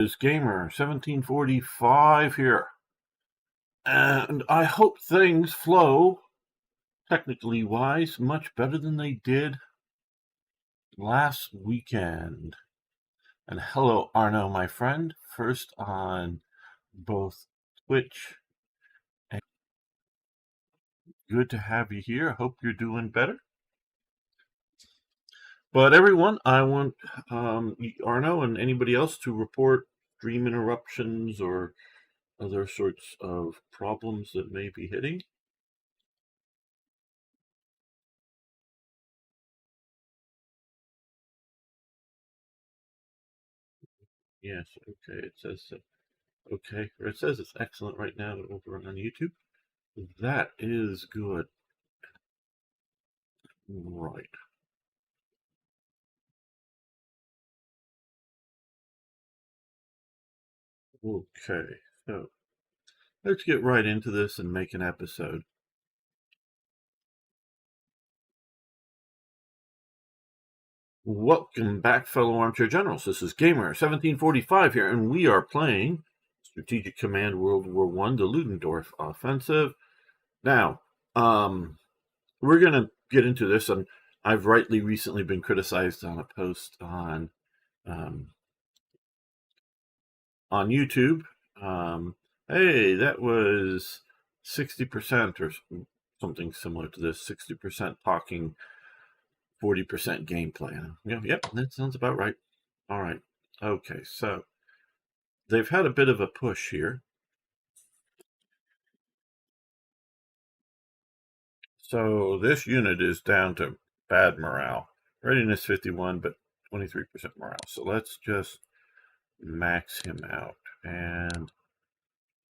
Is Gamer 1745 here, and I hope things flow, technically wise, much better than they did last weekend. And hello, Arno, my friend, first on both Twitch, and good to have you here. I hope you're doing better. But everyone, I want Arno and anybody else to report stream interruptions or other sorts of problems that may be hitting. Yes, okay, it says that. Okay, it says it's excellent right now over on YouTube. That is good. Right. Okay, so let's get right into this and make an episode. Welcome back, fellow armchair generals. This is Gamer 1745 here, and we are playing Strategic Command World War I, the Ludendorff Offensive. Now, we're going to get into this, and I've rightly recently been criticized on a post on YouTube. Hey, that was 60% or something similar to this, 60% talking, 40% gameplay. Yep, that sounds about right. All right. Okay, so they've had a bit of a push here. So this unit is down to bad morale. Readiness 51, but 23% morale. So let's just max him out. And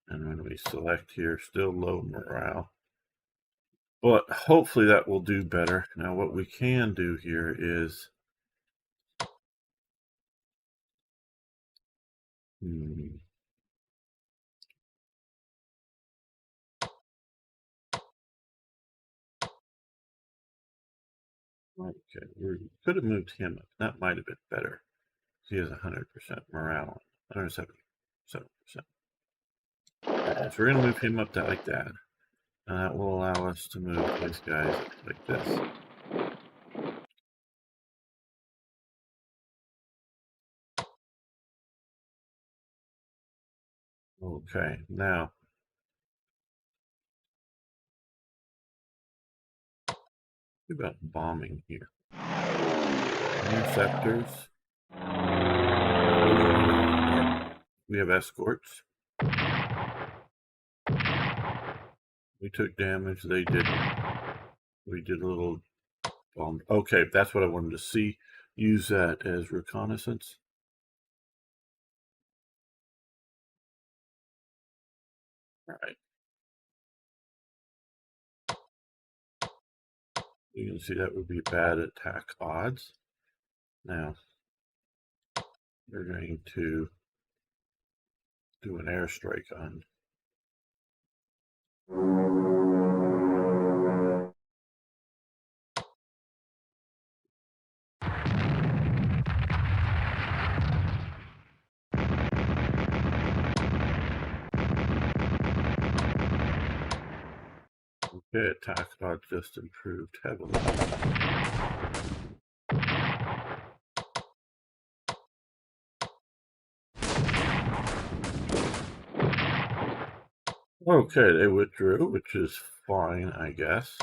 when we select here, still low morale. But hopefully that will do better. Now what we can do here is okay, we could have moved him up. That might have been better. He has 100% morale, 177%. So we're going to move him up to like that. And that will allow us to move these guys like this. Okay, now what about bombing here? Interceptors. We have escorts. We took damage, they didn't. We did a little bomb. Okay, that's what I wanted to see. Use that as reconnaissance. All right. You can see that would be bad attack odds. Now, we're going to do an airstrike on. Okay, attack odds just improved heavily. Okay, they withdrew, which is fine, I guess.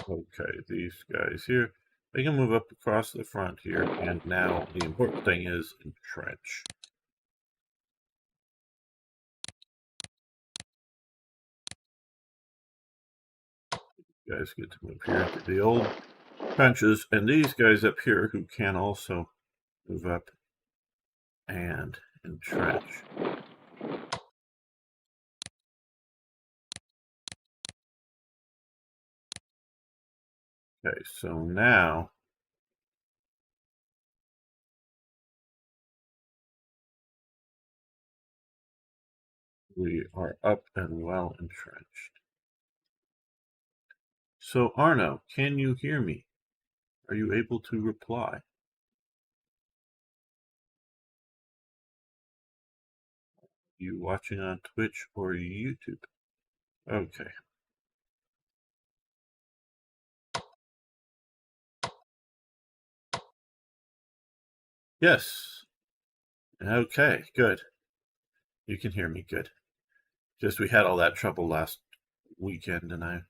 Okay, these guys here, they can move up across the front here, and now the important thing is entrench. You guys get to move here to the old trenches, and these guys up here who can also move up and entrench. Okay, so now we are up and well entrenched. So Arno, can you hear me? Are you able to reply? You watching on Twitch or YouTube? Okay. Yes. Okay, good. You can hear me good. Just we had all that trouble last weekend and I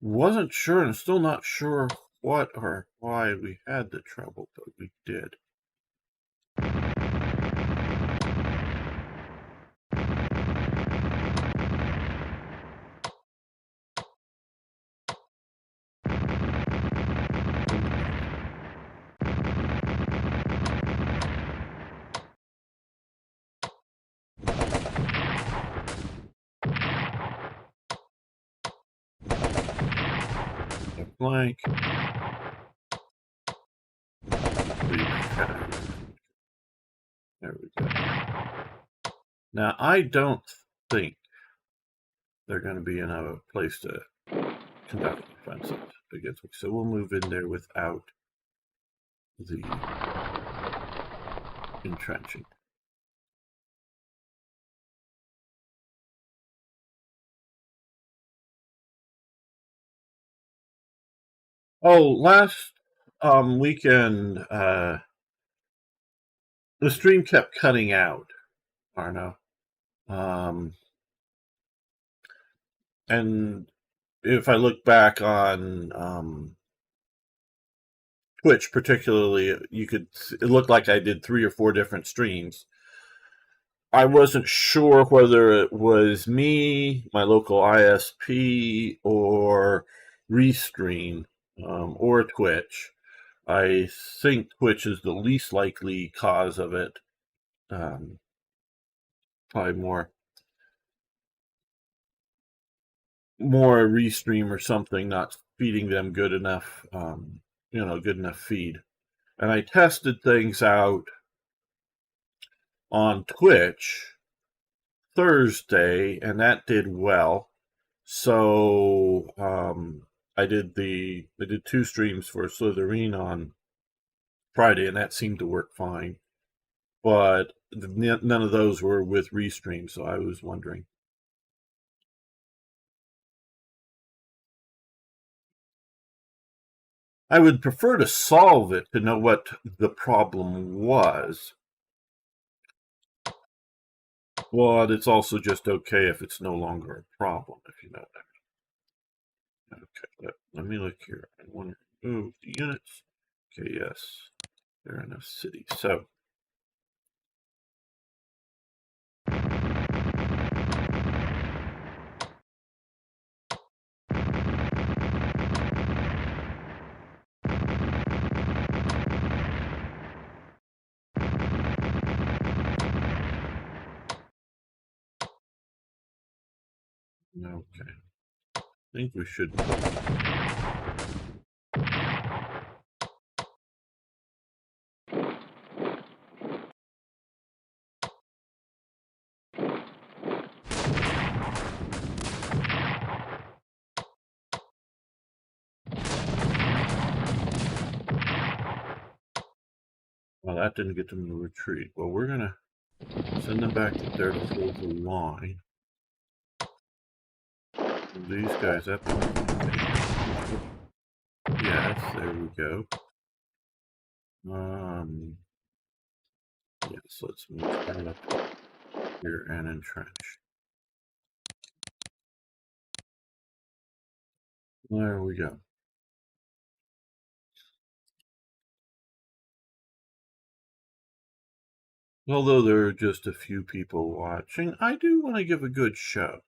wasn't sure and still not sure what or why we had the trouble, but we did. Blank. There we go. Now, I don't think they're going to be in a place to conduct an offensive against me. So we'll move in there without the entrenching. Oh, last weekend, the stream kept cutting out, Arno. And if I look back on Twitch, particularly, it looked like I did 3 or 4 different streams. I wasn't sure whether it was me, my local ISP, or Restream, or Twitch. I think Twitch is the least likely cause of it. Probably more Restream or something not feeding them good enough, good enough feed. And I tested things out on Twitch Thursday, and that did well. So I did 2 streams for Slytherin on Friday, and that seemed to work fine. But none of those were with Restream, so I was wondering. I would prefer to solve it to know what the problem was. But it's also just okay if it's no longer a problem, if you know that. Okay, let me look here. I want to remove the units. Okay, yes, they're in a city. So okay. I think we should. Well, that didn't get them to retreat. Well, we're going to send them back there to hold the line. These guys up. Yes, there we go. Yes, let's move that up here and entrench. There we go. Although there are just a few people watching, I do want to give a good show.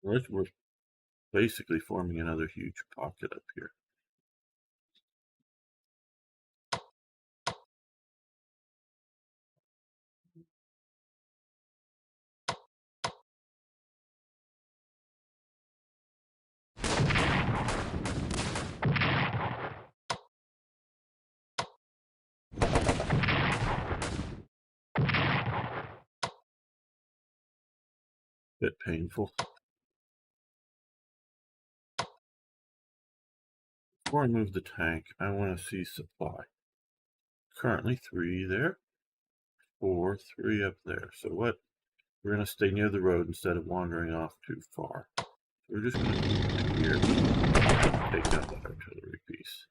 We're basically forming another huge pocket up here. Bit painful. Before I move the tank, I want to see supply. Currently 3 there, 4, 3 up there. So what? We're going to stay near the road instead of wandering off too far. We're just going to keep here, take out that artillery piece.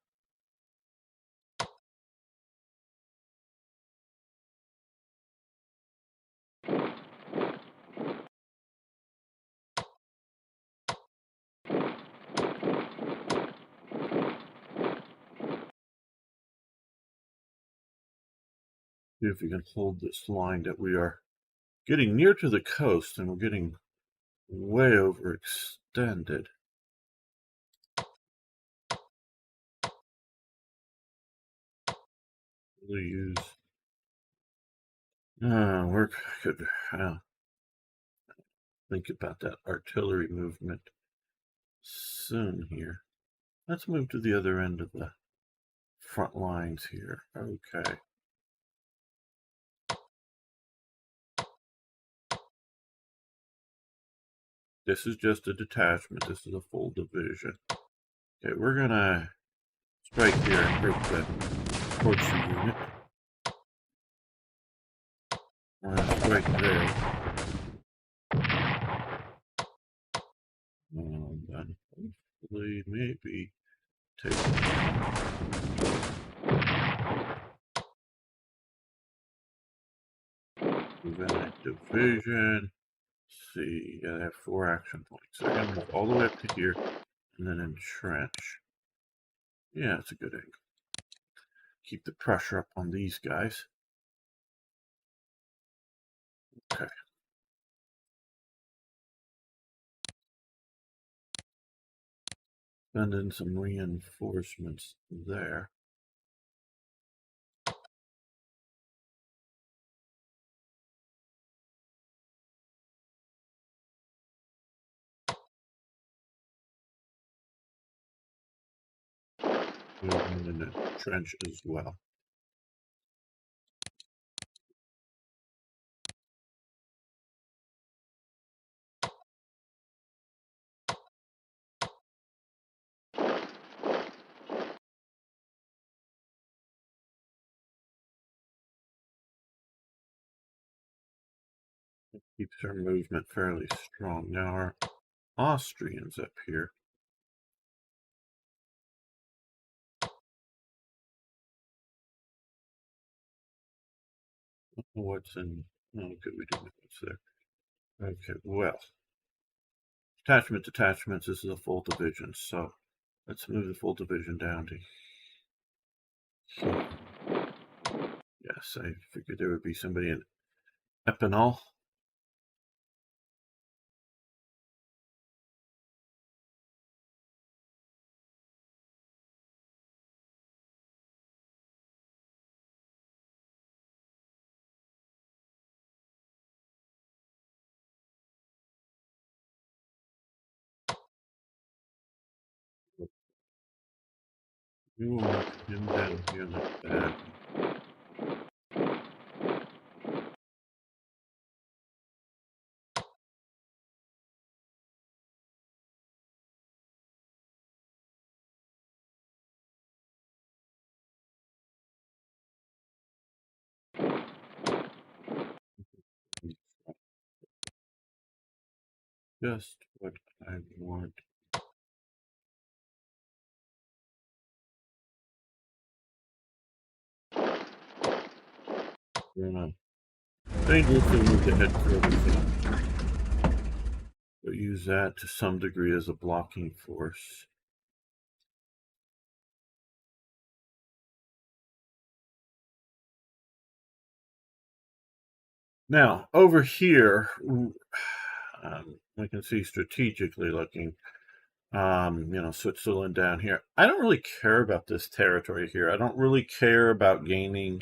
See if we can hold this line that we are getting near to the coast and we're getting way overextended. We'll use we could think about that artillery movement soon here. Let's move to the other end of the front lines here. Okay. This is just a detachment. This is a full division. Okay, we're gonna strike here and group the torture unit. We're gonna strike there. And then hopefully maybe take prevent division. Let's see, yeah, I have 4 action points. So I'm gonna move all the way up to here and then entrench. Yeah, it's a good angle. Keep the pressure up on these guys. Okay. Send in some reinforcements there. Moving in the trench as well. Keeps our movement fairly strong. Now our Austrians up here. What's in? Oh, good, we didn't know what's there. Okay, well, detachments. This is a full division, so let's move the full division down to here. Yes, I figured there would be somebody in Epinal. We will mark him down here like that. Just what I want. We're gonna dangerously move the headquarters. We'll use that to some degree as a blocking force. Now, over here, we can see strategically looking, Switzerland down here. I don't really care about this territory here. I don't really care about gaining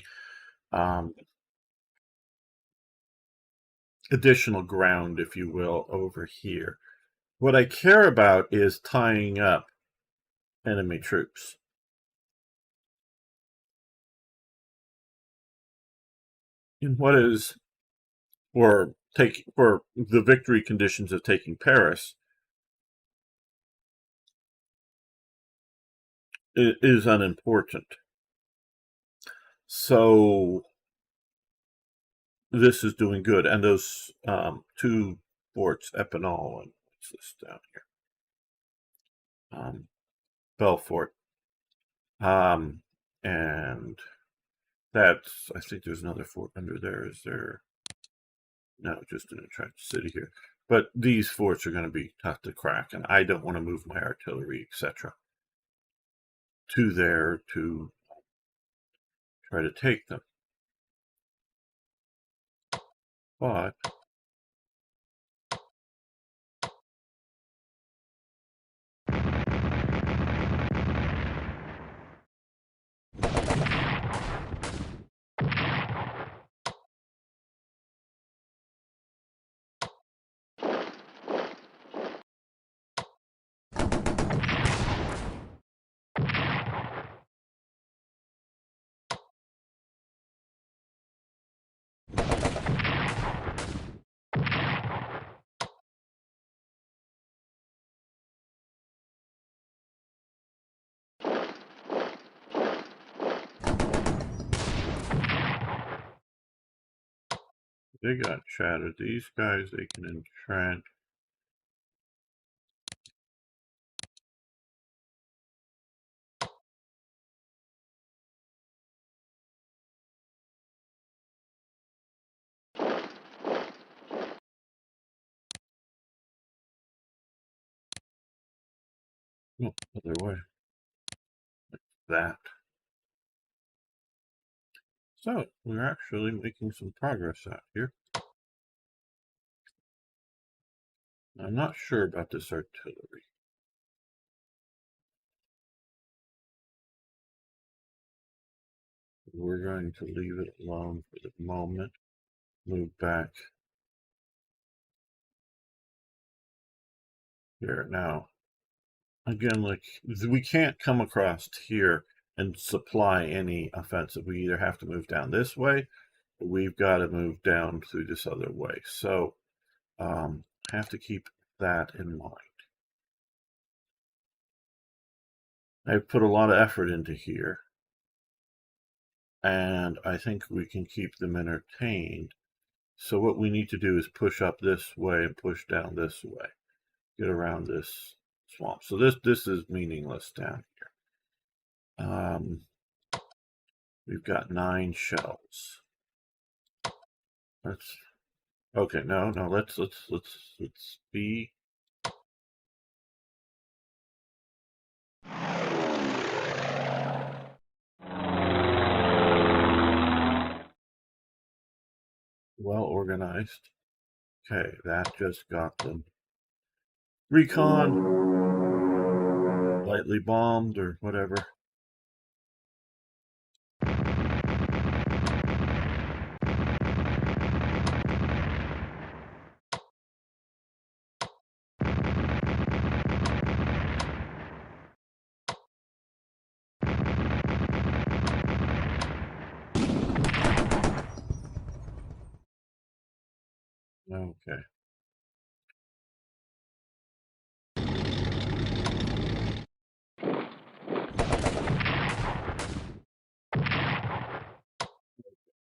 additional ground, if you will, over here. What I care about is tying up enemy troops. In what is, or for the victory conditions of taking Paris is unimportant. So this is doing good. And those two forts, Epinal and what's this down here? Belfort. And that's, I think there's another fort under there. Is there? No, just an entrenched city here. But these forts are going to be tough to crack, and I don't want to move my artillery, etc., to there to try to take them. But they got shattered. These guys, they can entrench. Oh, other way. Like that. So, we're actually making some progress out here. I'm not sure about this artillery. We're going to leave it alone for the moment. Move back here. Now, again, like, we can't come across here and supply any offensive. We either have to move down this way, or we've got to move down through this other way. So, have to keep that in mind. I've put a lot of effort into here, and I think we can keep them entertained. So what we need to do is push up this way and push down this way, get around this swamp. So this is meaningless down here. We've got 9 shells. Let's okay. No, let's be. Well organized. Okay, that just got them. Recon, lightly bombed or whatever. Okay.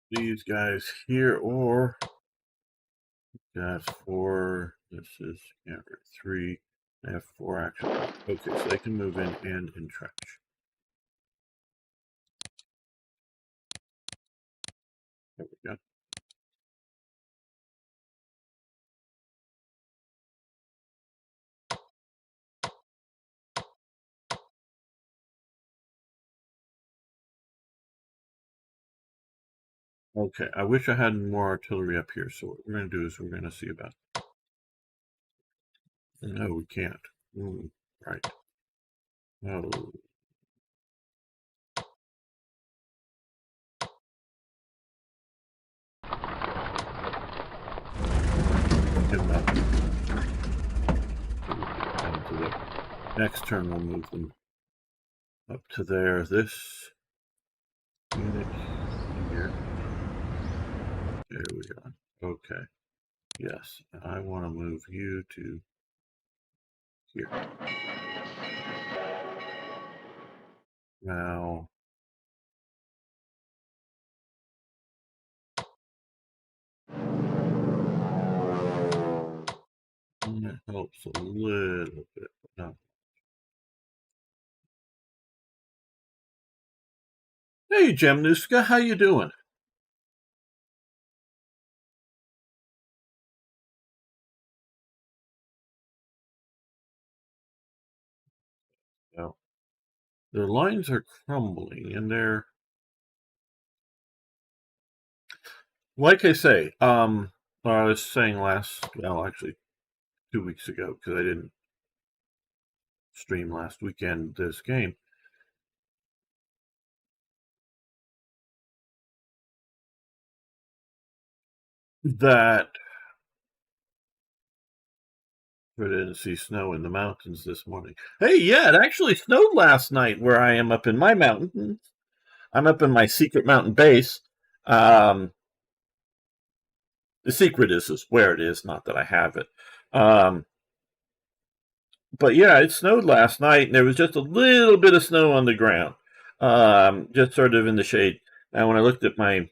These guys here, or that's 4. This is 3. They have 4 action points. Okay, so they can move in and entrench. There we go. Okay, I wish I had more artillery up here. So what we're going to do is we're going to see about. No, we can't. Right. No. Give them up. And to the next turn, we'll move them up to there. This unit here. There we go. Okay. Yes, I want to move you to here. Now, that helps a little bit, but no. Hey, Jemnuska, how you doing? No. The lines are crumbling, and they're, like I say, I was saying actually 2 weeks ago, because I didn't stream last weekend this game, that I didn't see snow in the mountains this morning. Hey, yeah, it actually snowed last night where I am up in my mountain. I'm up in my secret mountain base. Um, the secret is where it is, not that I have it. Um, but yeah, it snowed last night, and there was just a little bit of snow on the ground, just sort of in the shade. And when I looked at my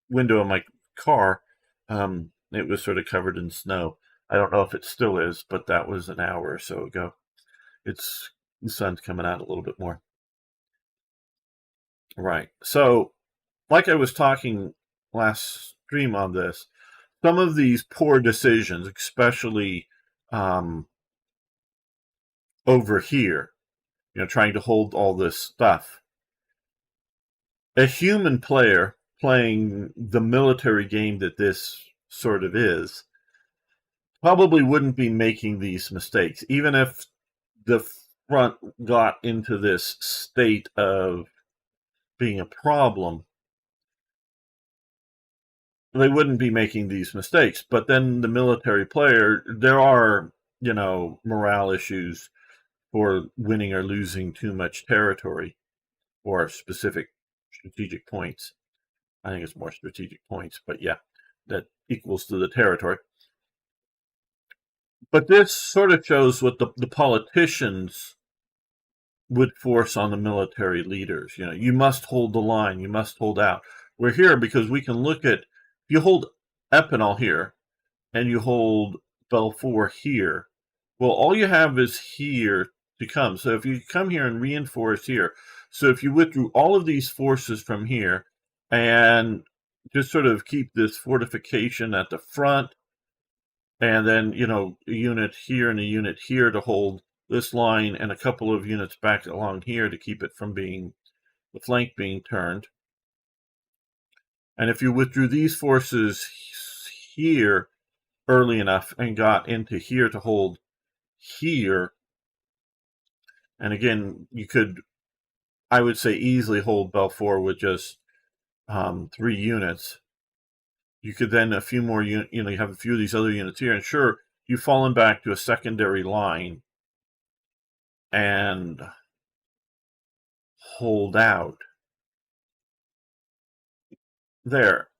window of my car, it was sort of covered in snow. I don't know if it still is, but that was an hour or so ago. It's the sun's coming out a little bit more. Right. So, like I was talking last stream on this, some of these poor decisions, especially over here, trying to hold all this stuff. A human player playing the military game that this sort of is probably wouldn't be making these mistakes, even if the front got into this state of being a problem. They wouldn't be making these mistakes. But then the military player, there are, morale issues for winning or losing too much territory or specific strategic points. I think it's more strategic points, but yeah, that equals to the territory. But this sort of shows what the politicians would force on the military leaders. You must hold the line, you must hold out. We're here because we can look at, if you hold Epinal here and you hold Belfort here, well, all you have is here to come. So if you come here and reinforce here, so if you withdrew all of these forces from here and just sort of keep this fortification at the front, and then, a unit here and a unit here to hold this line, and a couple of units back along here to keep it from being, the flank being turned. And if you withdrew these forces here early enough and got into here to hold here, and again, you could, I would say, easily hold Belfort with just 3 units. You could then a few more you have a few of these other units here, and sure, you've fallen back to a secondary line and hold out there.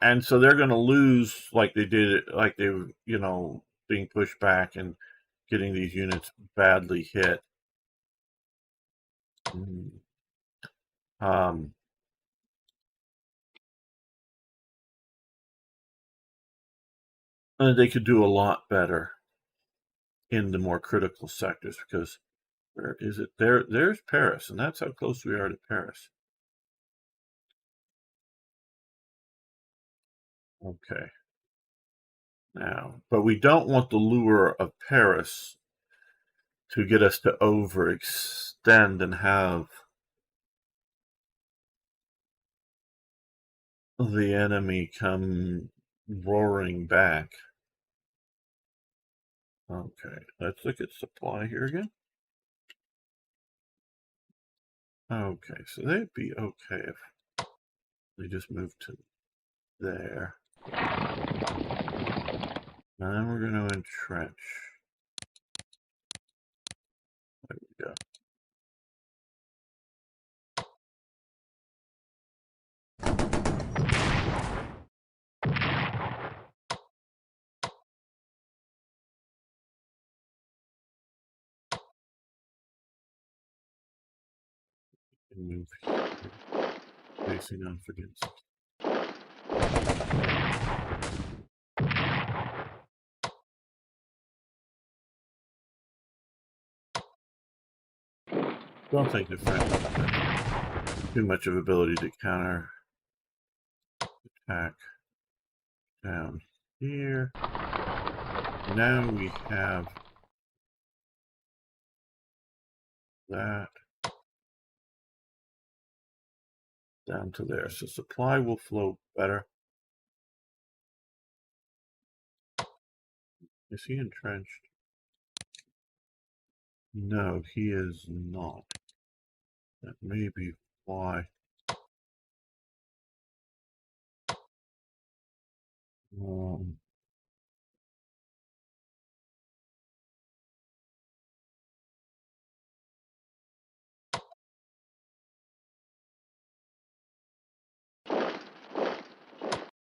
And so they're going to lose like they did, like they, being pushed back and getting these units badly hit. They could do a lot better in the more critical sectors, because where is it? There's Paris, and that's how close we are to Paris. Okay. Now, but we don't want the lure of Paris to get us to overextend and have the enemy come roaring back. Okay, let's look at supply here again. Okay, so they'd be okay if they just moved to there. Now then we're going to entrench. There we go. Move here, facing off against. Don't think the French have too much of ability to counter attack down here. Now we have that down to there. So supply will flow better. Is he entrenched? No, he is not. That may be why.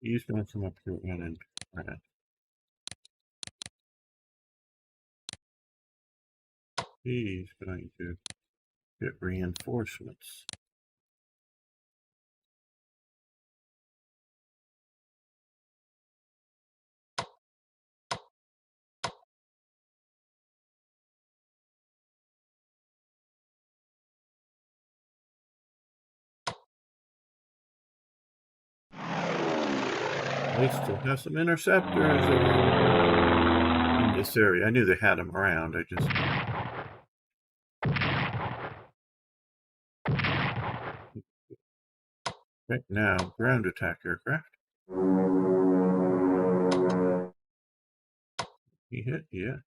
He's going to come up here and entrenched. He's going to get reinforcements. They still have some interceptors in this area. I knew they had them around. I just... Right now, ground attack aircraft. He hit, yeah.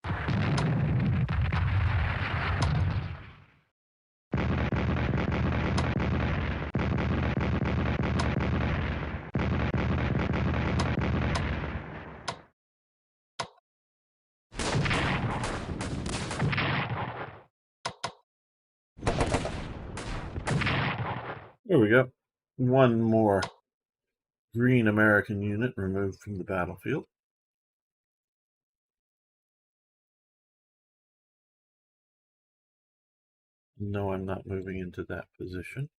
There we go. One more green American unit removed from the battlefield. No, I'm not moving into that position.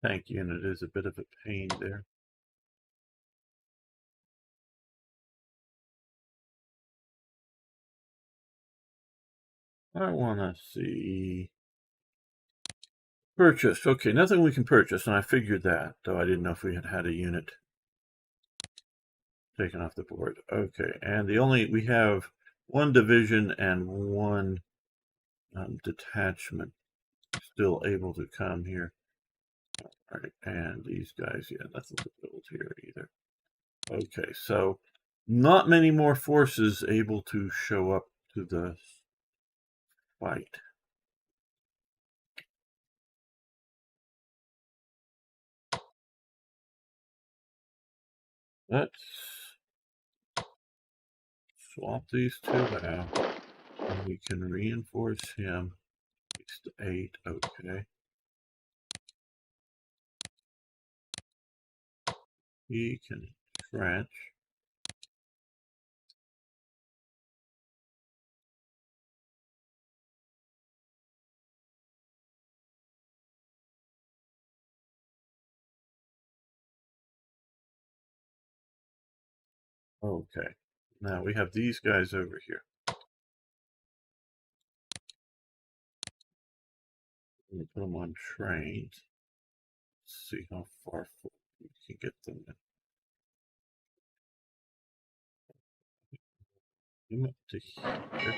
Tank unit is a bit of a pain there. I want to see... Purchase. Okay, nothing we can purchase, and I figured that, though I didn't know if we had a unit taken off the board. Okay, and we have one division and one detachment still able to come here. All right, and these guys, yeah, nothing to build here either. Okay, so not many more forces able to show up to the fight. Let's swap these two out, and we can reinforce him. 6 to 8, okay. He can trench. Okay, now we have these guys over here. We'll put them on trains. Let's see how far we can get them in. Up to here.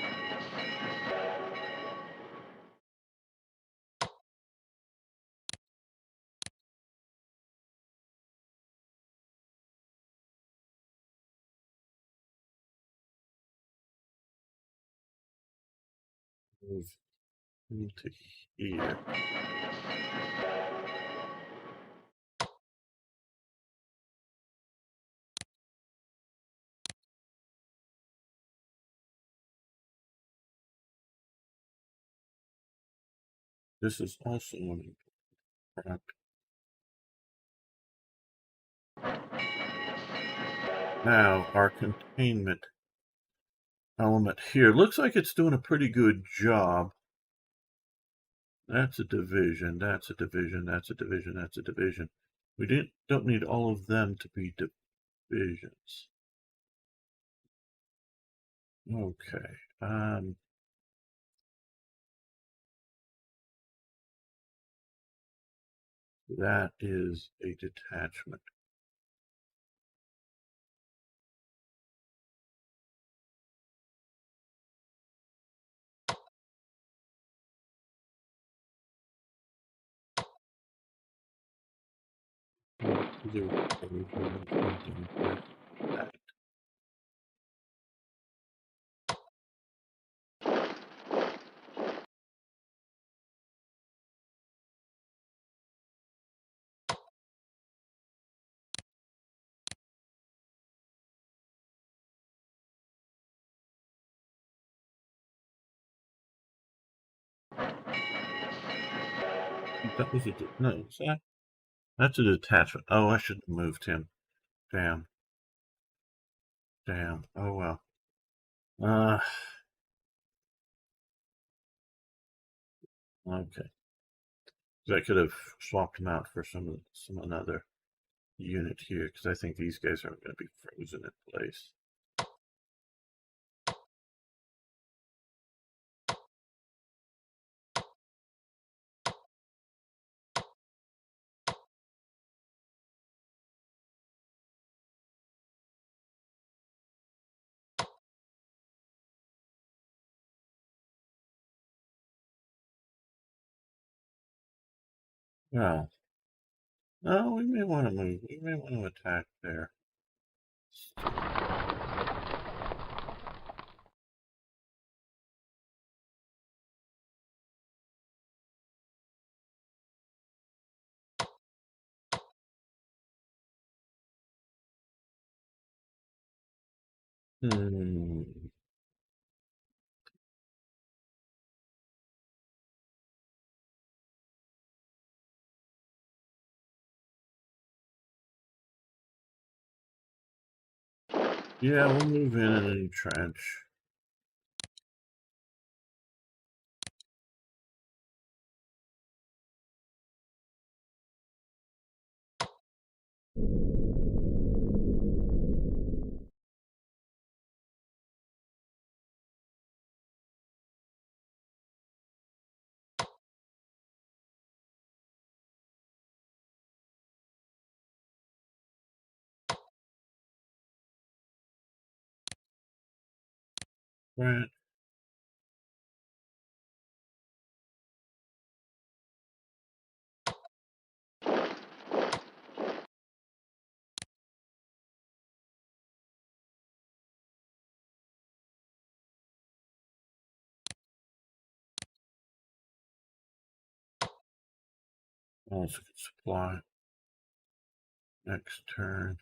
Move into here. This is also an important. Now, our containment element here looks like it's doing a pretty good job. That's a division, that's a division, that's a division, that's a division. We don't need all of them to be divisions. Okay. That is a detachment. That was no, that's a detachment. Oh, I should have moved him. Damn. Damn. Oh well. Okay. I could have swapped him out for some another unit here because I think these guys aren't going to be frozen in place. Well, no, we may want to move. We may want to attack there. Hmm. Yeah, we'll move in and entrench. Right. Also good supply. Next turn.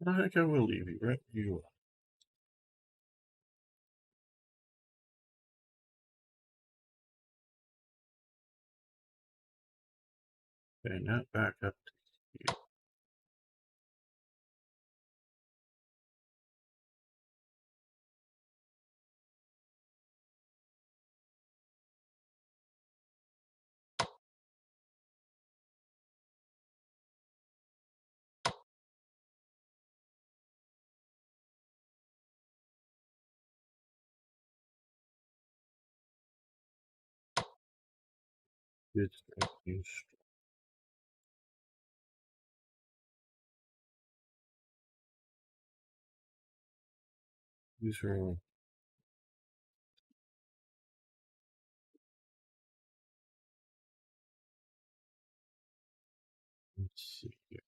I think I will leave you right where you are. Okay, now back up to here. It's these are all. Let's see here.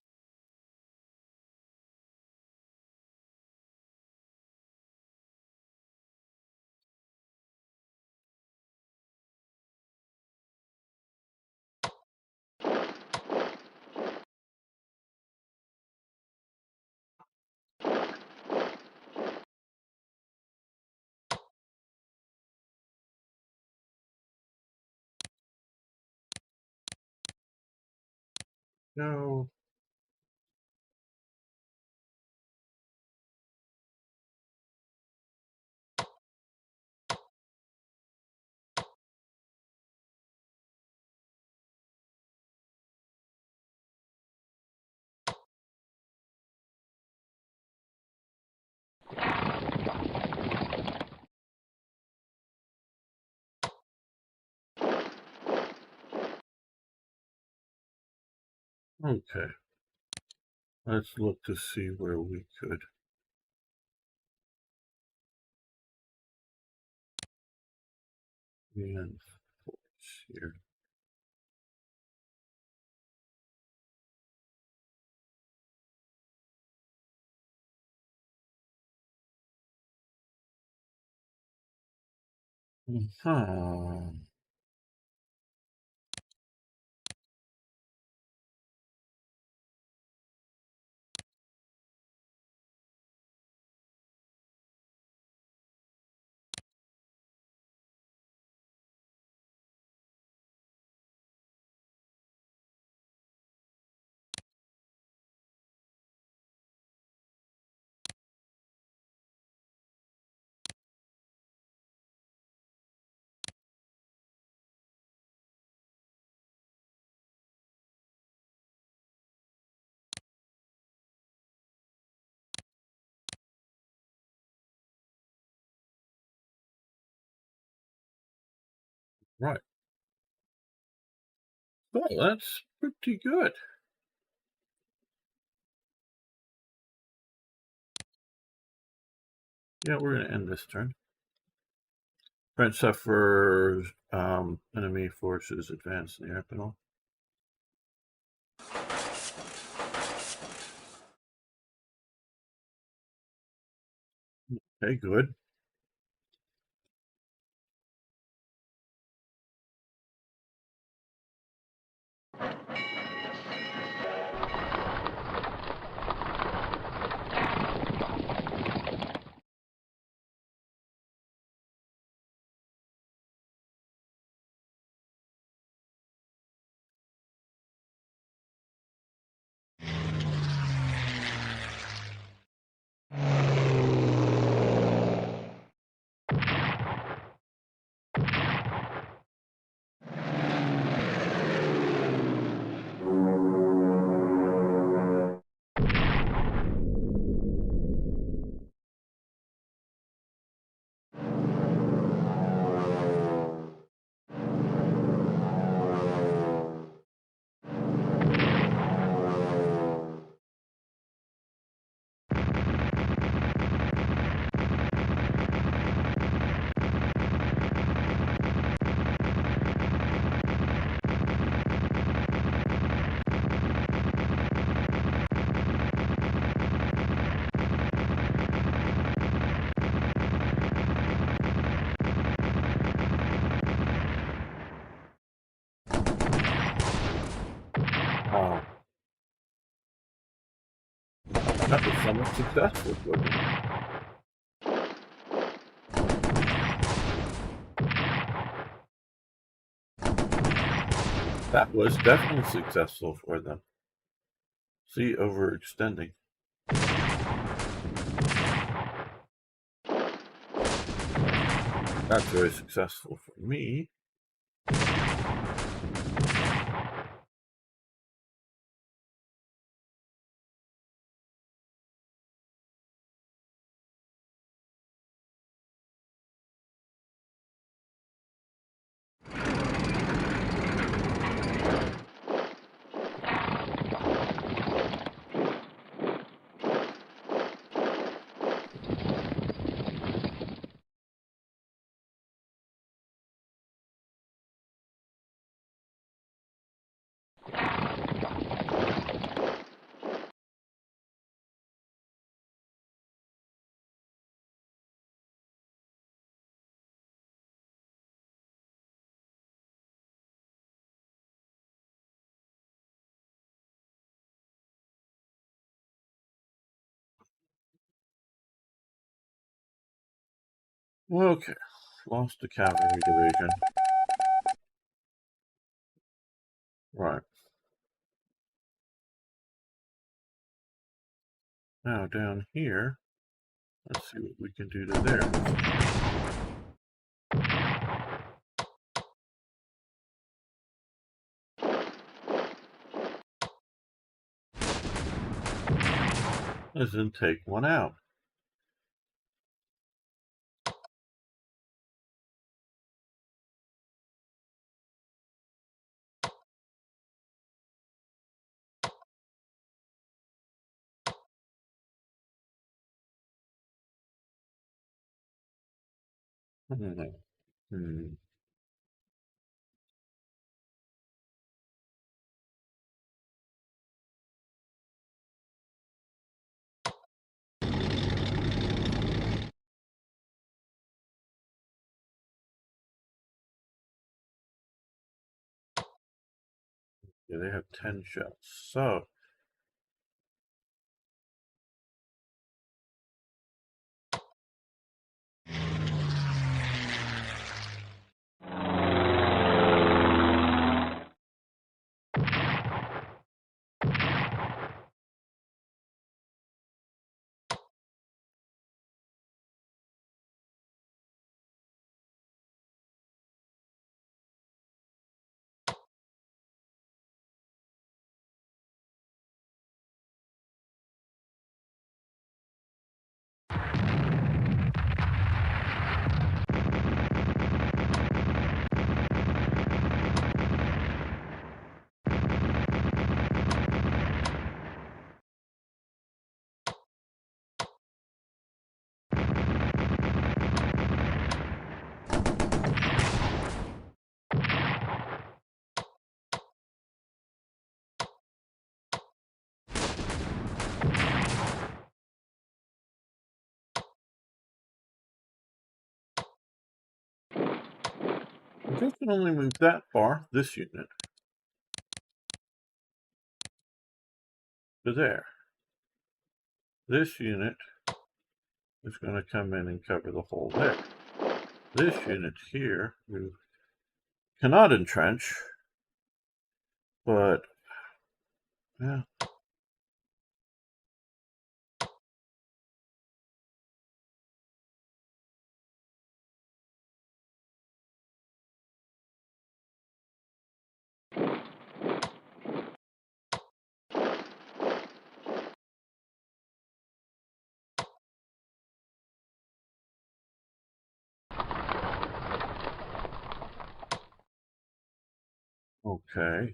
No. Okay. Let's look to see where we could. Reinforce here. Uh-huh. Right. Well, that's pretty good. Yeah, we're going to end this turn. French suffers enemy forces advance in the Arpinal. Okay, good. Wow. That was somewhat successful for them. That was definitely successful for them. See, overextending. That's very successful for me. Okay, lost a cavalry division. Right. Now down here, let's see what we can do to there. Doesn't take one out. Hmm. Yeah, they have 10 shells. So this can only move that far, this unit, to there. This unit is going to come in and cover the hole there. This unit here, we cannot entrench, but yeah. Okay.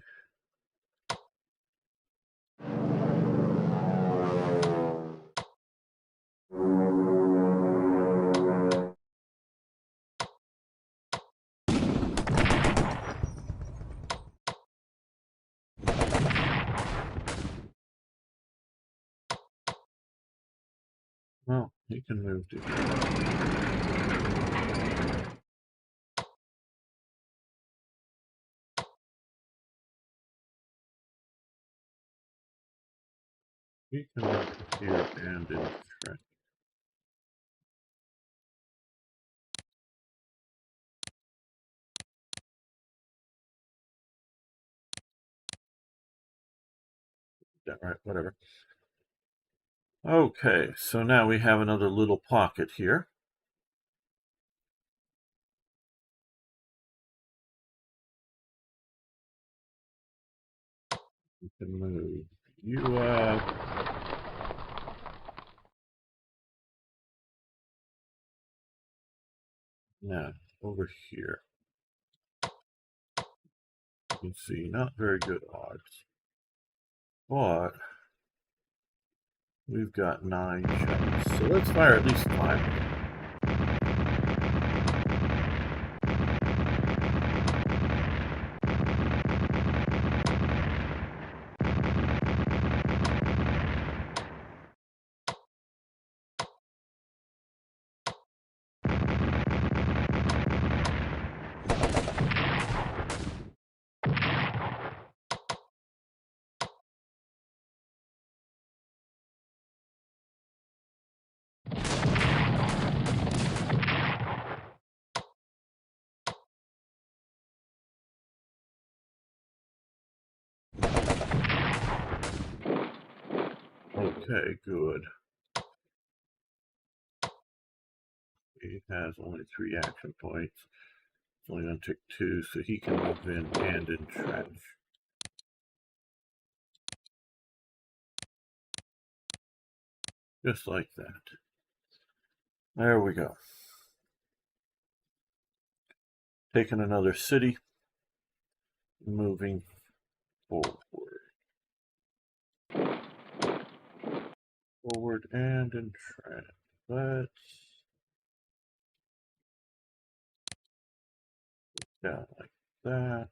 Well, he can move to he can move to here and entrench. Yeah, right, whatever. Okay, so now we have another little pocket here. We can move you up. Now, over here. You can see not very good odds. But we've got 9 shells. So let's fire at least 5 of them. Okay, good. He has only 3 action points. It's only going to take 2, so he can move in and entrench. Just like that. There we go. Taking another city. Moving forward. Forward and entrench. Let's down like that.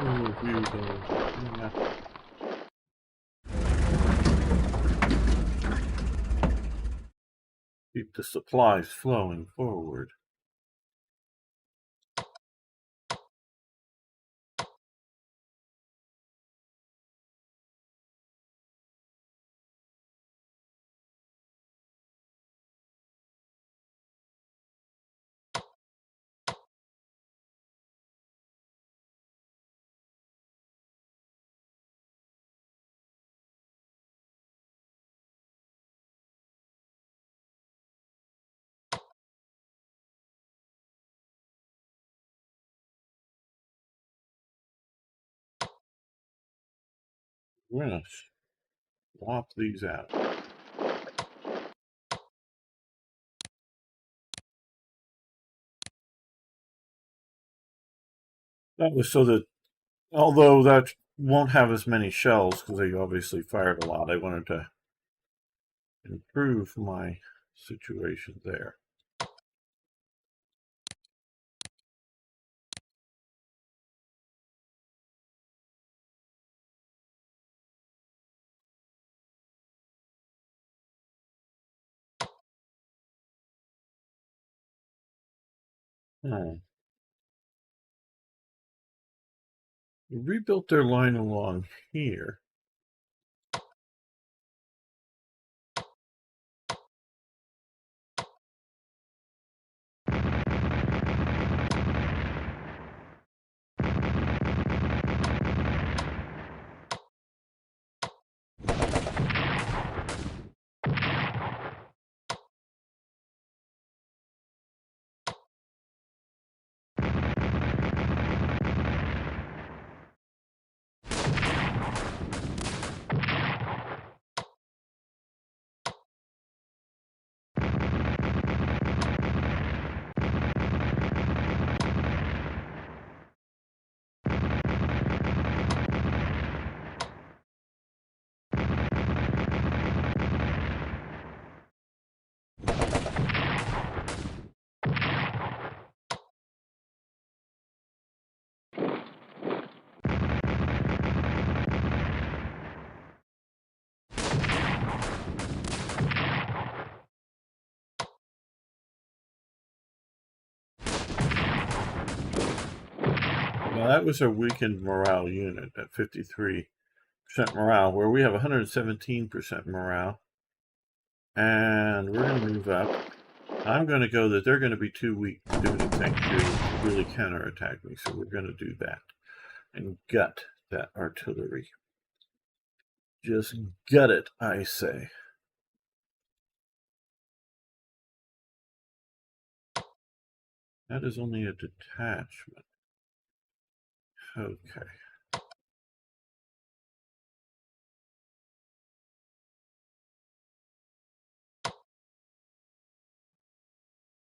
Review those. Yeah. Keep the supplies flowing forward. We're going to swap these out. That was so that, although that won't have as many shells because they obviously fired a lot, I wanted to improve my situation there. We rebuilt their line along here. Now that was a weakened morale unit at 53% morale, where we have 117% morale. And we're going to move up. I'm going to go that they're going to be too weak to do anything to really counterattack me, so we're going to do that. And gut that artillery. Just gut it, I say. That is only a detachment. Okay.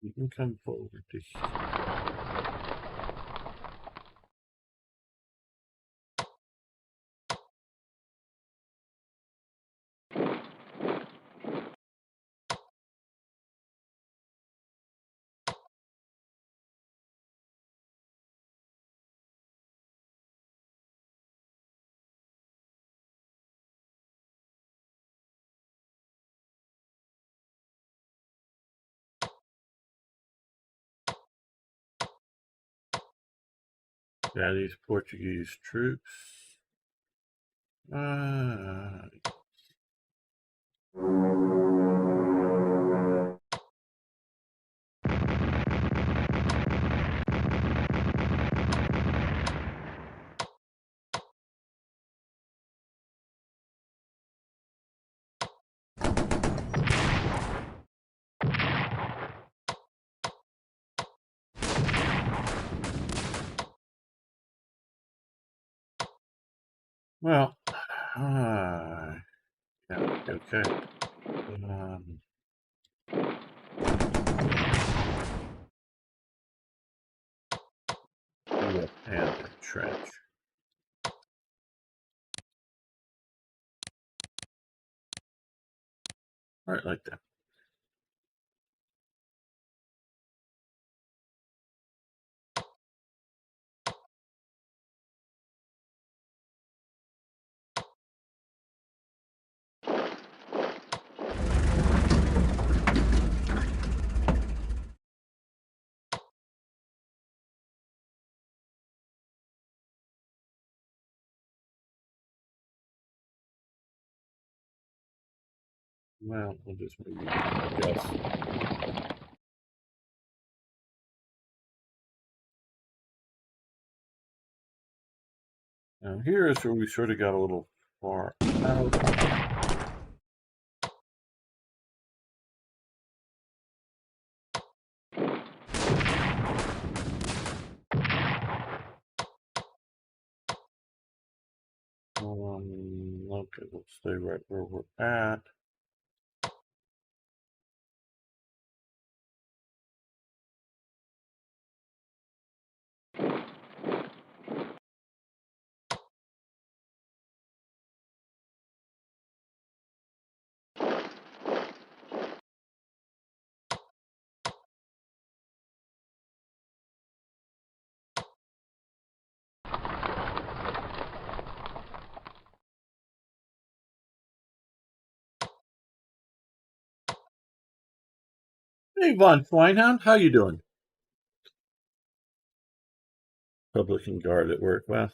You can come forward to here. Yeah, these Portuguese troops. Well, yeah, okay. And trench. Right, like that. Well, we'll just move it, I guess. Now here is where we sort of got a little far out. Okay, we'll stay right where we're at. Hey, Von Schweinhound, how you doing? Publican guard at work. Well,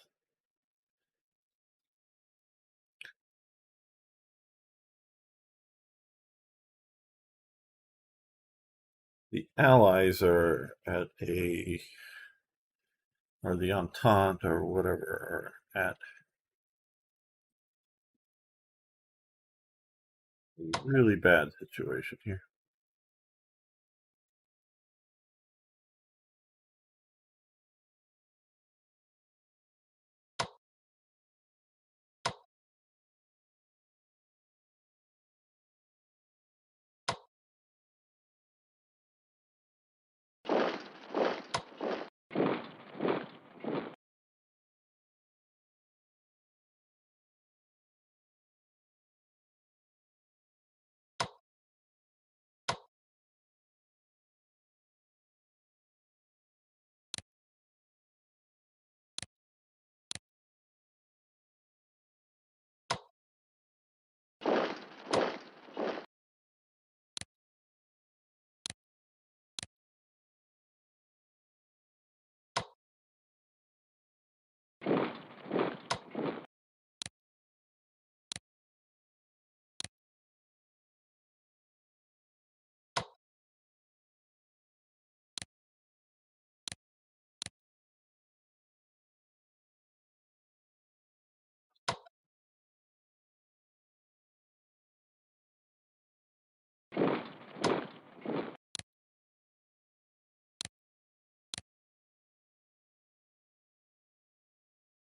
the Allies are at a, or the Entente or whatever, are at a really bad situation here.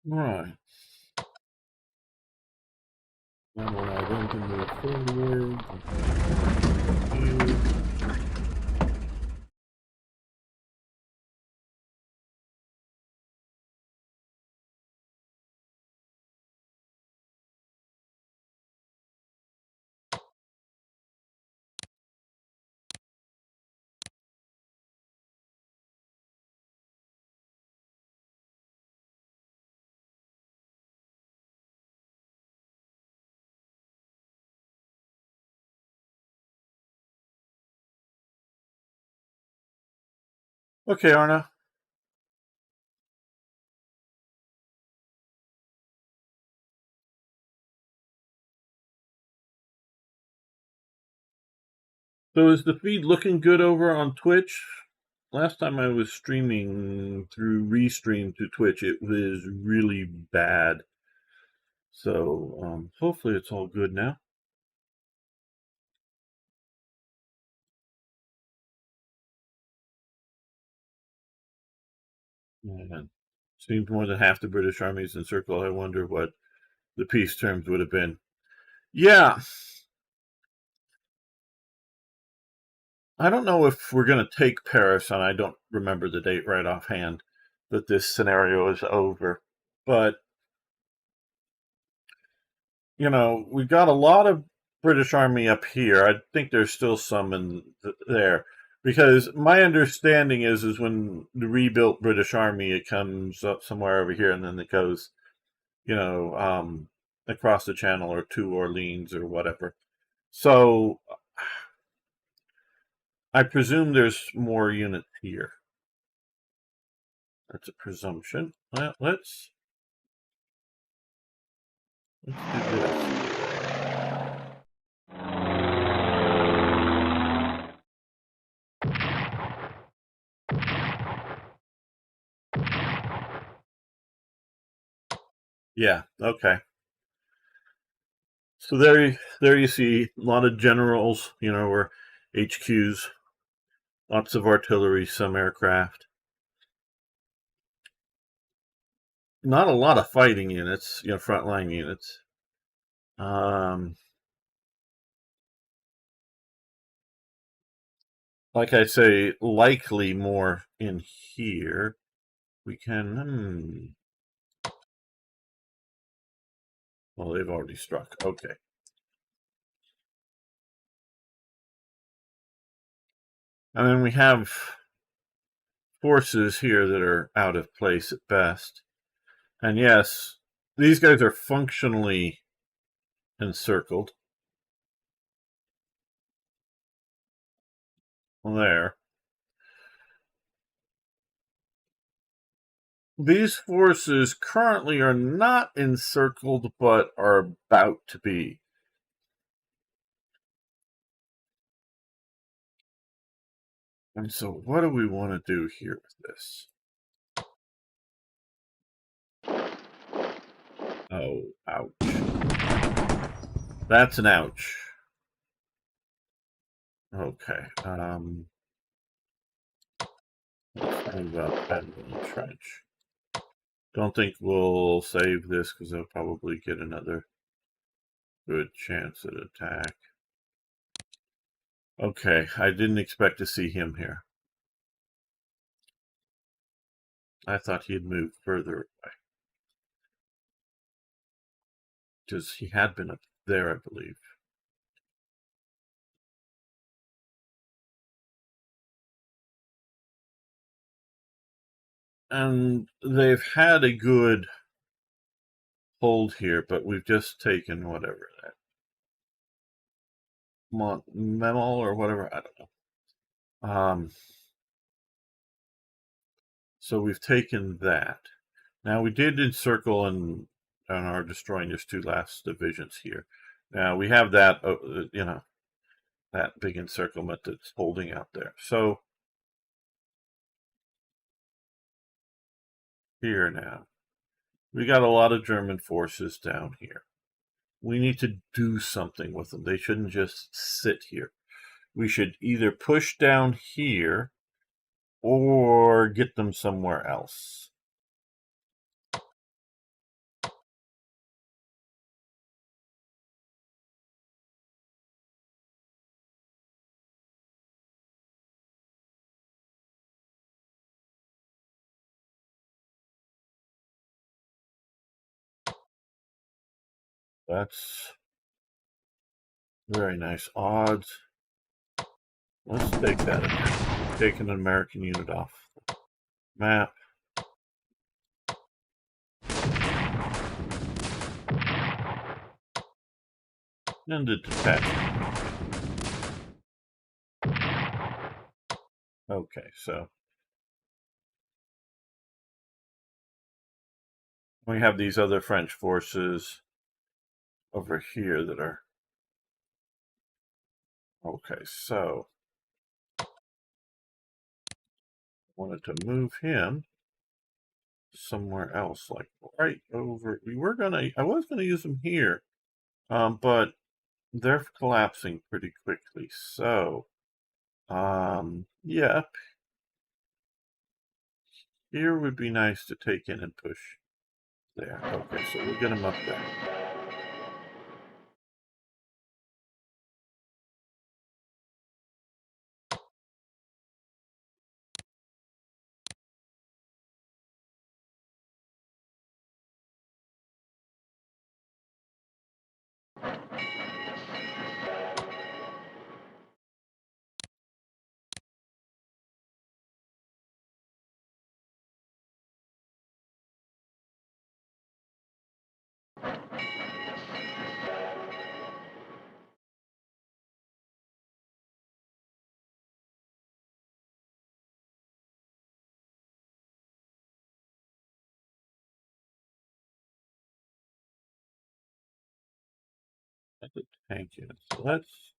Right. Now we'll allow them to move forward. Okay, Arna. So is the feed looking good over on Twitch? Last time I was streaming through Restream to Twitch, it was really bad. So hopefully it's all good now. And seems more than half the British army is encircled. I wonder what the peace terms would have been. Yeah. I don't know if we're going to take Paris, and I don't remember the date right offhand that this scenario is over. But, you know, we've got a lot of British army up here. I think there's still some in there. Because my understanding is when the rebuilt British army, it comes up somewhere over here, and then it goes, you know, across the channel or to Orleans or whatever. So I presume there's more units here. That's a presumption. Well, let's do this. Yeah, okay. So there you see a lot of generals, you know, or HQs, lots of artillery, some aircraft. Not a lot of fighting units, you know, frontline units. Like I say, likely more in here. We can. Well, they've already struck. Okay. And then we have forces here that are out of place at best. And yes, these guys are functionally encircled. There. These forces currently are not encircled, but are about to be. And so what do we want to do here with this? Oh, ouch. That's an ouch. Okay. Let's move up and entrench. Don't think we'll save this because they'll probably get another good chance at attack. Okay, I didn't expect to see him here. I thought he had moved further away. Because he had been up there, I believe. And they've had a good hold here, but we've just taken whatever that Memel or whatever, I don't know. So we've taken that. Now we did encircle and are destroying these two last divisions here. Now we have that, you know, that big encirclement that's holding out there. So here now, we got a lot of German forces down here. We need to do something with them. They shouldn't just sit here. We should either push down here or get them somewhere else. That's very nice odds. Let's take that attack. Take an American unit off map. And the detachment. Okay, so we have these other French forces over here that are Okay, so I wanted to move him somewhere else, like right over. I was gonna use them here, but they're collapsing pretty quickly. So, yeah, here would be nice to take in and push there. Okay, so we'll get him up there. That's a tank unit. So let's,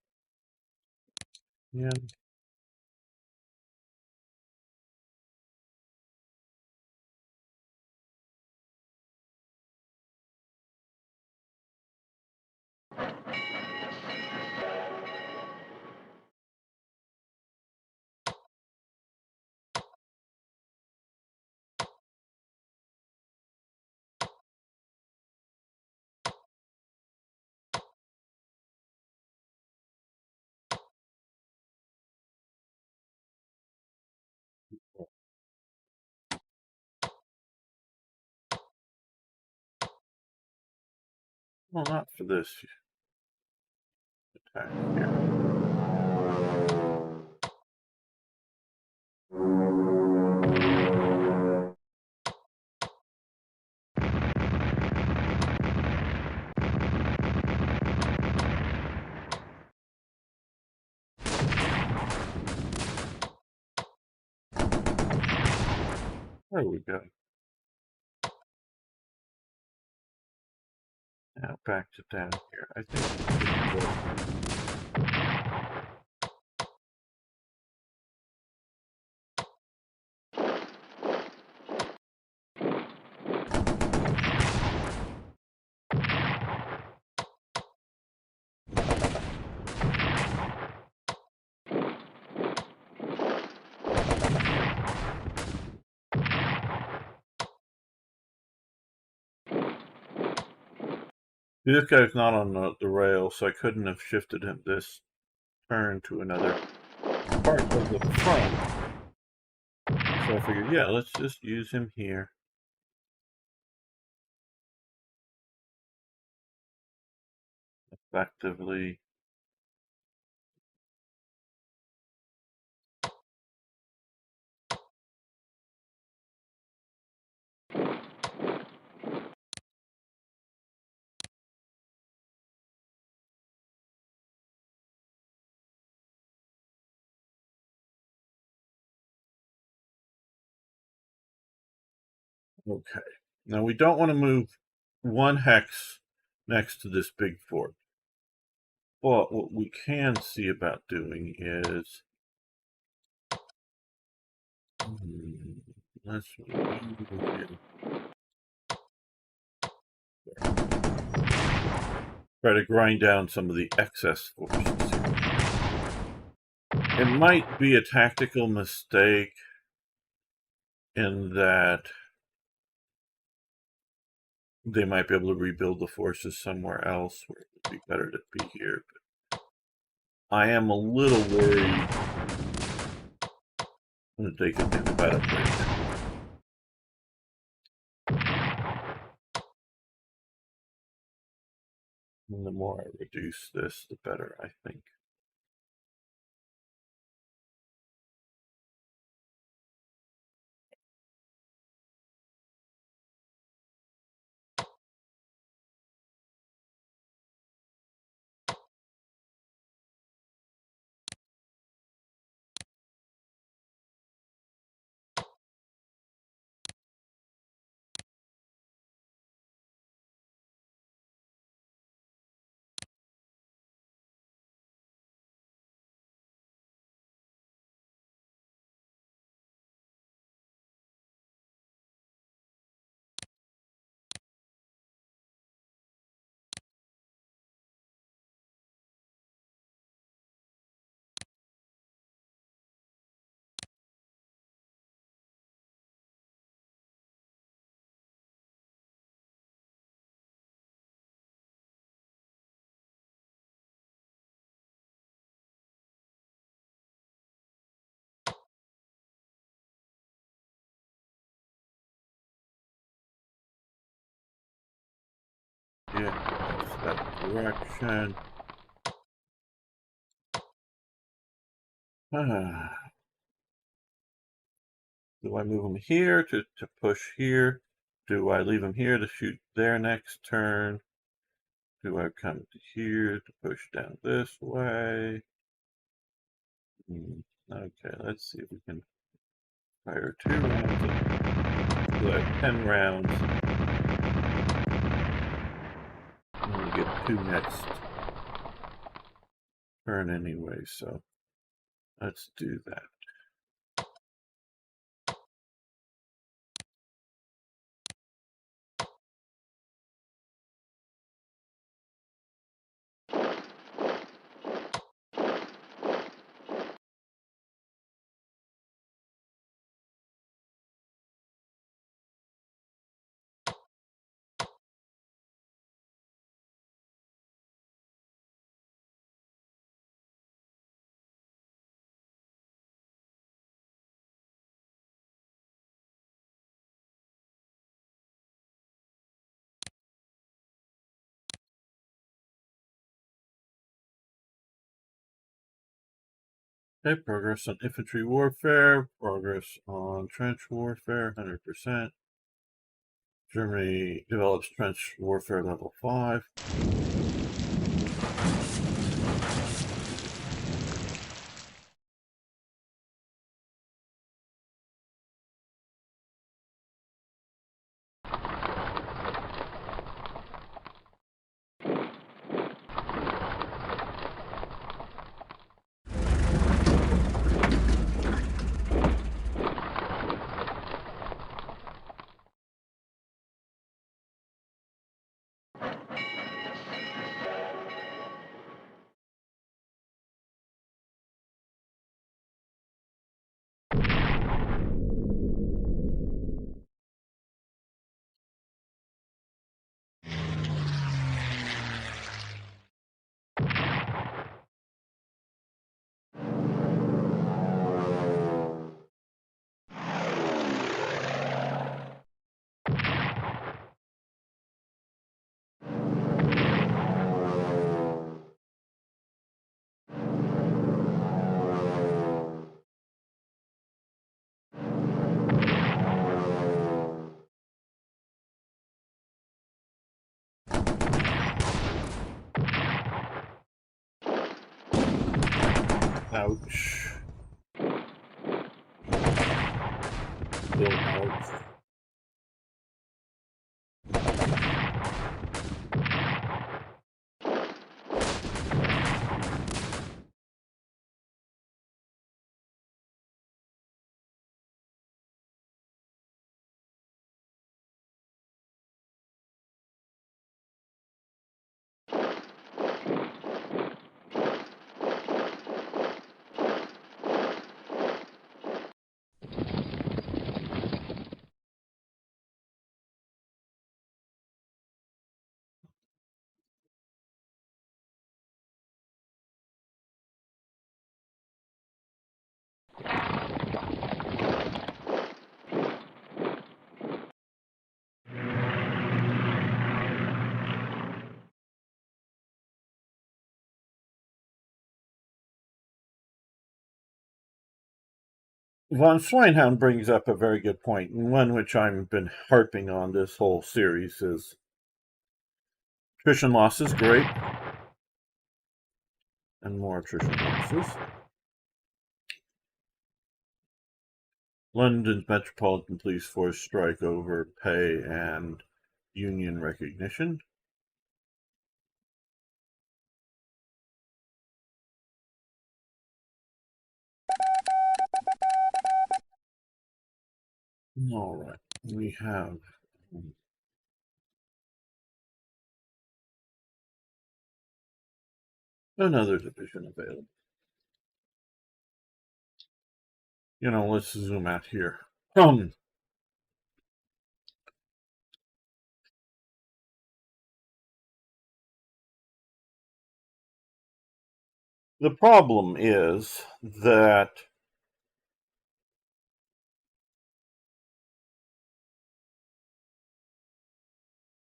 yeah. Well, not for this attack here. There we go. Now back to down here. I think. This guy's not on the rail, so I couldn't have shifted him this turn to another part of the front. So I figured, yeah, let's just use him here. Effectively. Okay. Now we don't want to move one hex next to this big fort. But what we can see about doing is let's try to grind down some of the excess forces here. It might be a tactical mistake in that they might be able to rebuild the forces somewhere else where it would be better to be here. But I am a little worried that they could think about it later. And the more I reduce this, the better, I think. Yeah, that's that direction. Do I move them here to push here? Do I leave them here to shoot their next turn? Do I come to here to push down this way? Okay, let's see if we can fire 2 rounds. So I have 10 rounds. I'm going to get 2 next turn anyway, so let's do that. Okay, progress on infantry warfare, progress on trench warfare, 100%. Germany develops trench warfare level 5. Ouch. Still ouch. Von Schweinhound brings up a very good point, and one which I've been harping on this whole series is attrition loss is great, and more attrition losses. London's Metropolitan Police Force strike over pay and union recognition. All right, we have another division available. Let's zoom out here. The problem is that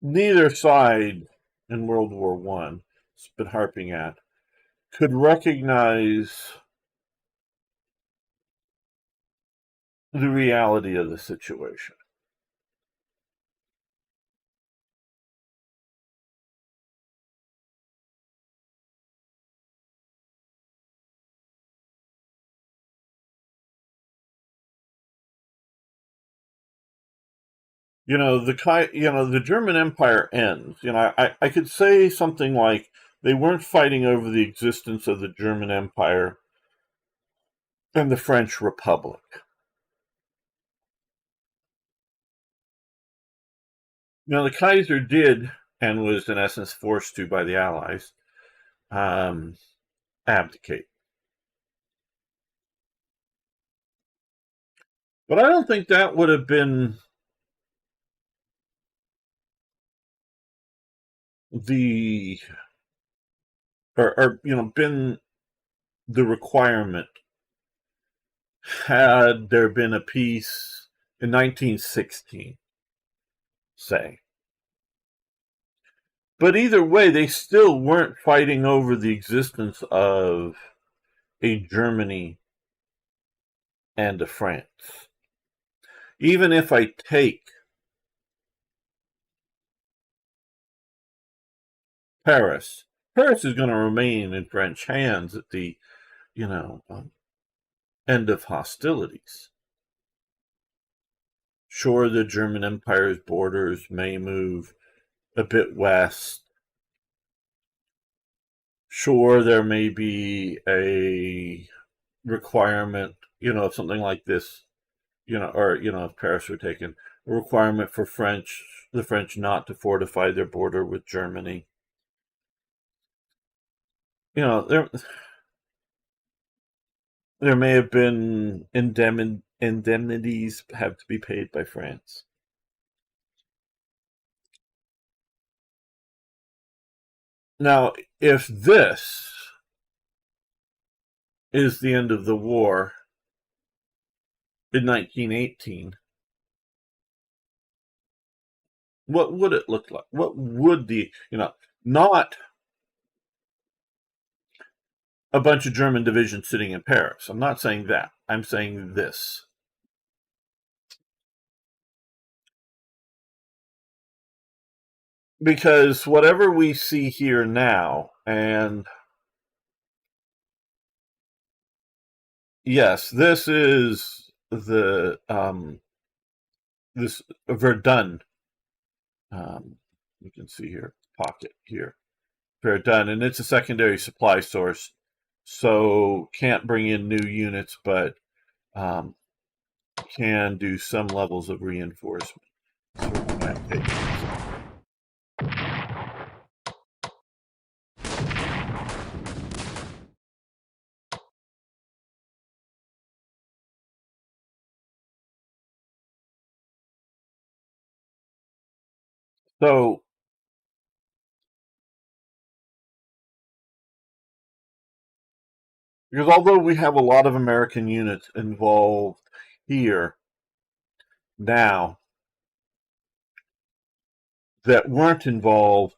neither side in World War One, it's been harping at, could recognize the reality of the situation. The German Empire ends. I could say something like they weren't fighting over the existence of the German Empire and the French Republic. The Kaiser did, and was in essence forced to by the Allies, abdicate. But I don't think that would have been the been the requirement had there been a peace in 1916, say. But either way, they still weren't fighting over the existence of a Germany and a France. Even if I take Paris is going to remain in French hands at the, end of hostilities. Sure, the German Empire's borders may move a bit west. Sure, there may be a requirement, of something like this, if Paris were taken, a requirement for the French not to fortify their border with Germany. There may have been indemnities have to be paid by France. Now, if this is the end of the war in 1918, what would it look like? What would not a bunch of German divisions sitting in Paris. I'm not saying that. I'm saying this. Because whatever we see here now, and yes, this is the this Verdun. You can see here, pocket here, Verdun, and it's a secondary supply source, so can't bring in new units, but can do some levels of reinforcement. So because although we have a lot of American units involved here now that weren't involved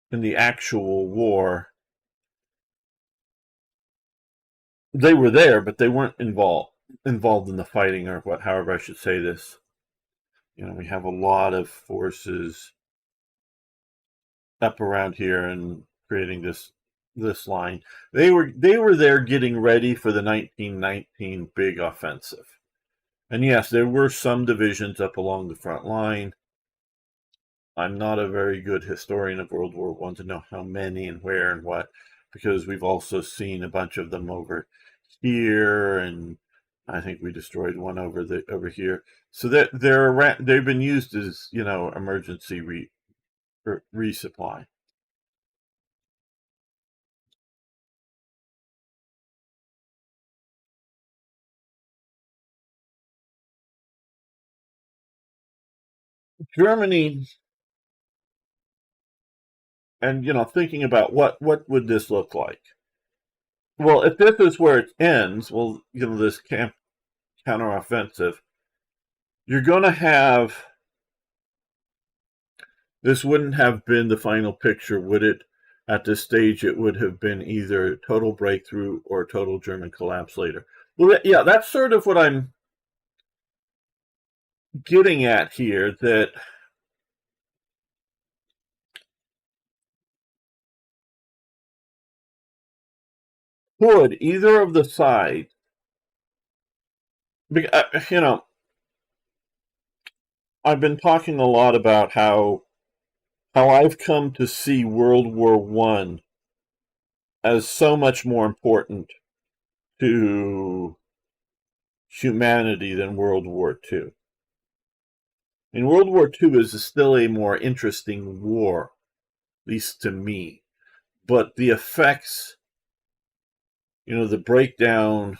in the actual war, they were there, but they weren't involved in the fighting, or however I should say this. We have a lot of forces up around here and creating this line. They were there getting ready for the 1919 big offensive. And yes, there were some divisions up along the front line. I'm not a very good historian of World War I to know how many and where and what, because we've also seen a bunch of them over here, and I think we destroyed one over here. So that they've been used as emergency resupply. Germany, and thinking about what would this look like? Well, if this is where it ends, well, this counteroffensive, you're going to have This wouldn't have been the final picture, would it? At this stage, it would have been either total breakthrough or total German collapse later. Well, yeah, that's sort of what I'm getting at here, that could either of the sides, you know, I've been talking a lot about how I've come to see World War One as so much more important to humanity than World War Two. And World War Two is still a more interesting war, at least to me. But the effects, the breakdown,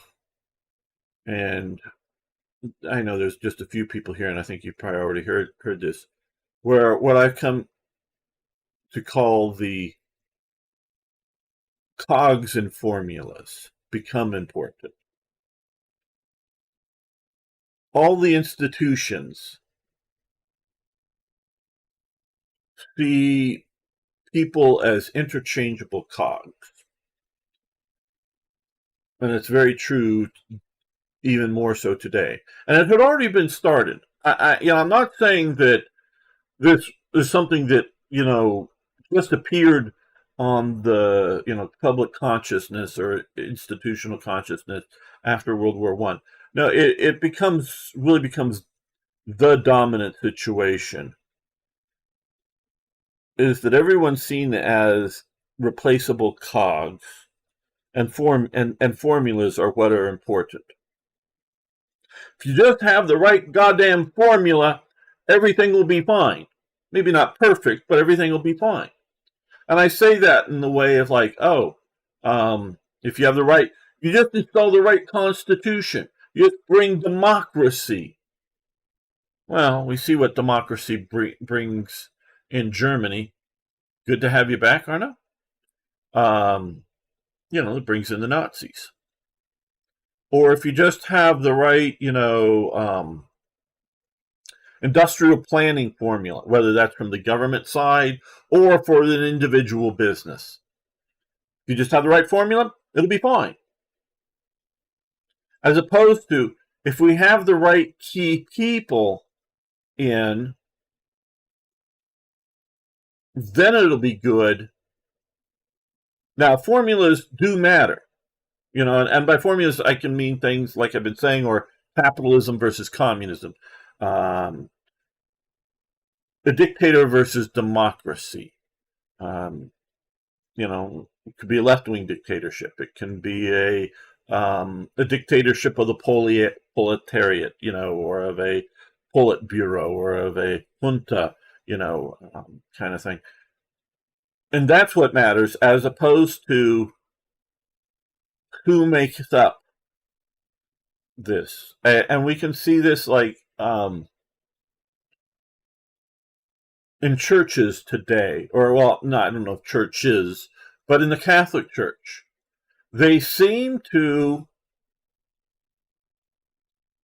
and I know there's just a few people here, and I think you've probably already heard this, where what I've come to call the cogs and formulas become important. All the institutions see people as interchangeable cogs. And it's very true, even more so today. And it had already been started. I'm not saying that this is something that, just appeared on the, public consciousness or institutional consciousness after World War One. No, it really becomes the dominant situation, is that everyone's seen as replaceable cogs, and formulas are what are important. If you just have the right goddamn formula, everything will be fine. Maybe not perfect, but everything will be fine. And I say that in the way of like, if you have you just install the right constitution. You just bring democracy. Well, we see what democracy brings in Germany. Good to have you back, Arno. It brings in the Nazis. Or if you just have the right, industrial planning formula, whether that's from the government side or for an individual business. If you just have the right formula, it'll be fine. As opposed to, if we have the right key people in, then it'll be good. Now, formulas do matter. And by formulas, I can mean things like I've been saying, or capitalism versus communism, a dictator versus democracy. It could be a left-wing dictatorship. It can be a dictatorship of the proletariat, or of a Politburo, or of a junta, kind of thing. And that's what matters, as opposed to who makes up this. And we can see this like in churches today, or I don't know if churches, but in the Catholic Church. They seem to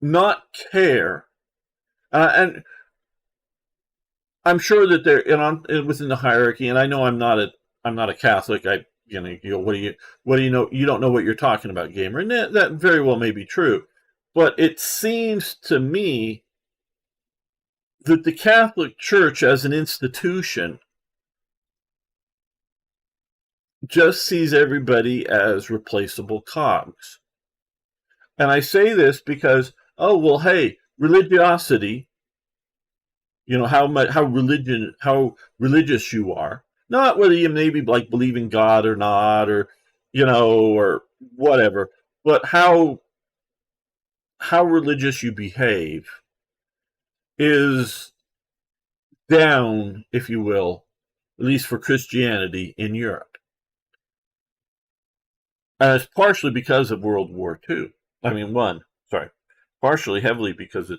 not care, and I'm sure that they're within the hierarchy. And I know I'm not a Catholic. What do you know? You don't know what you're talking about, gamer, and that very well may be true. But it seems to me that the Catholic Church as an institution just sees everybody as replaceable cogs. And I say this because, hey, religiosity, how religious you are, not whether you maybe like believe in God or not, or or whatever, but how religious you behave is down, if you will, at least for Christianity in Europe. And it's partially because of World War II. Partially heavily because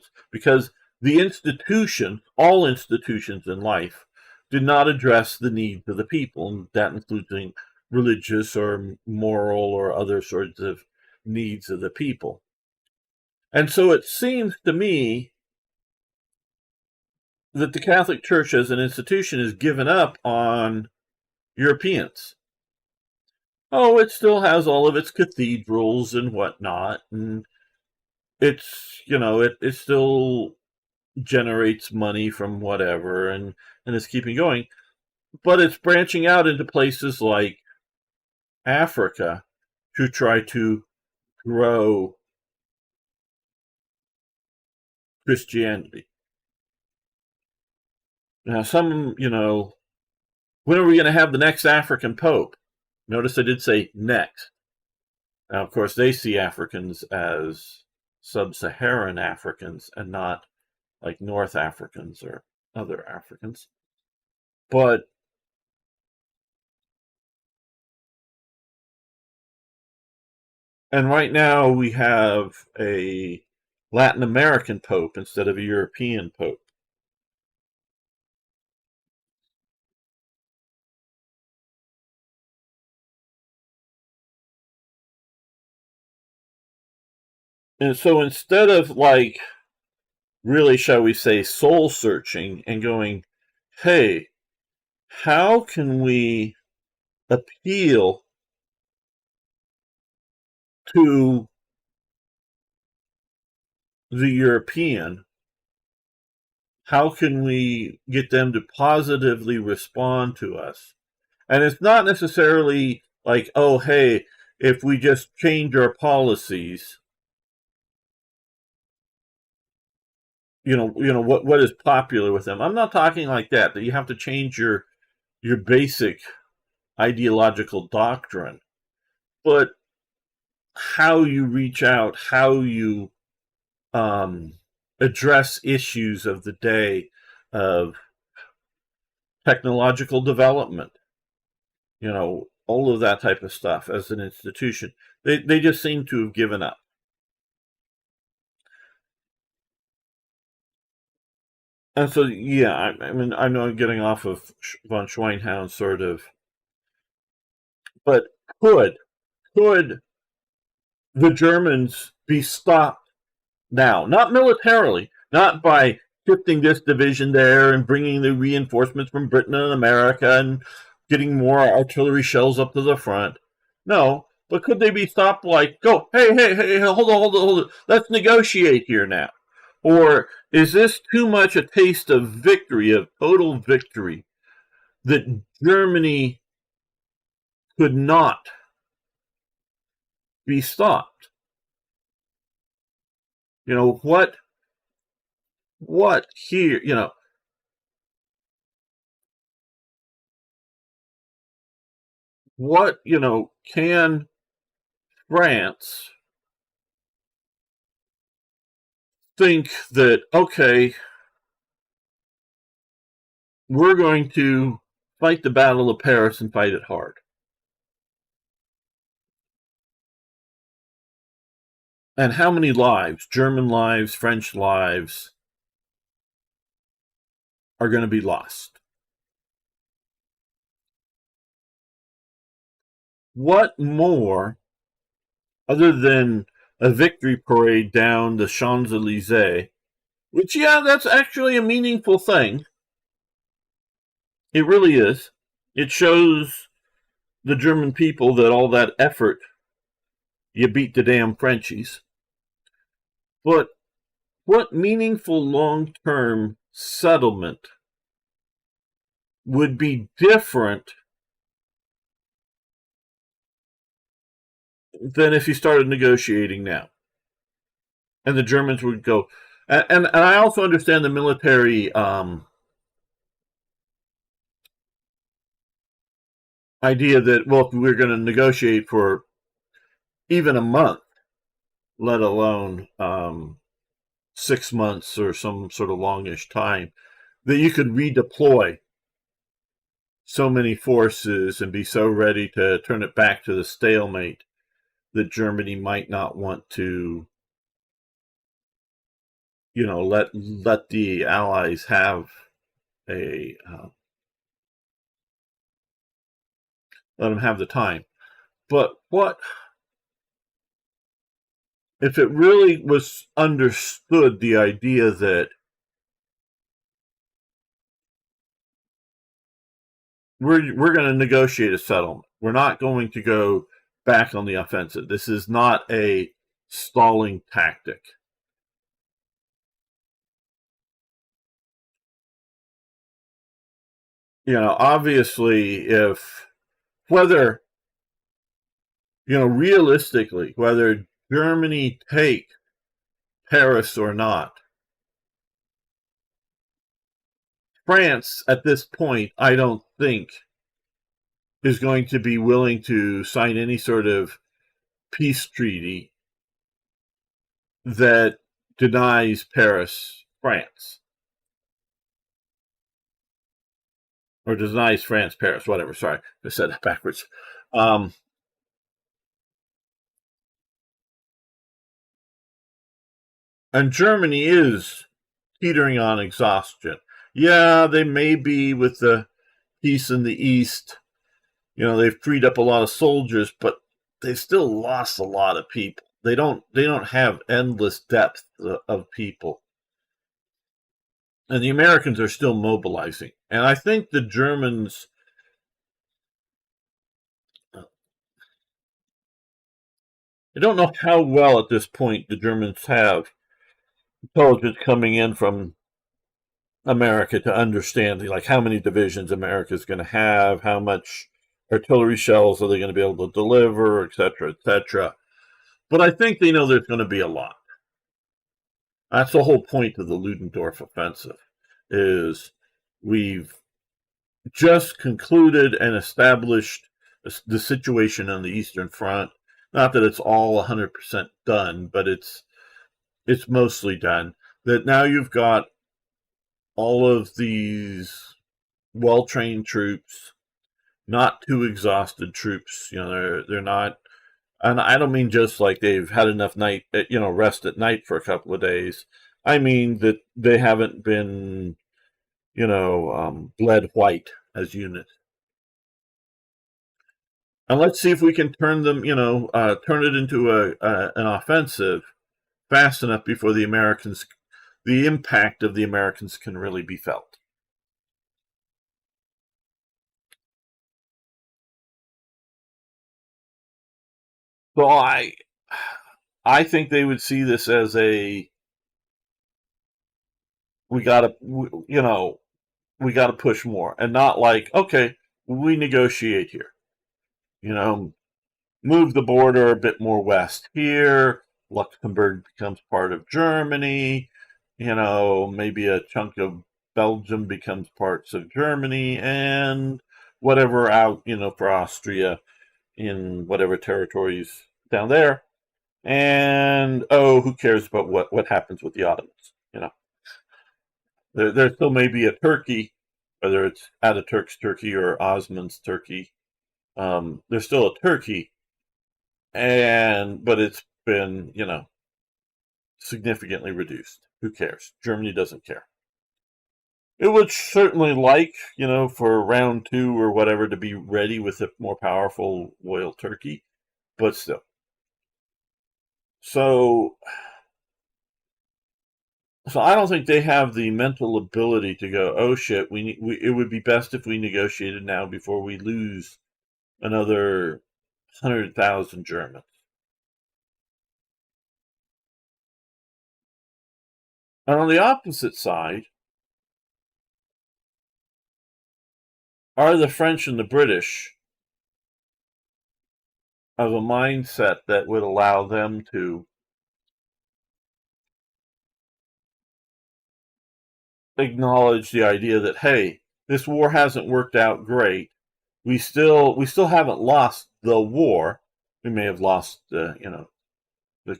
the institutions, all institutions in life, did not address the needs of the people, and that includes religious or moral or other sorts of needs of the people. And so it seems to me that the Catholic Church as an institution has given up on Europeans. Oh, it still has all of its cathedrals and whatnot, and it's, it still generates money from whatever, and it's keeping going, but it's branching out into places like Africa to try to grow Christianity. Now, when are we going to have the next African Pope? Notice I did say next. Now, of course, they see Africans as sub-Saharan Africans and not like North Africans or other Africans. And right now we have a Latin American Pope instead of a European Pope. And so instead of really, shall we say, soul searching and going, hey, how can we appeal to the European? How can we get them to positively respond to us? And it's not necessarily like, oh, hey, if we just change our policies, what is popular with them. I'm not talking like that you have to change your basic ideological doctrine, but how you reach out, how you address issues of the day, of technological development, all of that type of stuff as an institution. They just seem to have given up. And so, yeah, I mean, I know I'm getting off of von Schweinhound, sort of, but could the Germans be stopped now? Not militarily, not by shifting this division there and bringing the reinforcements from Britain and America and getting more artillery shells up to the front. No, but could they be stopped go, hey, hold on, let's negotiate here now? Or is this too much a taste of victory, of total victory, that Germany could not be stopped? What here, what, can France think that, okay, we're going to fight the Battle of Paris and fight it hard? And how many lives, German lives, French lives, are going to be lost? What more, other than a victory parade down the Champs-Elysees, which, yeah, that's actually a meaningful thing. It really is. It shows the German people that all that effort, you beat the damn Frenchies. But what meaningful long-term settlement would be different than if you started negotiating now? And the Germans would go, and I also understand the military idea that, well, if we're going to negotiate for even a month, let alone 6 months or some sort of longish time, that you could redeploy so many forces and be so ready to turn it back to the stalemate that Germany might not want to, let the Allies have let them have the time. But what if it really was understood, the idea that we're going to negotiate a settlement. We're not going to go back on the offensive. This is not a stalling tactic. Obviously, if whether realistically, whether Germany take Paris or not, France at this point, I don't think, is going to be willing to sign any sort of peace treaty that denies Paris France, or denies France Paris, whatever. Sorry, I said that backwards. Um, and Germany is teetering on exhaustion. Yeah, they may be with the peace in the East. They've freed up a lot of soldiers, but they've still lost a lot of people. They don't have endless depth of people. And the Americans are still mobilizing. And I think the Germans, I don't know how well at this point the Germans have intelligence coming in from America to understand like how many divisions America is going to have, how much artillery shells are they going to be able to deliver, et cetera, et cetera. But I think they know there's going to be a lot. That's the whole point of the Ludendorff Offensive, is we've just concluded and established the situation on the Eastern Front. Not that it's all 100% done, but it's mostly done. That now you've got all of these well-trained troops, not too exhausted troops. They're not, and I don't mean just like they've had enough rest at night for a couple of days. I mean that they haven't been, bled white as units. And let's see if we can turn them, turn it into an offensive fast enough before the impact of the Americans can really be felt. So I think they would see this as we gotta, we gotta push more, and not like, okay, we negotiate here, you know, move the border a bit more west here. Luxembourg becomes part of Germany. Maybe a chunk of Belgium becomes parts of Germany, and whatever out, for Austria in whatever territories down there. And oh, who cares about what happens with the Ottomans? There still may be a Turkey, whether it's Ataturk's Turkey or Osman's Turkey. There's still a Turkey, but it's been, significantly reduced. Who cares? Germany doesn't care. It would certainly like, for round two or whatever to be ready with a more powerful loyal Turkey, but still. So, I don't think they have the mental ability to go, oh shit, it would be best if we negotiated now before we lose another 100,000 Germans. And on the opposite side are the French and the British of a mindset that would allow them to acknowledge the idea that, hey, this war hasn't worked out great. We still haven't lost the war. We may have lost the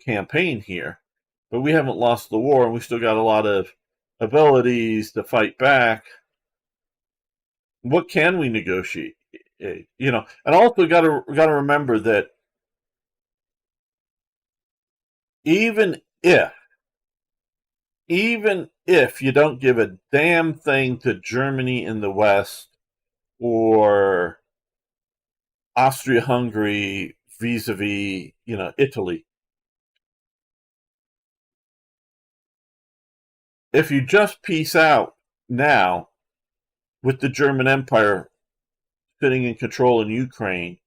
campaign here, but we haven't lost the war, and we still got a lot of abilities to fight back. What can we negotiate? And also got to remember that even if you don't give a damn thing to Germany in the West or Austria-Hungary vis-a-vis, Italy, if you just peace out now with the German Empire, sitting in control in Ukraine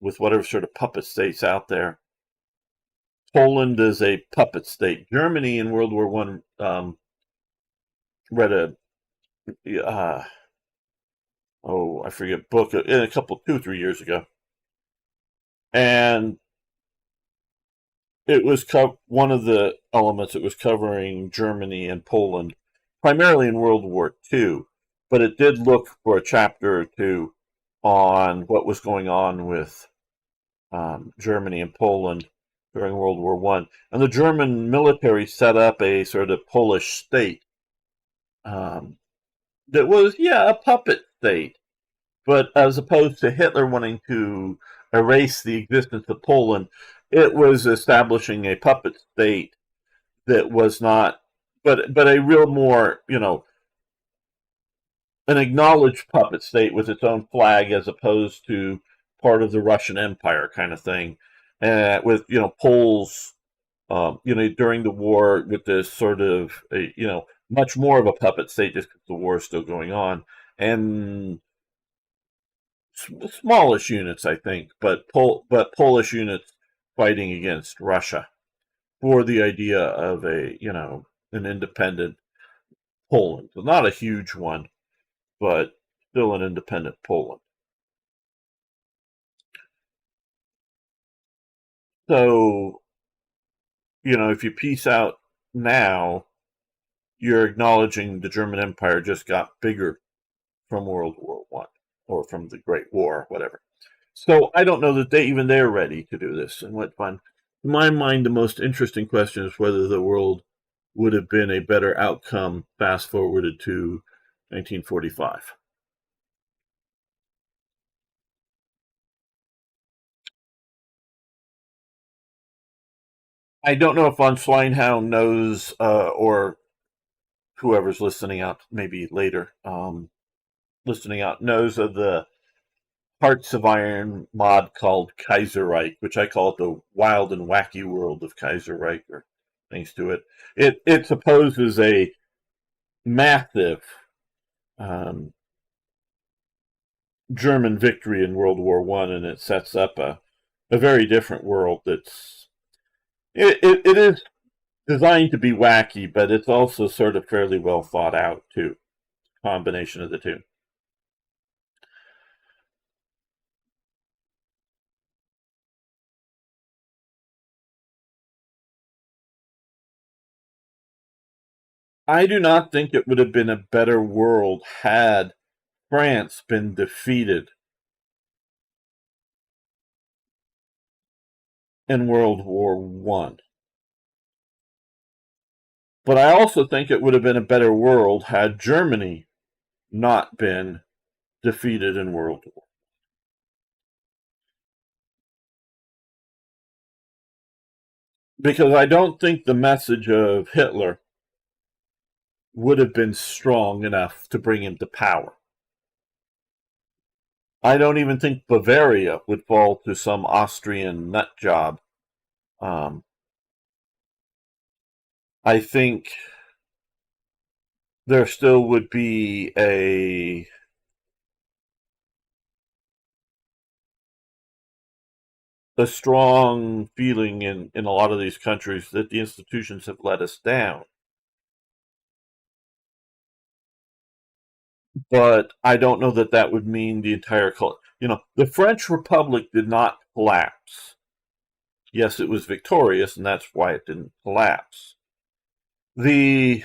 with whatever sort of puppet states out there. Poland is a puppet state. Germany in World War One read a I forget book in a couple 2 or 3 years ago, and it was one of the elements. It was covering Germany and Poland, primarily in World War II, but it did look for a chapter or two on what was going on with Germany and Poland during World War One, and the German military set up a sort of Polish state that was, a puppet state, but as opposed to Hitler wanting to erase the existence of Poland, it was establishing a puppet state that was not, but a real more, an acknowledged puppet state with its own flag as opposed to part of the Russian Empire kind of thing, with Poles, during the war with this sort of much more of a puppet state just because the war is still going on, and smallish units, I think, but Polish units fighting against Russia for the idea of an independent Poland. So not a huge one, but still an independent Poland. So, if you piece out now, you're acknowledging the German Empire just got bigger from World War One or from the Great War, whatever. So I don't know that they're ready to do this. And what fun. In my mind, the most interesting question is whether the world would have been a better outcome fast forwarded to 1945. I don't know if von Schlienhound knows, or whoever's listening out, maybe later, listening out, knows of the Hearts of Iron mod called Kaiserreich, which I call it the wild and wacky world of Kaiserreich, or thanks to it. It supposes a massive German victory in World War One, and it sets up a very different world. It is designed to be wacky, but it's also sort of fairly well thought out too. Combination of the two. I do not think it would have been a better world had France been defeated in World War One. But I also think it would have been a better world had Germany not been defeated in World War. Because I don't think the message of Hitler would have been strong enough to bring him to power. I don't even think Bavaria would fall to some Austrian nut job. I think there still would be a strong feeling in a lot of these countries that the institutions have let us down. But I don't know that that would mean the entire culture. The French Republic did not collapse. Yes, it was victorious, and that's why it didn't collapse. The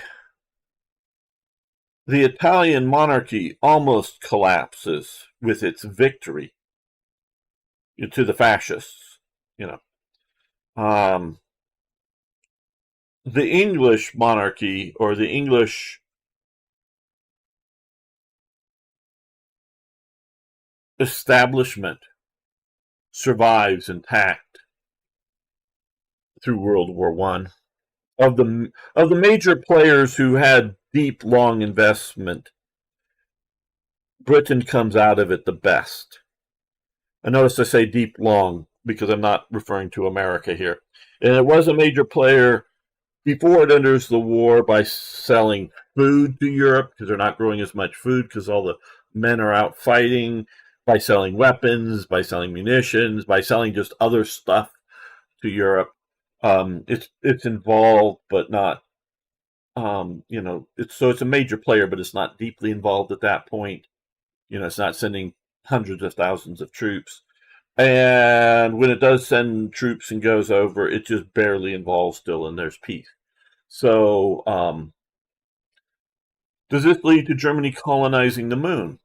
Italian monarchy almost collapses with its victory to the fascists. The English monarchy, or the English establishment, survives intact through World War One. Of the major players who had deep, long investment, Britain comes out of it the best. And notice I say deep, long, because I'm not referring to America here. And it was a major player before it enters the war by selling food to Europe, because they're not growing as much food because all the men are out fighting, by selling weapons, by selling munitions, by selling just other stuff to Europe. It's involved, but not. It's a major player, but it's not deeply involved at that point. It's not sending hundreds of thousands of troops. And when it does send troops and goes over, it just barely involved still, and there's peace. So, does this lead to Germany colonizing the moon?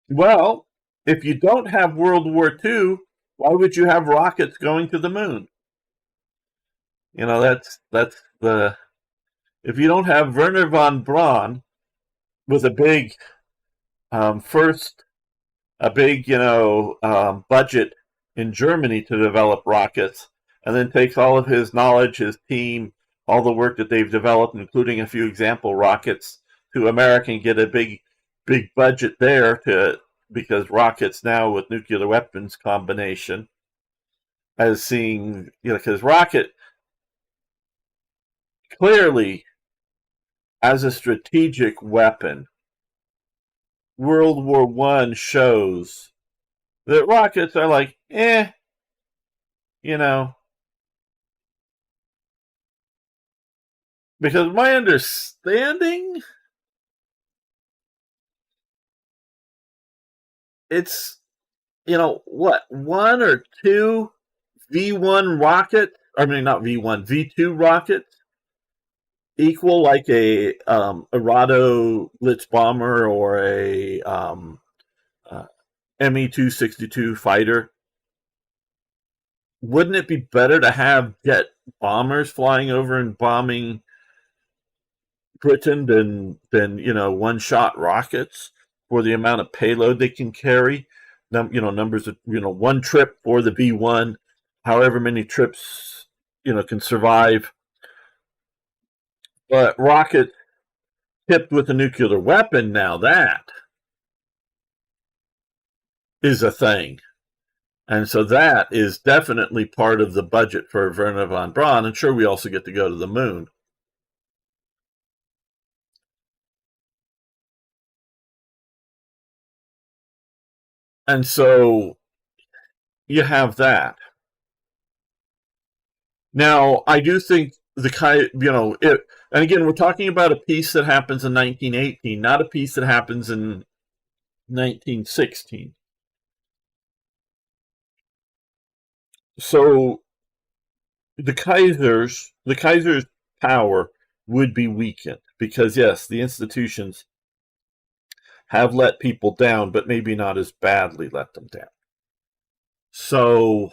Well, if you don't have World War II, why would you have rockets going to the moon? That's the if you don't have Werner von Braun with a big first a big budget in Germany to develop rockets, and then takes all of his knowledge, his team, all the work that they've developed, including a few example rockets, to America and get a big budget there because rockets now with nuclear weapons combination as seeing because rocket clearly as a strategic weapon, World War I shows that rockets are like, because my understanding, it's, one or two V1 rocket, not V1, V2 rockets equal like a Arado Blitz bomber or a Me-262 fighter. Wouldn't it be better to have jet bombers flying over and bombing Britain than one-shot rockets for the amount of payload they can carry? Numbers of one trip for the V1, however many trips can survive. But rocket tipped with a nuclear weapon, now that is a thing. And so that is definitely part of the budget for Werner von Braun. And sure, we also get to go to the moon. And so you have that. Now, I do think and again, we're talking about a piece that happens in 1918, not a piece that happens in 1916. So the Kaiser's power would be weakened because, yes, the institutions have let people down, but maybe not as badly let them down. So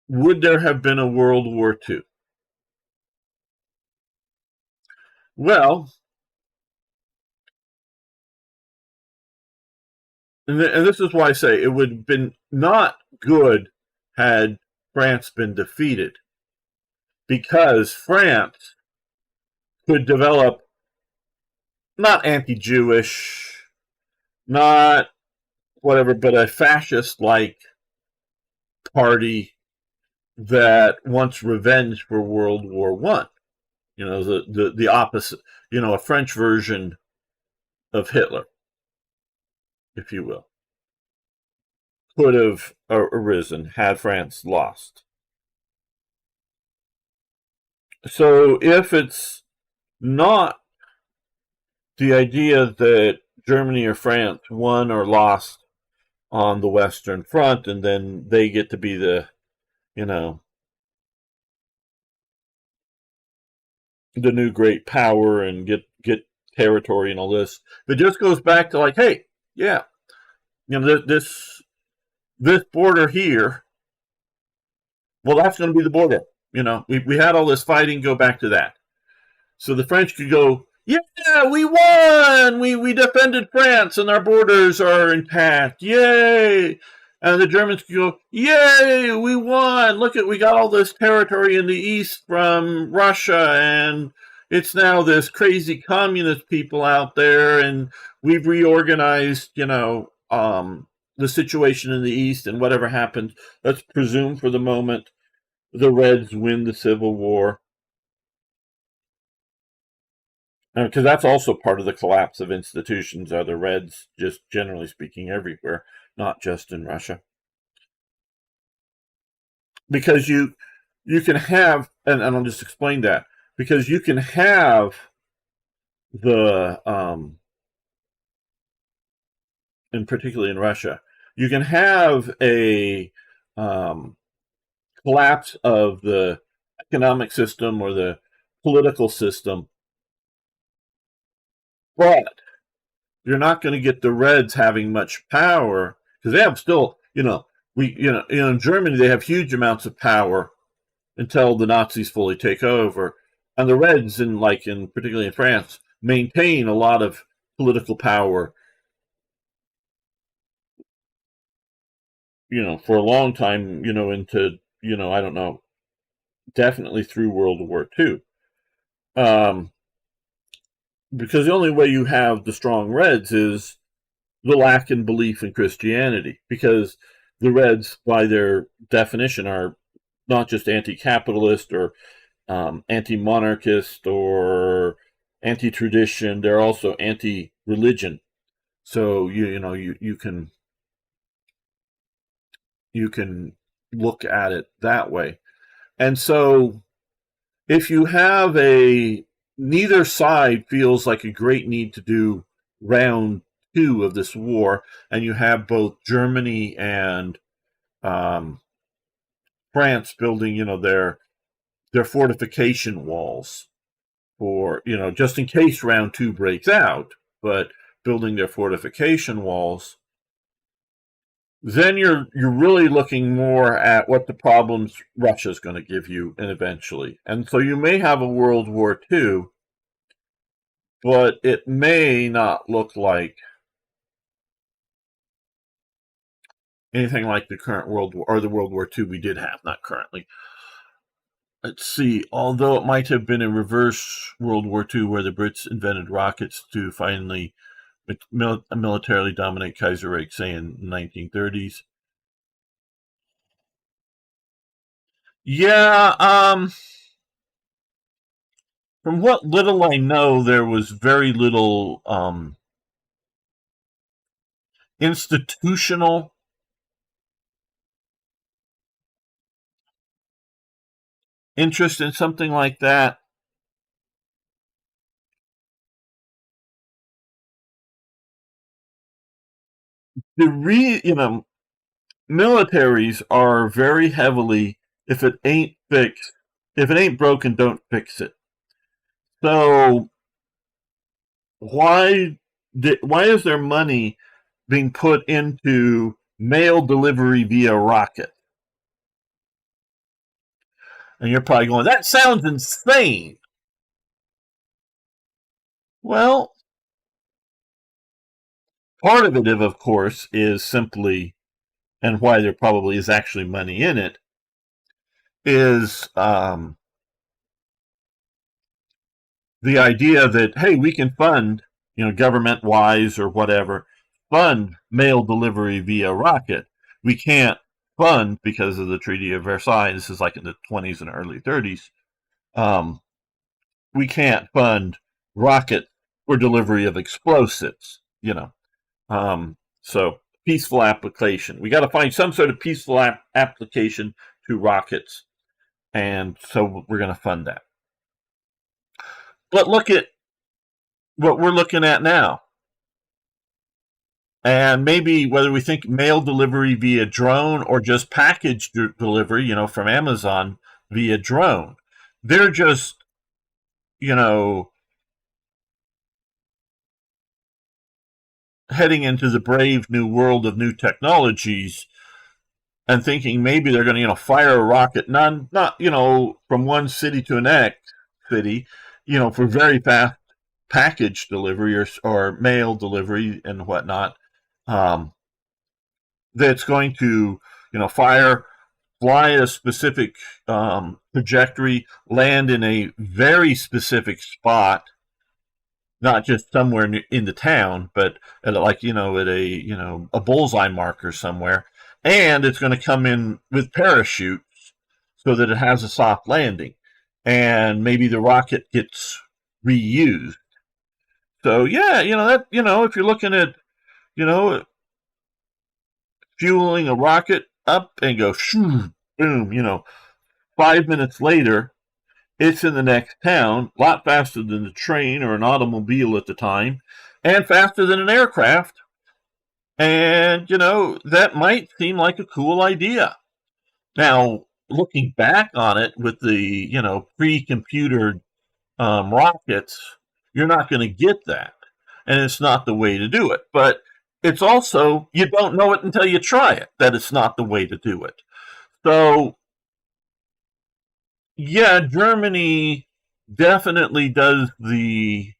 would there have been a World War II? Well, and this is why I say it would have been not good had France been defeated, because France could develop not anti-Jewish, not whatever, but a fascist-like party that wants revenge for World War I. The opposite, a French version of Hitler, if you will, could have arisen had France lost. So if it's not the idea that Germany or France won or lost on the Western Front, and then they get to be the new great power and get territory and all this. It just goes back to like, hey, yeah, this border here, well, that's going to be the border. We had all this fighting, go back to that. So the French could go, yeah, we won! We defended France and our borders are intact. Yay! And the Germans could go, yay, we won! Look we got all this territory in the east from Russia, and it's now this crazy communist people out there, and we've reorganized, the situation in the east, and whatever happens, let's presume for the moment the Reds win the Civil War. Because that's also part of the collapse of institutions, are the Reds, just generally speaking, everywhere, not just in Russia. Because you can have, and I'll just explain that, because you can have the and particularly in Russia, you can have a collapse of the economic system or the political system, but you're not going to get the Reds having much power because they have still, in Germany they have huge amounts of power until the Nazis fully take over, and the Reds, particularly in France, maintain a lot of political power, for a long time, into, I don't know, definitely through World War II. Because the only way you have the strong Reds is the lack in belief in Christianity, because the Reds, by their definition, are not just anti-capitalist or anti-monarchist or anti-tradition; they're also anti-religion. So you can look at it that way, and so if you have neither side feels like a great need to do round two of this war, and you have both Germany and France building, their fortification walls for, just in case round two breaks out, but building their fortification walls, then you're really looking more at what the problems Russia's going to give you, and eventually. And so you may have a World War II, but it may not look like anything like the current World War, or the World War II we did have, not currently. Let's see, although it might have been a reverse World War II where the Brits invented rockets to finally militarily dominate Kaiserreich, say in the 1930s. Yeah, from what little I know, there was very little institutional interest in something like that. Militaries are very heavily, if it ain't fixed, if it ain't broken, don't fix it. So why is there money being put into mail delivery via rocket? And you're probably going, that sounds insane. Well, part of it, of course, is simply, and why there probably is actually money in it, is the idea that, hey, we can fund, government wise or whatever, fund mail delivery via rocket. We can't fund, because of the Treaty of Versailles, this is like in the 20s and early 30s, we can't fund rocket for delivery of explosives, So peaceful application. We got to find some sort of peaceful application to rockets, and so we're going to fund that. But look at what we're looking at now. And maybe whether we think mail delivery via drone or just package delivery, from Amazon via drone, they're just, heading into the brave new world of new technologies and thinking maybe they're going to, fire a rocket, not, from one city to the next city, for very fast package delivery or mail delivery and whatnot. That's going to, fly a specific trajectory, land in a very specific spot, not just somewhere in the town, but at a bullseye marker somewhere, and it's going to come in with parachutes. so that it has a soft landing, and maybe the rocket gets reused. So yeah, if you're looking at you know fueling a rocket up and go shoo, boom, 5 minutes later it's in the next town, a lot faster than the train or an automobile at the time, and faster than an aircraft. And, that might seem like a cool idea. Now, looking back on it with the, pre-computer rockets, you're not going to get that. And it's not the way to do it. But it's also, you don't know it until you try it, that it's not the way to do it. So, yeah, Germany definitely does the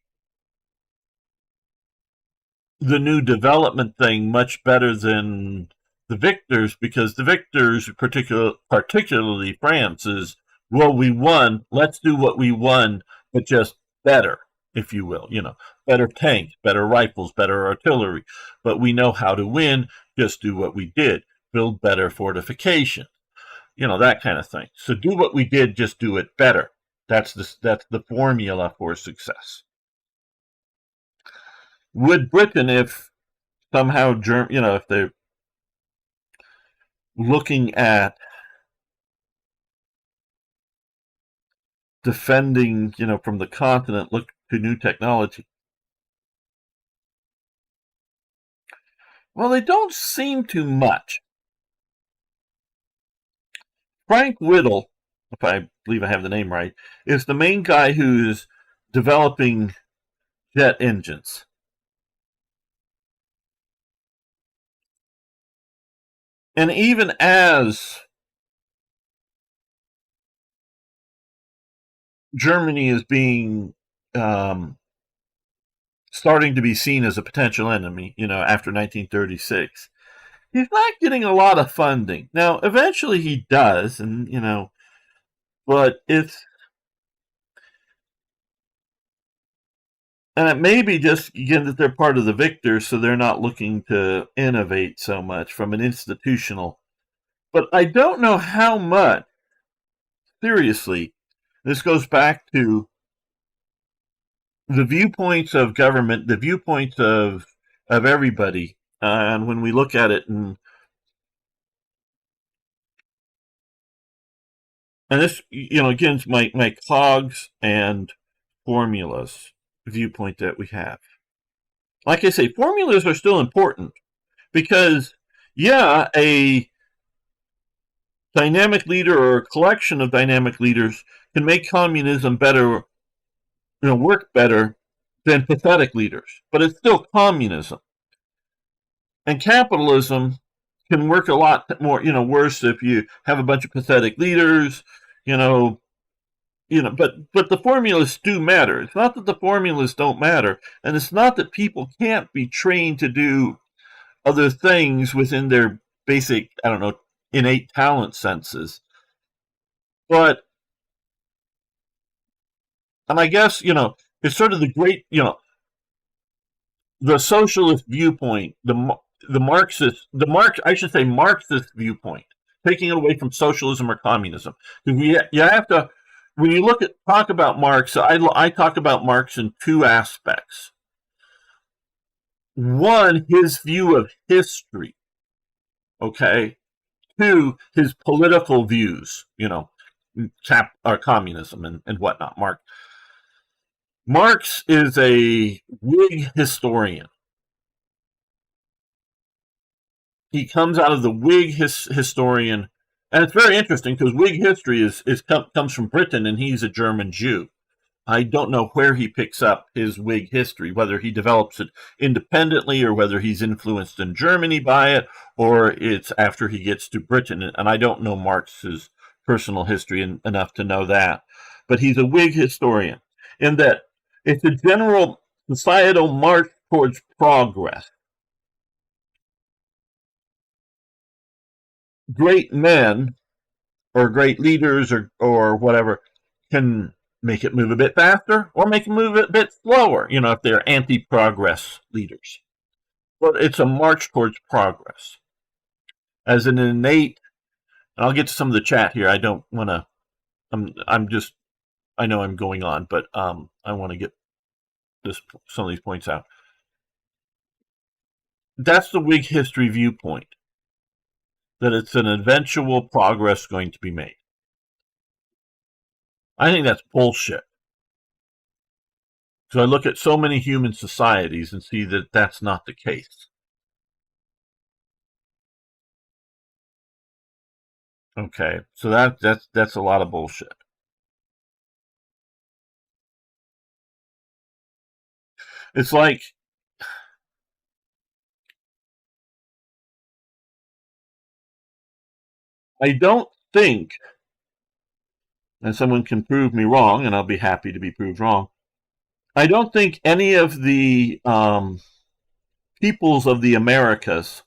new development thing much better than the victors, because the victors, particularly France, is, well, we won. Let's do what we won, but just better, if you will. Better tanks, better rifles, better artillery. But we know how to win. Just do what we did. Build better fortification. That kind of thing. So do what we did. Just do it better. That's the formula for success. Would Britain, if somehow if they're looking at defending, from the continent, look to new technology? Well, they don't seem to much. Frank Whittle, if I believe I have the name right, is the main guy who's developing jet engines. And even as Germany is being starting to be seen as a potential enemy, after 1936, he's not getting a lot of funding. Now, eventually he does, and, but and it may be just, again, that they're part of the victors, so they're not looking to innovate so much from an institutional. But I don't know how much, seriously, this goes back to the viewpoints of government, the viewpoints of everybody, and when we look at it, and this, again, is my cogs and formulas viewpoint that we have. Like I say, formulas are still important because, yeah, a dynamic leader or a collection of dynamic leaders can make communism better, work better than pathetic leaders, but it's still communism. And capitalism can work a lot more, worse if you have a bunch of pathetic leaders, but the formulas do matter. It's not that the formulas don't matter, and it's not that people can't be trained to do other things within their basic, innate talent senses. But, and I guess, it's sort of the great, the socialist viewpoint, I should say Marxist viewpoint, taking it away from socialism or communism. You have to, when you talk about Marx, I talk about Marx in two aspects. One, his view of history. Okay. Two, his political views, communism and whatnot. Marx is a Whig historian. He comes out of the Whig historian, and it's very interesting because Whig history comes from Britain, and he's a German Jew. I don't know where he picks up his Whig history, whether he develops it independently or whether he's influenced in Germany by it, or it's after he gets to Britain. And I don't know Marx's personal history enough to know that. But he's a Whig historian, in that it's a general societal march towards progress. Great men or great leaders or whatever can make it move a bit faster or make it move a bit slower, if they're anti-progress leaders. But it's a march towards progress as an innate, And I'll get to some of the chat here. I don't want to. I'm just. I know I'm going on, but I want to get some of these points out. That's the Whig history viewpoint. That it's an eventual progress going to be made. I think that's bullshit. So I look at so many human societies and see that that's not the case. Okay, so that's a lot of bullshit. It's like I don't think, and someone can prove me wrong, and I'll be happy to be proved wrong. I don't think any of the peoples of the Americas,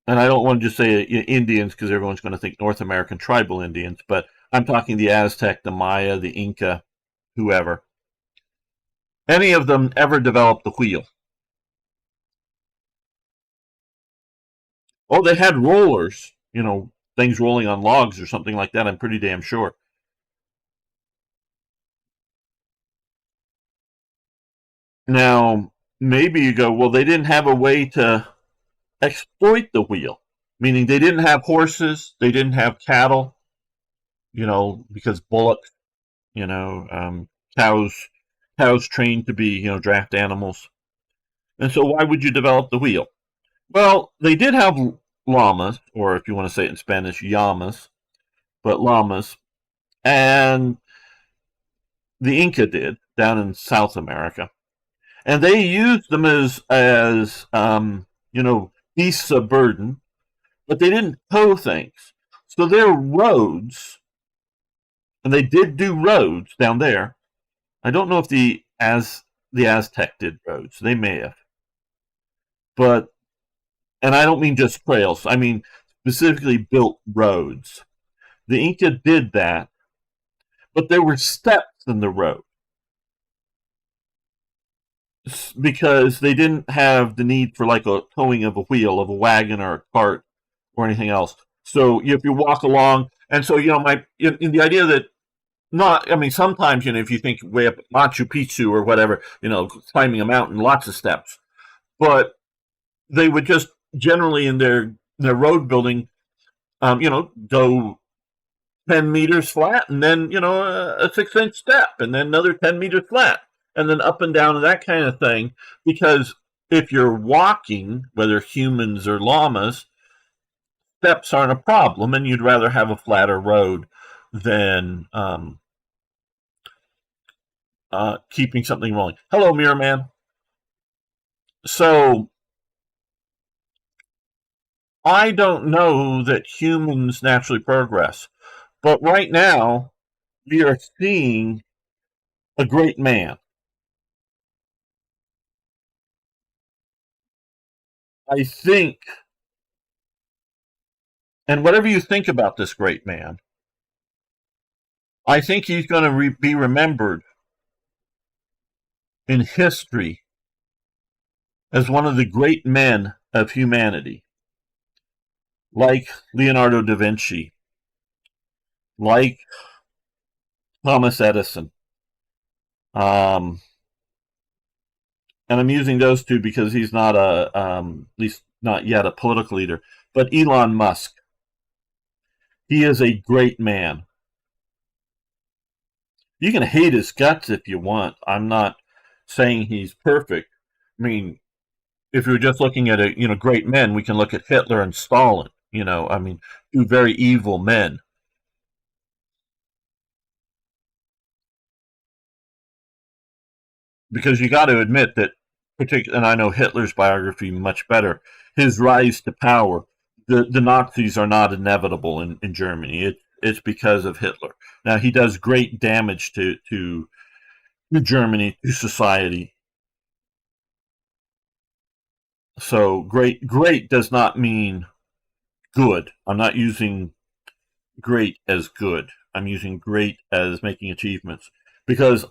and I don't want to just say Indians because everyone's going to think North American tribal Indians, but I'm talking the Aztec, the Maya, the Inca, whoever. Any of them ever developed the wheel? Oh, they had rollers, things rolling on logs or something like that, I'm pretty damn sure. Now, maybe you go, well, they didn't have a way to exploit the wheel, meaning they didn't have horses, they didn't have cattle, because bullocks, cows, cows trained to be, draft animals. And so why would you develop the wheel? Well, they did have llamas, or if you want to say it in Spanish, llamas, but llamas, and the Inca did down in South America, and they used them as beasts of burden, but they didn't tow things. So their roads, and they did do roads down there. I don't know if the Aztec did roads. They may have, but and I don't mean just trails. I mean specifically built roads. The Inca did that, but there were steps in the road because they didn't have the need for like a towing of a wheel of a wagon or a cart or anything else. So if you walk along, and so in the idea that sometimes if you think way up at Machu Picchu or whatever, climbing a mountain, lots of steps, but they would just generally in their road building, go 10 meters flat, and then a 6-inch step, and then another 10 meters flat, and then up and down and that kind of thing. Because if you're walking, whether humans or llamas, steps aren't a problem, and you'd rather have a flatter road than keeping something rolling. Hello, Mirror Man. So I don't know that humans naturally progress, but right now we are seeing a great man. I think, and whatever you think about this great man, I think he's going to be remembered in history as one of the great men of humanity, like Leonardo da Vinci, like Thomas Edison. And I'm using those two because he's not at least not yet, a political leader. But Elon Musk, he is a great man. You can hate his guts if you want. I'm not saying he's perfect. I mean, if you're just looking at great men, we can look at Hitler and Stalin. Two very evil men. Because you got to admit that, and I know Hitler's biography much better. His rise to power, the Nazis are not inevitable in Germany. It's because of Hitler. Now he does great damage to Germany, to society. So great does not mean good. I'm not using great as good. I'm using great as making achievements. Because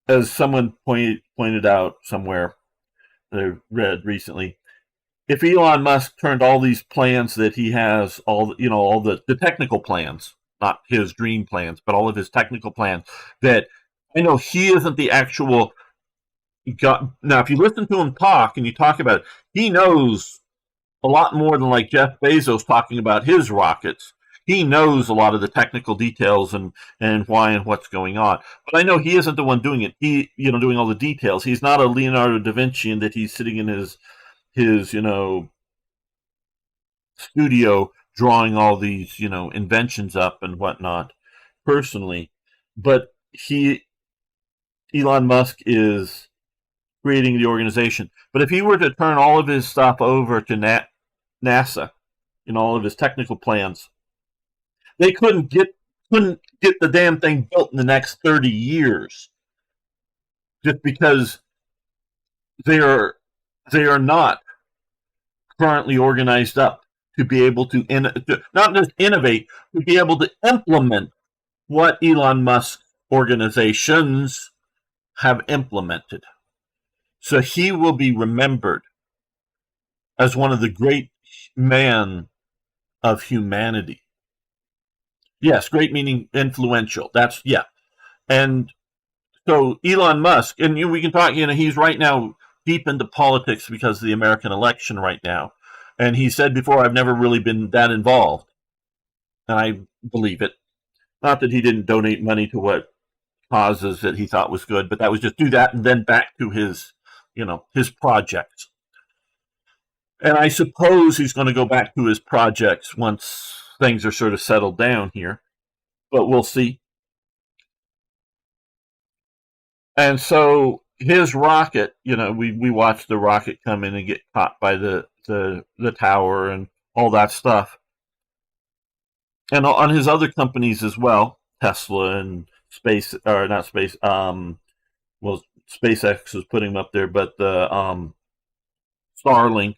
as someone pointed out somewhere that I read recently, if Elon Musk turned all these plans that he has, all the technical plans, not his dream plans, but all of his technical plans, that I know he isn't the actual. Now, if you listen to him talk and you talk about it, he knows a lot more than like Jeff Bezos talking about his rockets. He knows a lot of the technical details and why and what's going on. But I know he isn't the one doing it. Doing all the details. He's not a Leonardo da Vinci in that he's sitting in his studio drawing all these inventions up and whatnot personally. But Elon Musk is creating the organization. But if he were to turn all of his stuff over to NASA, all of his technical plans, they couldn't get the damn thing built in the next 30 years, just because they are not currently organized up to be able to not just innovate, to be able to implement what Elon Musk's organizations have implemented. So he will be remembered as one of the great men of humanity. Yes, great meaning influential. And so Elon Musk, and we can talk, he's right now deep into politics because of the American election right now. And he said before, I've never really been that involved. And I believe it. Not that he didn't donate money to what causes that he thought was good, but that was just do that and then back to his projects. And I suppose he's going to go back to his projects once things are sort of settled down here, but we'll see. And so his rocket, we watched the rocket come in and get caught by the tower and all that stuff. And on his other companies as well, Tesla and SpaceX is putting him up there, but the Starlink,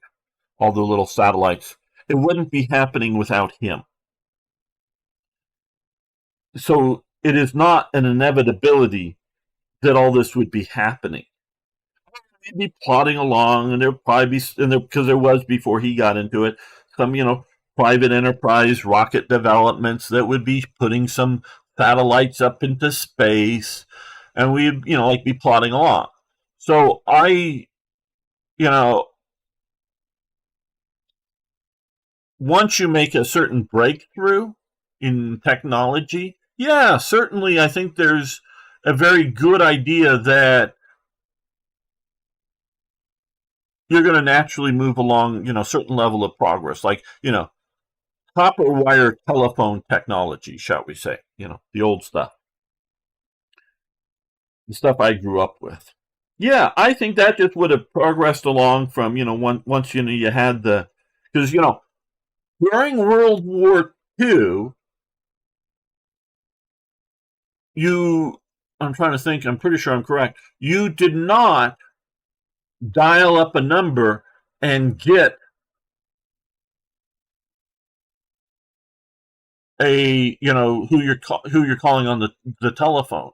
all the little satellites, it wouldn't be happening without him. So it is not an inevitability that all this would be happening. He'd be plodding along, and there'll probably be, because there was before he got into it, some private enterprise rocket developments that would be putting some satellites up into space, and we'd be plodding along. So once you make a certain breakthrough in technology, yeah, certainly I think there's a very good idea that you're going to naturally move along, a certain level of progress, like, copper wire telephone technology, shall we say, the old stuff, the stuff I grew up with. Yeah, I think that just would have progressed along from, once, you had because, during World War II, I'm trying to think, I'm pretty sure I'm correct, you did not dial up a number and get who you're calling on the telephone.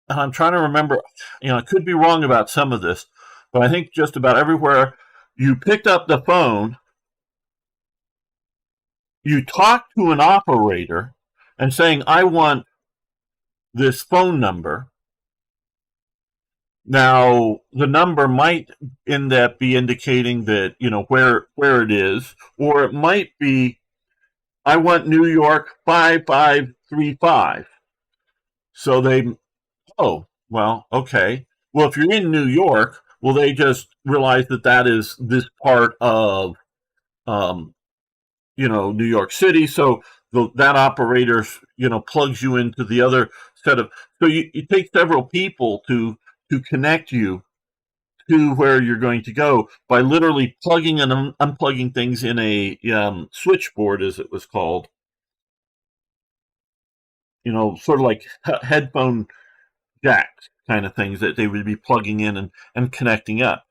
And I'm trying to remember, I could be wrong about some of this, but I think just about everywhere you picked up the phone, you talked to an operator and saying, I want this phone number. Now, the number might end up be indicating that, where it is, or it might be, I want New York 5535. So oh, well, okay. Well, if you're in New York, well, they just realize that is this part of, New York City. So that operator, plugs you into the other set of, so you take several people to connect you to where you're going to go by literally plugging and unplugging things in a switchboard, as it was called. Sort of like headphone jacks kind of things that they would be plugging in and connecting up.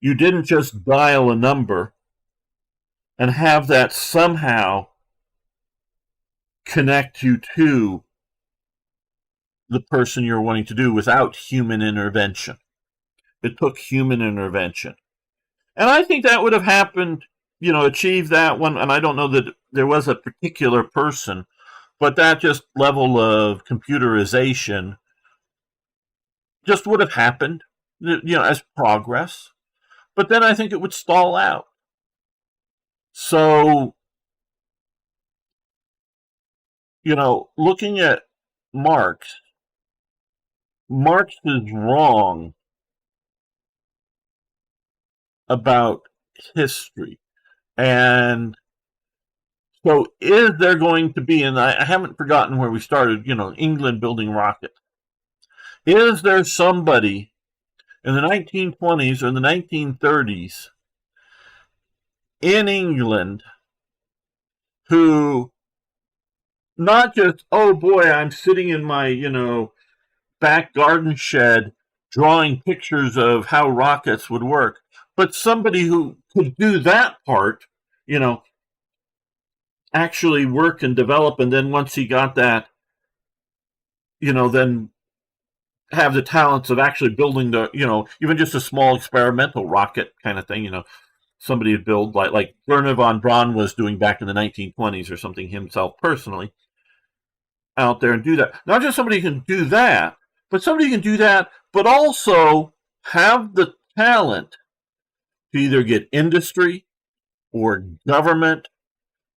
You didn't just dial a number and have that somehow connect you to the person you're wanting to do without human intervention. It took human intervention. And I think that would have happened, achieve that one. And I don't know that there was a particular person, but that just level of computerization just would have happened, as progress. But then I think it would stall out. So, looking at Marx, Marx is wrong about history. And so is there going to be, and I haven't forgotten where we started, England building rockets. Is there somebody in the 1920s or the 1930s in England who not just, oh boy, I'm sitting in my, back garden shed drawing pictures of how rockets would work, but somebody who could do that part, actually work and develop, and then once he got that, then have the talents of actually building the, even just a small experimental rocket kind of thing, somebody would build like Wernher von Braun was doing back in the 1920s or something himself personally out there and do that. Not just somebody who can do that, but somebody who can do that, but also have the talent to either get industry or government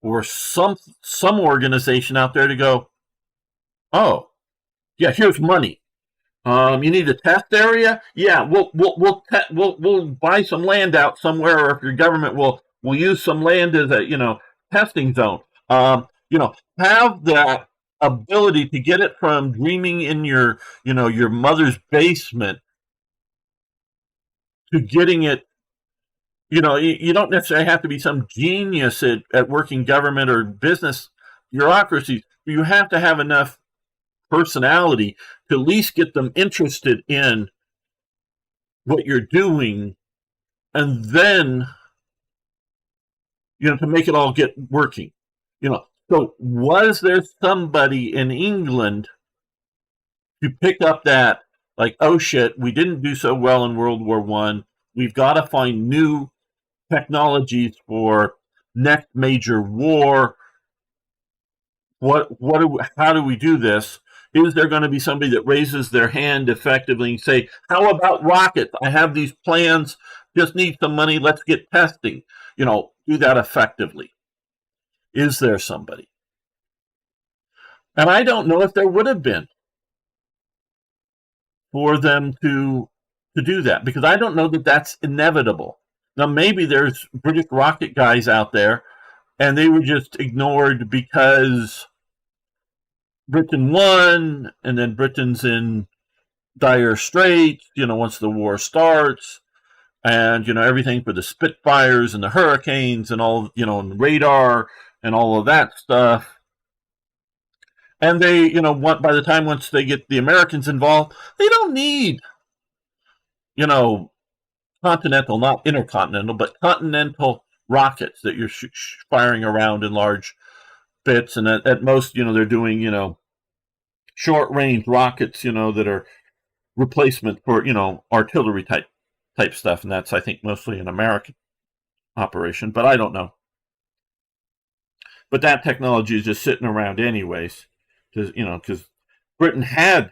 or some organization out there to go, oh, yeah, here's money. You need a test area? Yeah, we'll buy some land out somewhere, or if your government will use some land as a testing zone. Have that ability to get it from dreaming in your your mother's basement to getting it. You don't necessarily have to be some genius at working government or business bureaucracies. You have to have enough personality to at least get them interested in what you're doing, and then to make it all get working. So was there somebody in England to pick up that, like, oh shit, we didn't do so well in World War I. We've got to find new technologies for next major war. How do we do this? Is there going to be somebody that raises their hand effectively and say, how about rockets? I have these plans, just need some money, let's get testing. Do that effectively. Is there somebody? And I don't know if there would have been for them to do that, because I don't know that that's inevitable. Now, maybe there's British rocket guys out there, and they were just ignored because Britain won, and then Britain's in dire straits, once the war starts, and, everything for the Spitfires and the Hurricanes and all, and radar and all of that stuff. And they, by the time once they get the Americans involved, they don't need, continental, not intercontinental, but continental rockets that you're firing around in large bits. And at most, they're doing, short range rockets, that are replacement for, artillery type stuff. And that's, I think, mostly an American operation, but I don't know. But that technology is just sitting around anyways, because Britain had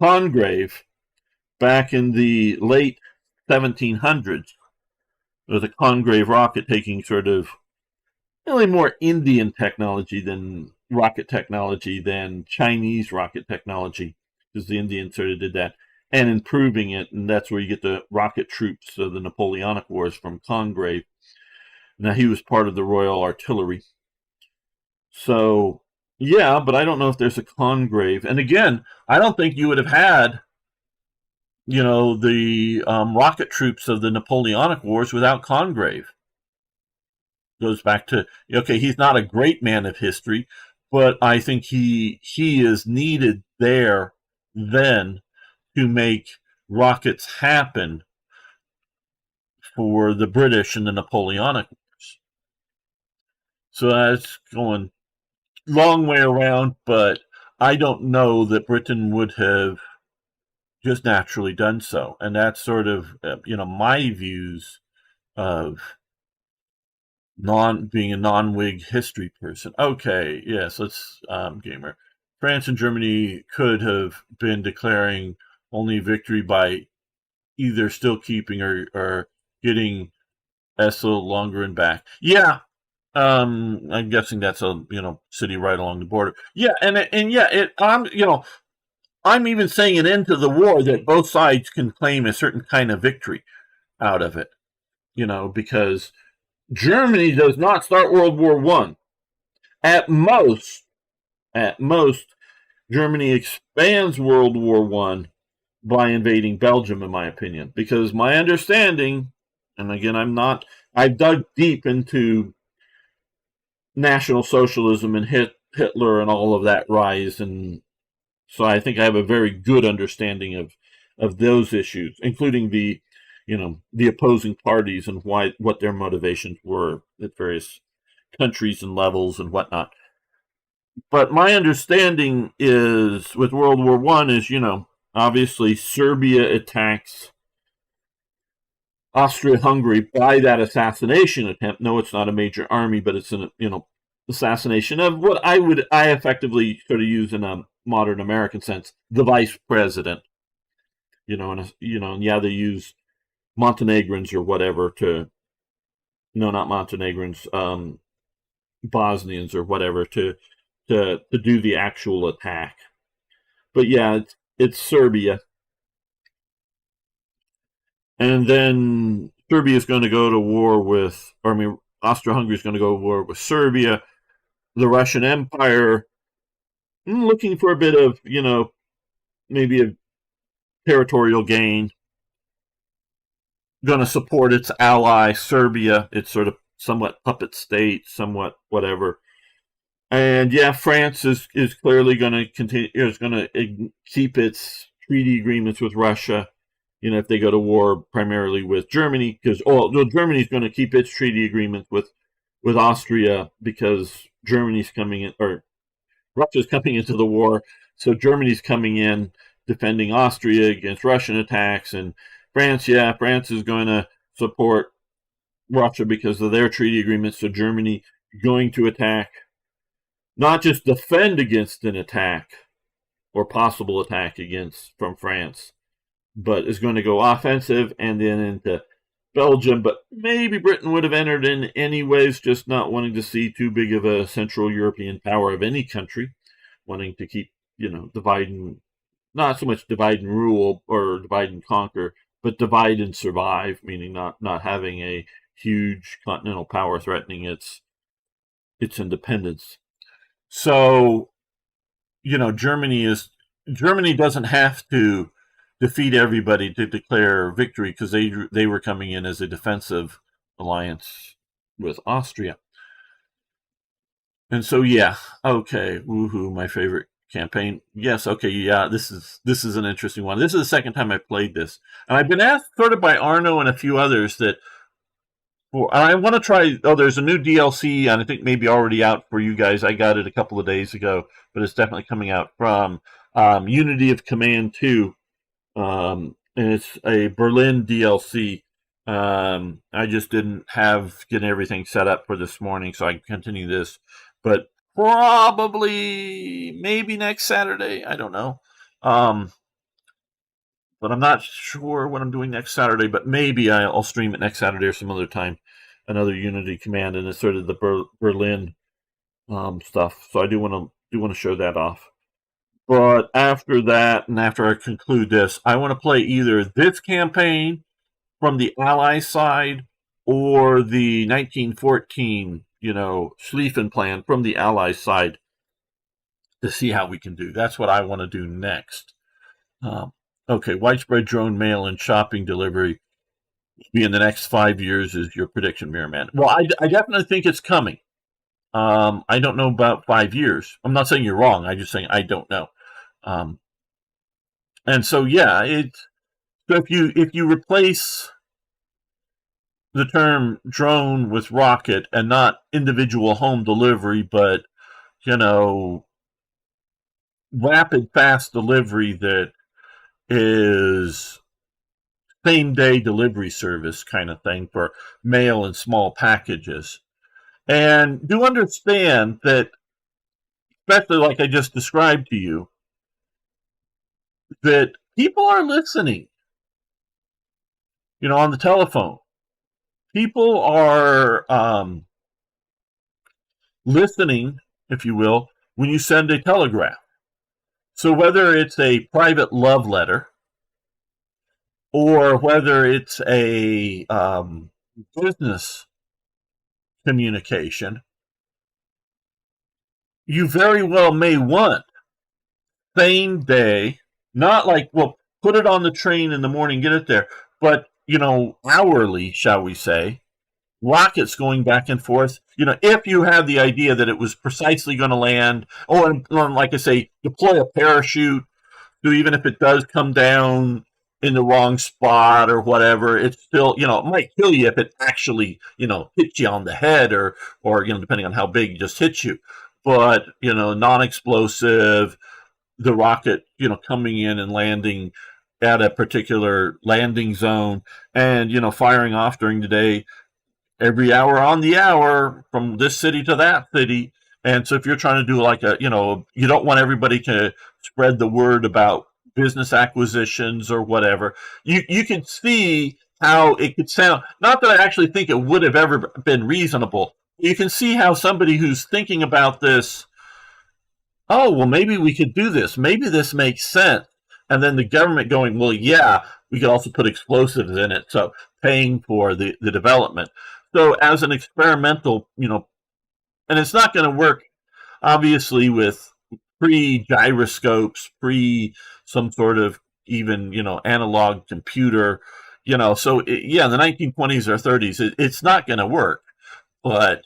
Congreve back in the late 1700s. There was a Congreve rocket taking sort of really more Indian technology than rocket technology than Chinese rocket technology, because the Indians sort of did that, and improving it, and that's where you get the rocket troops of the Napoleonic Wars from Congreve. Now, he was part of the Royal Artillery. So, yeah, but I don't know if there's a Congreve. And again, I don't think you would have had, the rocket troops of the Napoleonic Wars without Congreve. Goes back to, okay, he's not a great man of history, but I think he is needed there then to make rockets happen for the British and the Napoleonic Wars. So that's going long way around, but I don't know that Britain would have, just naturally done so. And that's sort of, my views of being a non-Whig history person. Okay, yes, let's gamer. France and Germany could have been declaring only victory by either still keeping or getting Essel, Longren back. Yeah, I'm guessing that's a city right along the border. Yeah, and yeah, I'm even saying an end to the war that both sides can claim a certain kind of victory out of it. Because Germany does not start World War One. At most, Germany expands World War One by invading Belgium, in my opinion. Because my understanding, and again, I've dug deep into National Socialism and Hitler and all of that rise, and so I think I have a very good understanding of those issues, including the opposing parties and what their motivations were at various countries and levels and whatnot. But my understanding is with World War One is obviously Serbia attacks Austria-Hungary by that assassination attempt. No, it's not a major army, but it's an assassination of what I effectively sort of use in a modern American sense, the vice president. And yeah, they use Montenegrins or whatever no, not Montenegrins, Bosnians or whatever to do the actual attack. But yeah, it's Serbia. And then Serbia is going to go to war with, Austria-Hungary is going to go to war with Serbia. The Russian Empire, looking for a bit of, maybe a territorial gain, going to support its ally, Serbia. It's sort of somewhat puppet state, somewhat whatever. And yeah, France is clearly going to continue, is going to keep its treaty agreements with Russia. If they go to war primarily with Germany, because Germany's going to keep its treaty agreements with Austria because Germany's coming in, or Russia's coming into the war, so Germany's coming in defending Austria against Russian attacks, and France is going to support Russia because of their treaty agreements. So Germany going to attack, not just defend against an attack or possible attack from France, but is going to go offensive and then into Belgium. But maybe Britain would have entered in anyways, just not wanting to see too big of a Central European power of any country, wanting to keep, dividing, not so much divide and rule or divide and conquer, but divide and survive, meaning not having a huge continental power threatening its independence. So, Germany doesn't have to defeat everybody to declare victory because they were coming in as a defensive alliance with Austria. And so yeah, okay, woohoo, my favorite campaign. Yes, okay, yeah, this is an interesting one. This is the second time I played this. And I've been asked sort of by Arno and a few others that I want to try. Oh, there's a new DLC, and I think maybe already out for you guys. I got it a couple of days ago, but it's definitely coming out from Unity of Command 2. And it's a Berlin DLC. I just didn't get everything set up for this morning, so I can continue this. But probably, maybe next Saturday. I don't know. But I'm not sure what I'm doing next Saturday. But maybe I'll stream it next Saturday or some other time. Another Unity command, and it's sort of the Berlin stuff. So I do want to show that off. But after that, and after I conclude this, I want to play either this campaign from the Ally side or the 1914, Schlieffen plan from the Ally side to see how we can do. That's what I want to do next. Okay, widespread drone mail and shopping delivery be in the next 5 years is your prediction, Mirrorman. Well, I definitely think it's coming. I don't know about 5 years. I'm not saying you're wrong. I'm just saying I don't know. And so yeah, so if you replace the term drone with rocket and not individual home delivery, but rapid, fast delivery that is same-day delivery service kind of thing for mail and small packages. And do understand that, especially like I just described to you, that people are listening, on the telephone. People are listening, if you will, when you send a telegram. So whether it's a private love letter or whether it's a business communication, you very well may want same day, not like, well, put it on the train in the morning, get it there, but, hourly, shall we say, rockets going back and forth. If you have the idea that it was precisely going to land, and like I say, deploy a parachute, so even if it does come down in the wrong spot or whatever, it's still, it might kill you if it actually, hits you on the head or, depending on how big it just hits you. But, non-explosive, the rocket, coming in and landing at a particular landing zone and, firing off during the day every hour on the hour from this city to that city. And so if you're trying to do like you don't want everybody to spread the word about business acquisitions or whatever, you can see how it could sound. Not that I actually think it would have ever been reasonable. You can see how somebody who's thinking about this, oh, well, maybe we could do this. Maybe this makes sense. And then the government going, well, yeah, we could also put explosives in it. So paying for the development. So as an experimental, and it's not going to work, obviously, with pre-gyroscopes, some sort of even, analog computer, so, in the 1920s or 30s, it's not going to work. But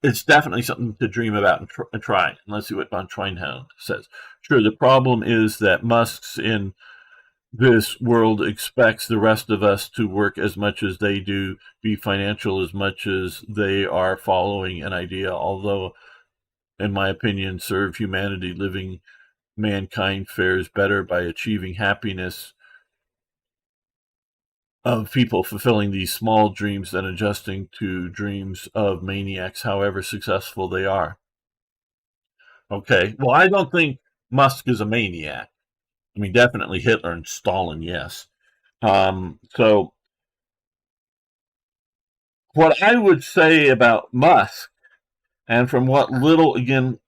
it's definitely something to dream about and try. And let's see what von Schweinhound says. Sure, the problem is that Musk's in this world expects the rest of us to work as much as they do, be financial as much as they are, following an idea, although, in my opinion, serve humanity. Living mankind fares better by achieving happiness of people fulfilling these small dreams than adjusting to dreams of maniacs, however successful they are. Okay, well, I don't think Musk is a maniac. I mean, definitely Hitler and Stalin, yes. So what I would say about Musk, and from what little, again,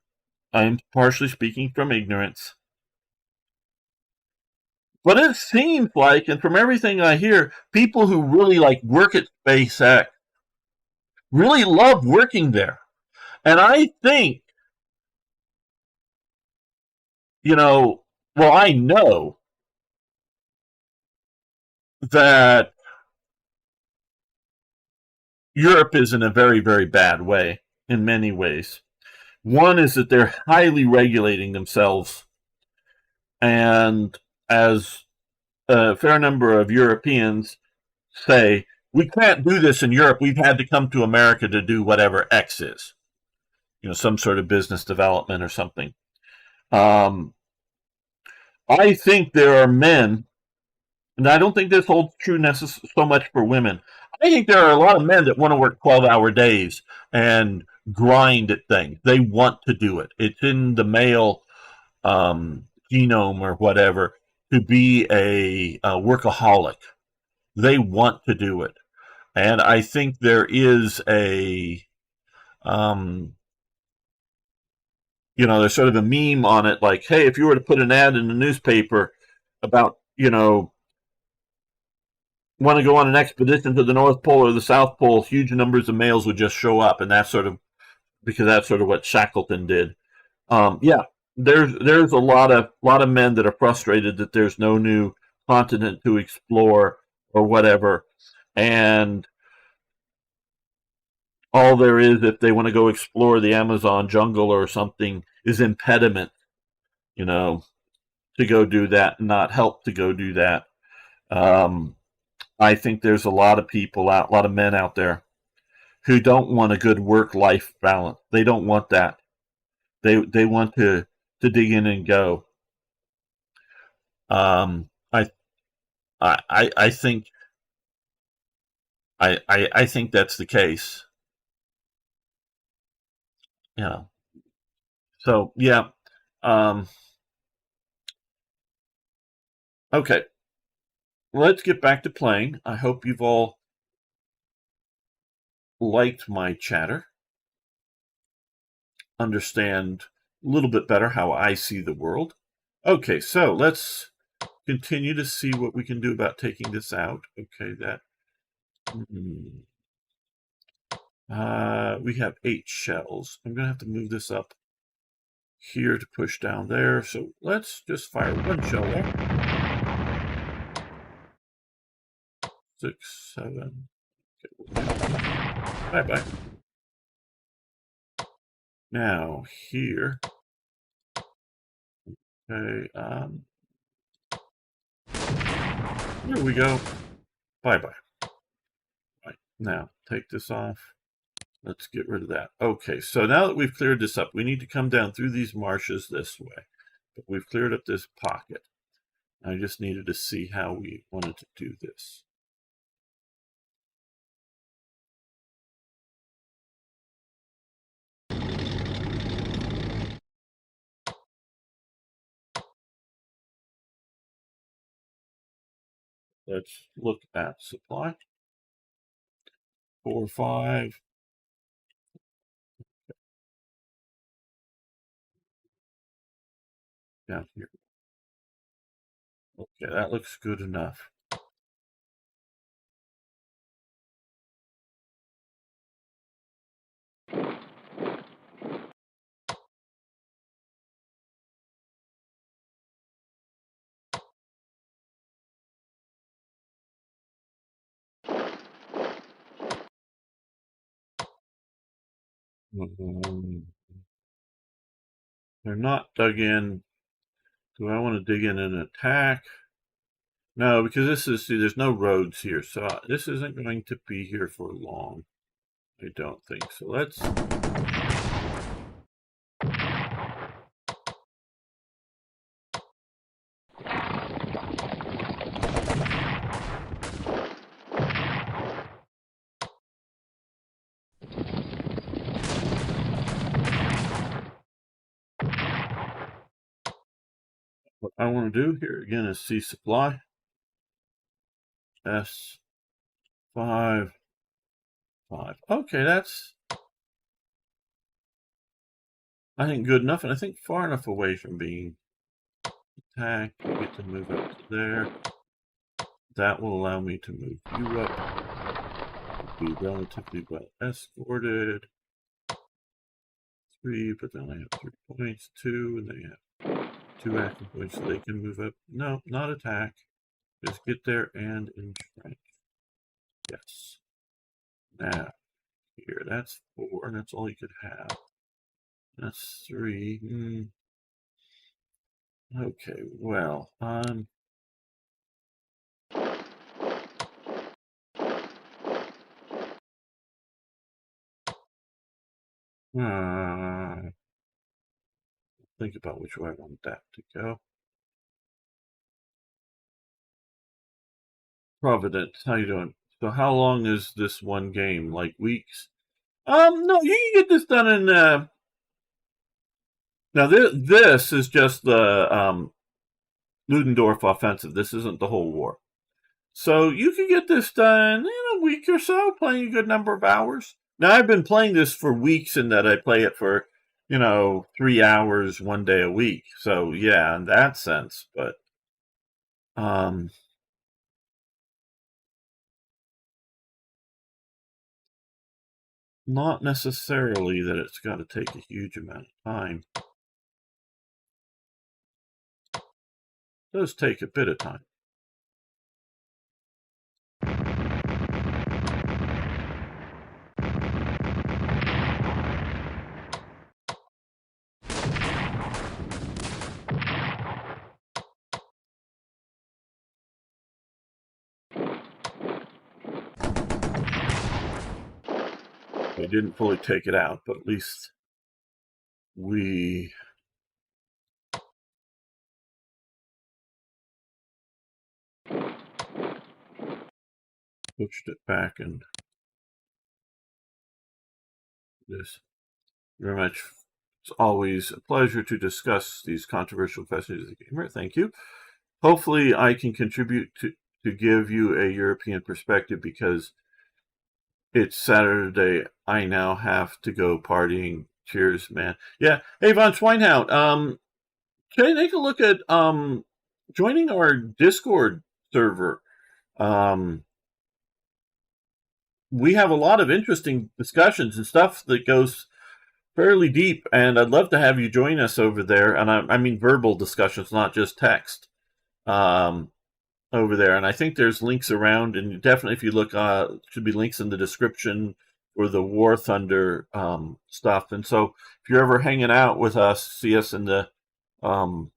I'm partially speaking from ignorance, but it seems like, and from everything I hear, people who really work at SpaceX really love working there. And I think, well, I know that Europe is in a very, very bad way in many ways. One is that they're highly regulating themselves, and as a fair number of Europeans say, we can't do this in Europe. We've had to come to America to do whatever X is, some sort of business development or something. I think there are men, and I don't think this holds true so much for women. I think there are a lot of men that want to work 12-hour days and grind at things. They want to do it. It's in the male genome or whatever to be a workaholic. They want to do it. And I think there is there's sort of a meme on it, like, hey, if you were to put an ad in the newspaper about, want to go on an expedition to the North Pole or the South Pole, huge numbers of males would just show up, and that's sort of what Shackleton did. There's a lot of men that are frustrated that there's no new continent to explore or whatever, and all there is, if they want to go explore the Amazon jungle or something, is impediment, to go do that, and not help to go do that. I think there's a lot of men out there who don't want a good work-life balance. They don't want that. They want to dig in and go. I I think I think that's the case. Yeah. So yeah. Um, okay. Let's get back to playing. I hope you've all liked my chatter, understand a little bit better how I see the world. Okay, so let's continue to see what we can do about taking this out. Okay, that we have 8 shells. I'm gonna have to move this up here to push down there. So let's just fire 1 shell there. 6, 7. Okay, bye bye. Now here. Okay, there we go. Bye bye. Right, now take this off. Let's get rid of that. Okay, so now that we've cleared this up, we need to come down through these marshes this way. But we've cleared up this pocket. I just needed to see how we wanted to do this. Let's look at supply. 4, 5. Down here. Okay, that looks good enough. They're not dug in. Do I want to dig in and attack? No, because this is, see, there's no roads here, so this isn't going to be here for long. I don't think so. Let's what I want to do here again is see supply. S 5, 5. Okay, that's, I think, good enough, and I think far enough away from being attacked. We get to move up to there. That will allow me to move you up. Be relatively well escorted. 3, but then I have 3 points. 2, and they have 2 action points, so they can move up. No, not attack. Just get there and entrench. Yes. Now, here, that's 4, and that's all you could have. That's 3. Okay, well, think about which way I want that to go. Providence, how you doing? So how long is this one game? Like weeks? No, you can get this done in, now this is just the, Ludendorff Offensive. This isn't the whole war. So you can get this done in a week or so, playing a good number of hours. Now, I've been playing this for weeks in that I play it for, 3 hours, 1 day a week. So, yeah, in that sense. But, not necessarily that it's got to take a huge amount of time. It does take a bit of time. We didn't fully take it out, but at least we pushed it back and this. Very much. It's always a pleasure to discuss these controversial questions of the gamer. Thank you. Hopefully, I can contribute to give you a European perspective because it's Saturday. I now have to go partying. Cheers, man. Yeah. Hey, Von Schweinhout. Can I take a look at joining our Discord server? We have a lot of interesting discussions and stuff that goes fairly deep, and I'd love to have you join us over there. And I mean verbal discussions, not just text, over there. And I think there's links around, and definitely if you look, should be links in the description for the War Thunder stuff. And so if you're ever hanging out with us, see us in the, in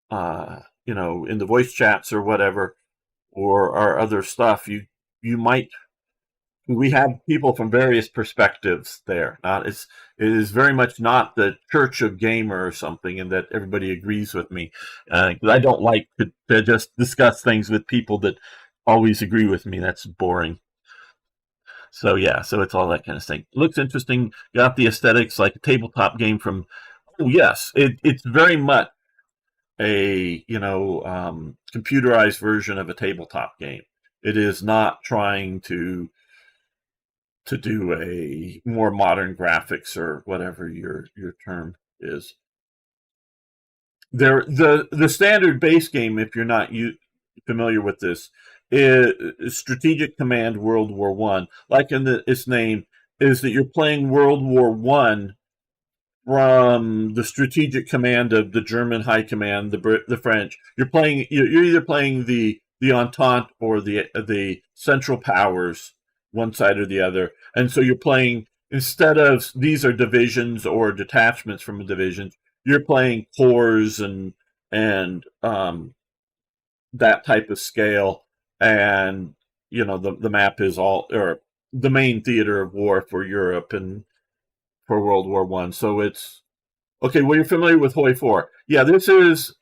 the voice chats or whatever, or our other stuff, you might. We have people from various perspectives there. It is very much not the Church of Gamer or something, and that everybody agrees with me. I don't like to just discuss things with people that always agree with me. That's boring. So yeah, so it's all that kind of thing. Looks interesting. Got the aesthetics like a tabletop game from. Oh yes, it's very much a computerized version of a tabletop game. It is not trying to do a more modern graphics or whatever your term is. The standard base game, if you're not familiar with this, is Strategic Command World War One. Like in its name, is that you're playing World War One from the strategic command of the German High Command, the French. You're either playing the Entente or the Central Powers, one side or the other. And so you're playing, instead of these are divisions or detachments from divisions, you're playing corps and that type of scale. And the map is all, or the main theater of war for Europe and for World War One. So it's okay. Well, you're familiar with Hoi 4. Yeah, this is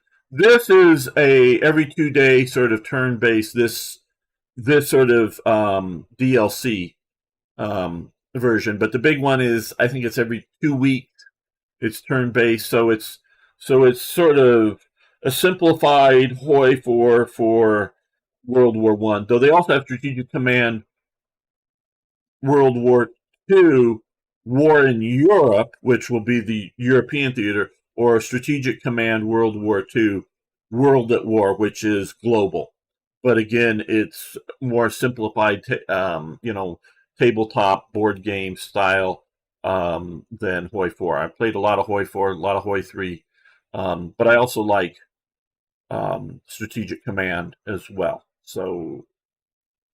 a every 2-day sort of turn based this sort of DLC version. But the big one is, I think it's every 2 weeks. It's turn based, so it's sort of a simplified Hoi 4 for World War One. Though they also have Strategic Command World War II, War in Europe, which will be the European theater, or Strategic Command World War II, World at War, which is global. But again, it's more simplified, tabletop board game style than Hoi 4. I played a lot of Hoi 4, a lot of Hoi 3, but I also like Strategic Command as well. So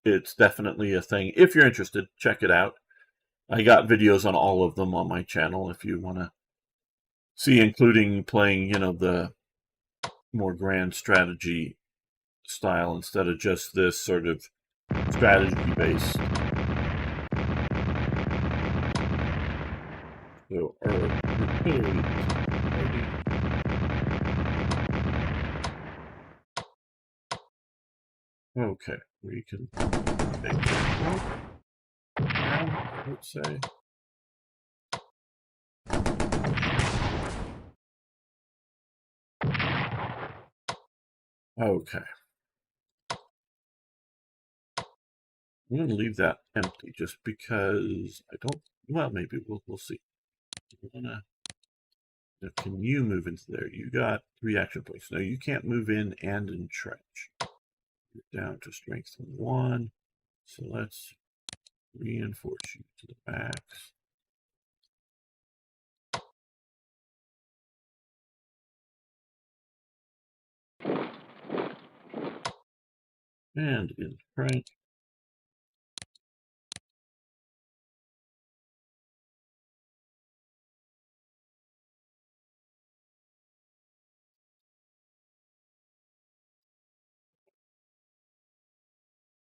it's definitely a thing. If you're interested, check it out. I got videos on all of them on my channel if you want to see, including playing, the more grand strategy style instead of just this sort of strategy-based. So, okay, we can take it now, let's say. Okay. I'm going to leave that empty just because I don't. Well, maybe we'll see. Can you move into there? You got 3 action points. No, you can't move in and entrench. You're down to strength 1. So let's reinforce you to the max. And entrench.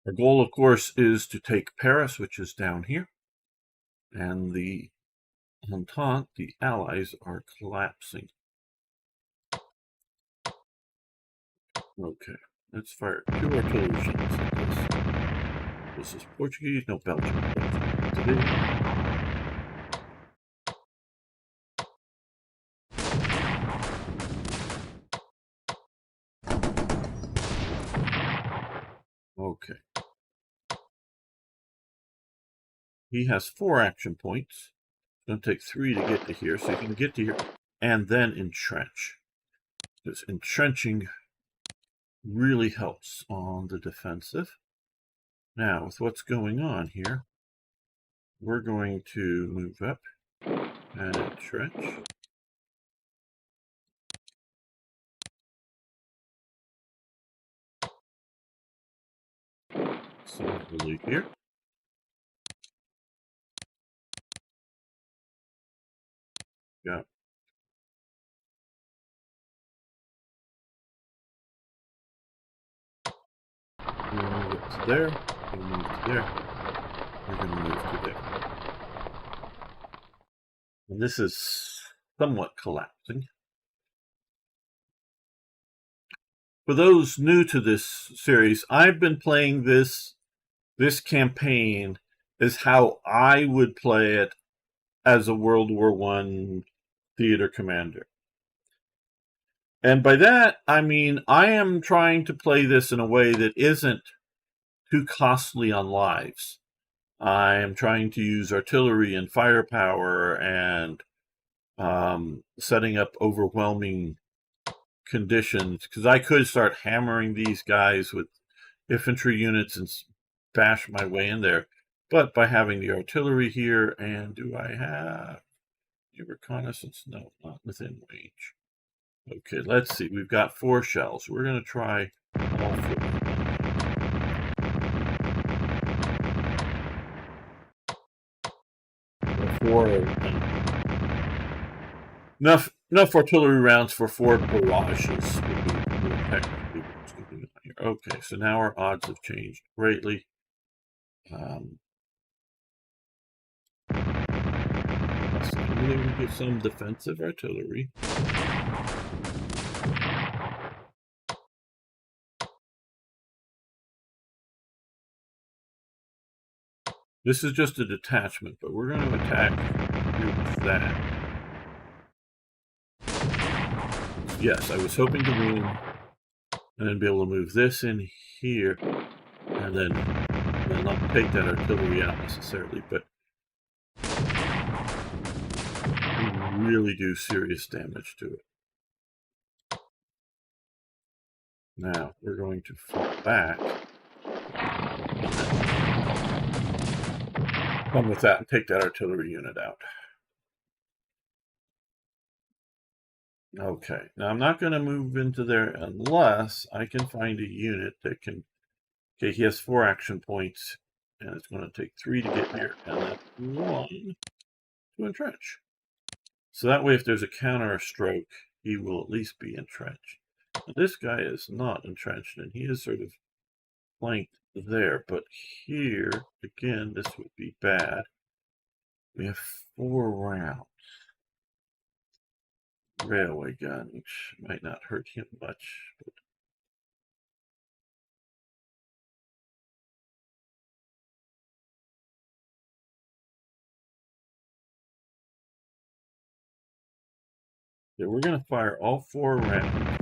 Our goal, of course, is to take Paris, which is down here. And the Entente, the Allies, are collapsing. Okay, Let's fire 2 artillery shots at this. This is Portuguese, no Belgium. Okay. He has 4 action points. It's going to take 3 to get to here, so you can get to here and then entrench. Because entrenching really helps on the defensive. Now, with what's going on here, we're going to move up and entrench. Similarly here. Yeah. We're going to move it to there. We're going to move to there. We're going to move to there. And this is somewhat collapsing. For those new to this series, I've been playing this campaign is how I would play it as a World War I theater commander. And by that, I mean I am trying to play this in a way that isn't too costly on lives. I am trying to use artillery and firepower and setting up overwhelming conditions, because I could start hammering these guys with infantry units and bash my way in there. But by having the artillery here, and do I have a reconnaissance? No, not within range. Okay, let's see. We've got 4 shells. We're going to try all 4. Enough artillery rounds for 4 barrages would be technically what's going on here. Okay, so now our odds have changed greatly. We get some defensive artillery. This is just a detachment, but we're going to attack here with that. Yes, I was hoping to win and then be able to move this in here and then not take that artillery out necessarily, but really do serious damage to it. Now, we're going to fall back. Come with that and take that artillery unit out. Okay, now I'm not going to move into there unless I can find a unit that can... Okay, he has 4 action points, and it's going to take 3 to get here, and then 1 to entrench. So that way, if there's a counter stroke, he will at least be entrenched. Now, this guy is not entrenched, and he is sort of flanked there. But here, again, this would be bad. We have 4 rounds. Railway gun, which might not hurt him much. But yeah, we're going to fire all 4 rounds.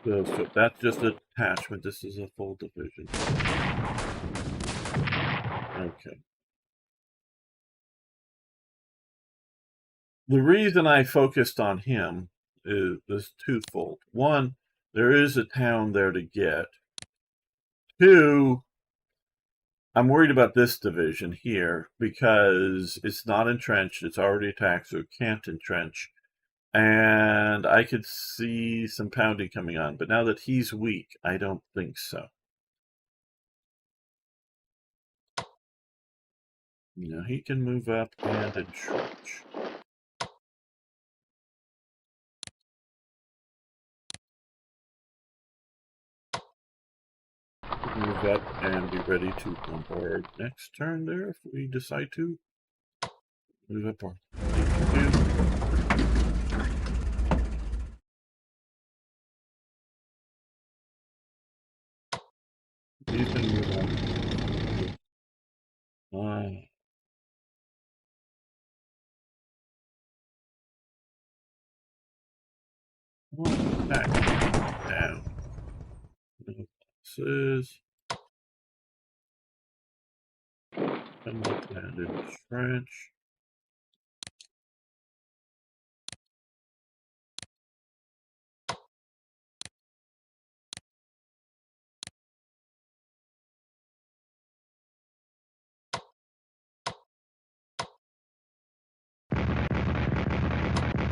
So that's just a detachment. This is a full division. Okay. The reason I focused on him is twofold. One, there is a town there to get. 2, I'm worried about this division here because it's not entrenched. It's already attacked, so it can't entrench. And I could see some pounding coming on. But now that he's weak, I don't think so. You know, he can move up and entrench. move up and be ready to bombard next turn there if we decide to. Move up our HQ. You can move on. Back down. This is come up and entrench.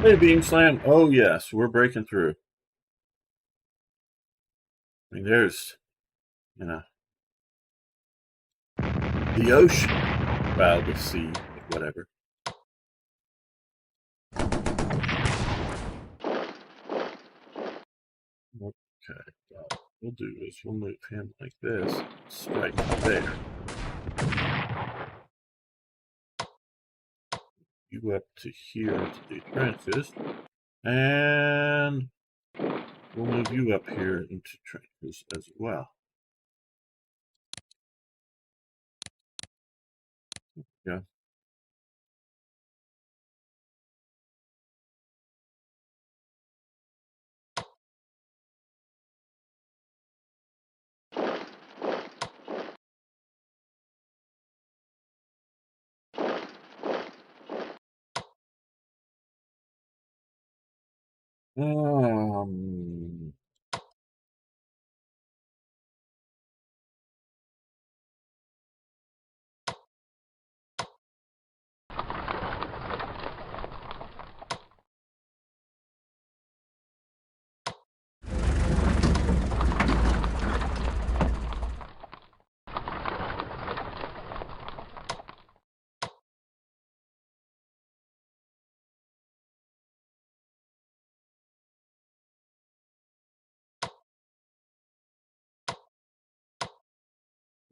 Hey, beam slam. Oh yes, we're breaking through. I mean, there's, you know, the ocean, well, the sea, whatever. Okay, well, we'll do is we'll move him like this, strike there. You up to here to the trenches, and we'll move you up here into trenches as well. Yeah.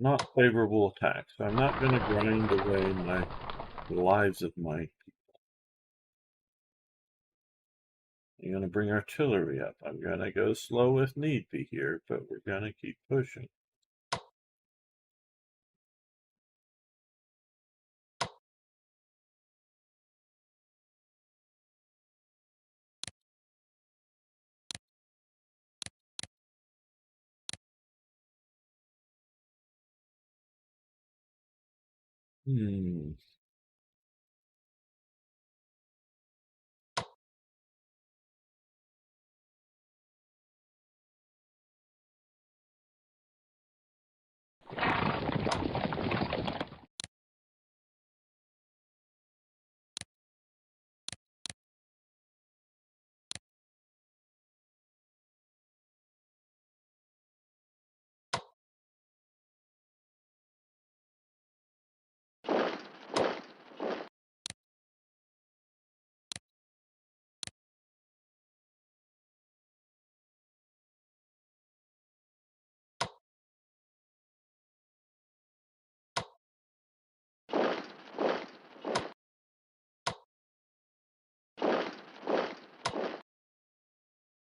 Not favorable attacks. So I'm not going to grind away the lives of my people. I'm going to bring artillery up. I'm going to go slow if need be here, but we're going to keep pushing.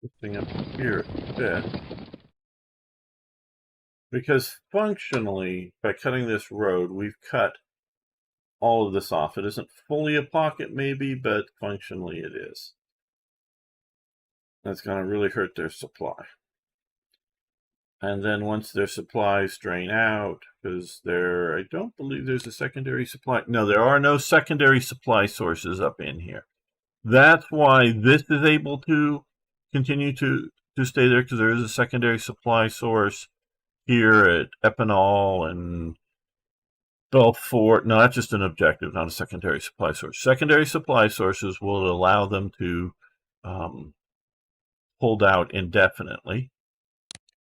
This thing up here a bit. Because functionally, by cutting this road, we've cut all of this off. It isn't fully a pocket, maybe, but functionally it is. That's going to really hurt their supply. And then once their supplies drain out, because I don't believe there's a secondary supply. No, there are no secondary supply sources up in here. That's why this is able to continue to stay there, because there is a secondary supply source here at Epinal and Belfort. No, that's just an objective, not a secondary supply source. Secondary supply sources will allow them to hold out indefinitely.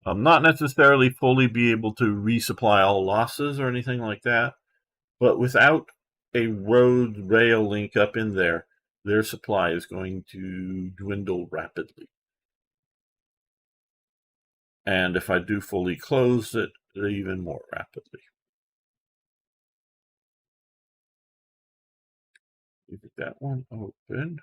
Not necessarily fully be able to resupply all losses or anything like that, but without a road rail link up in there, their supply is going to dwindle rapidly. And if I do fully close it, even more rapidly. Leave that one open.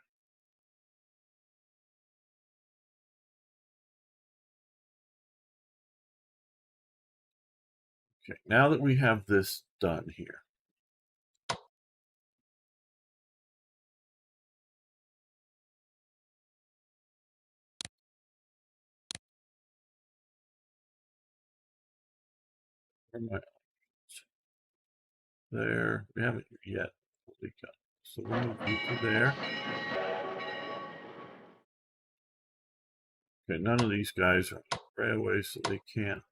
Okay, now that we have this done here, there, we haven't yet. So we'll move you to there. Okay, none of these guys are on the railway, so they can't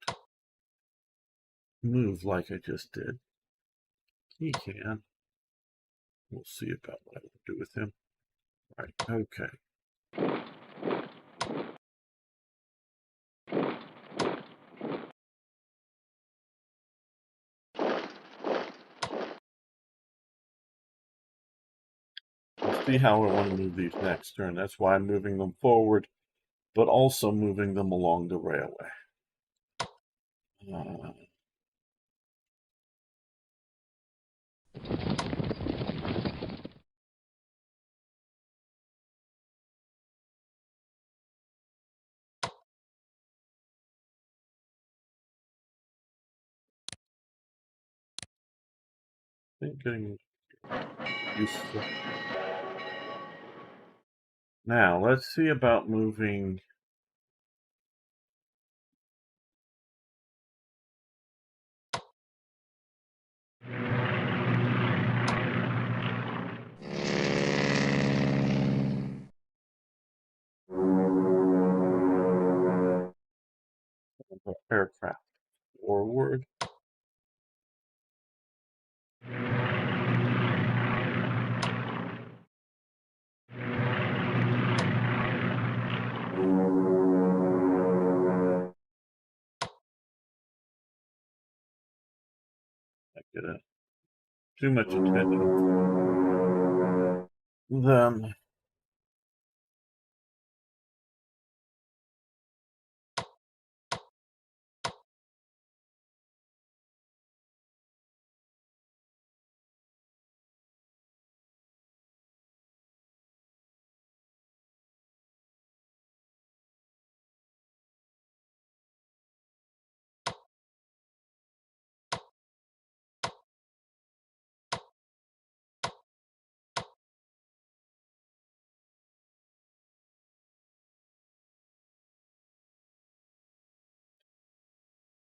move like I just did. He can. We'll see about what I will do with him. Right, okay. We'll see how I want to move these next turn. That's why I'm moving them forward, but also moving them along the railway. Thinking useful. Now, let's see about moving. Aircraft forward. I get too much attention from them.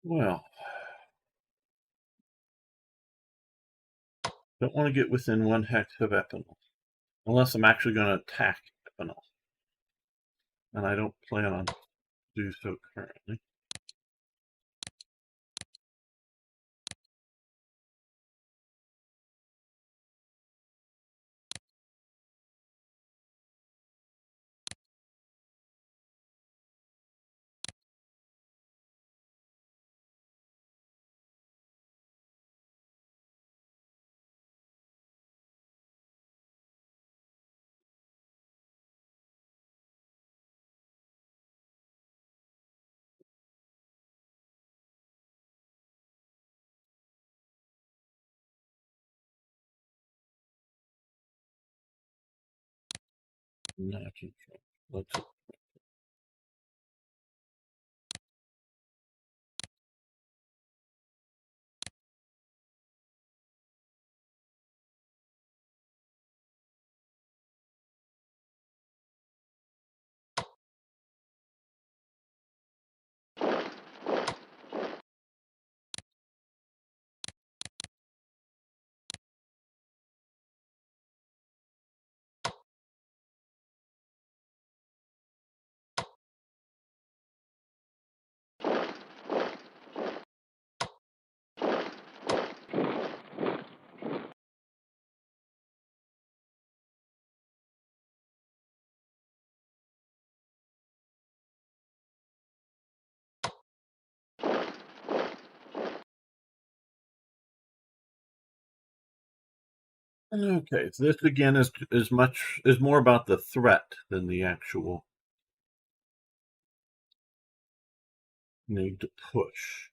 Well, don't want to get within 1 hex of Epinal, unless I'm actually going to attack Epinal. And I don't plan on do so currently. Not control. Let's see. Okay, so this again is more about the threat than the actual need to push.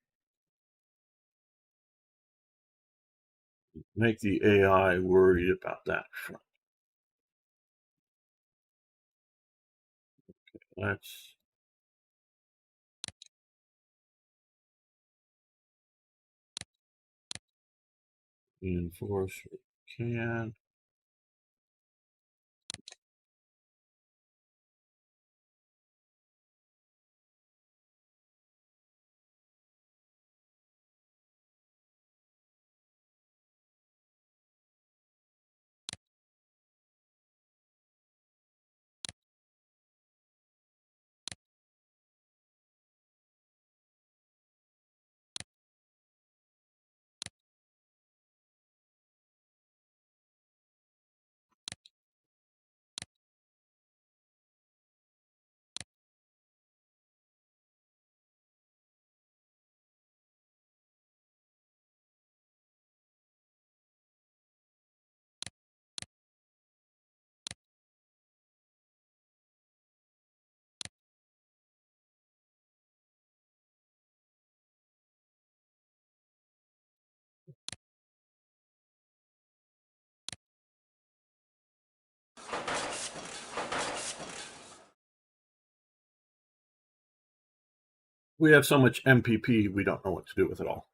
make the AI worried about that front. Let's reinforce what we can. We have so much MPP, we don't know what to do with it all.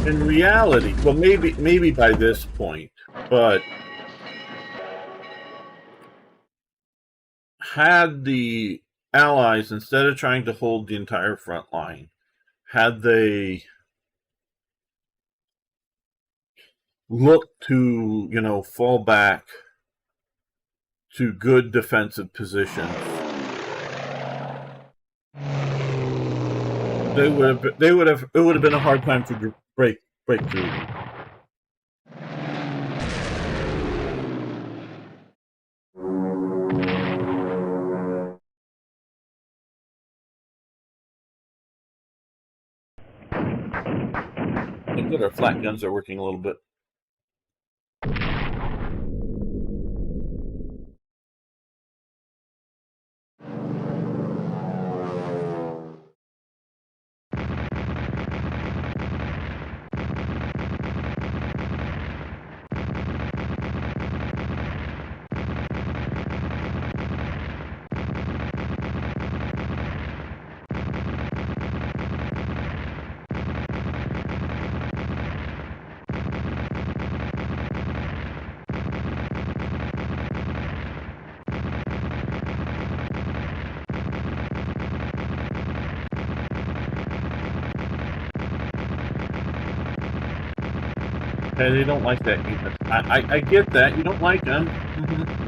In reality, well, maybe by this point, but had the Allies, instead of trying to hold the entire front line, had they looked to, fall back to good defensive positions, it would have been a hard time to break through. And good, our flat guns are working a little bit. Hey, they don't like that. I get that. You don't like them. Mm-hmm.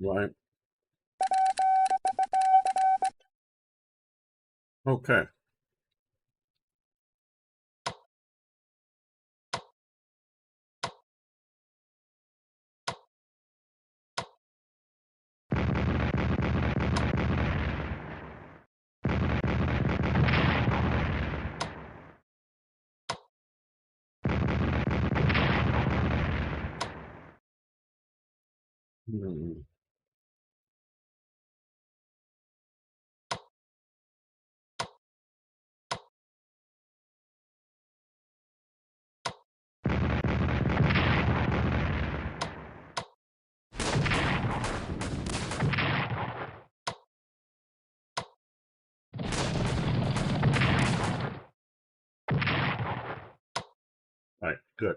Right. Okay. Hmm. All right, good.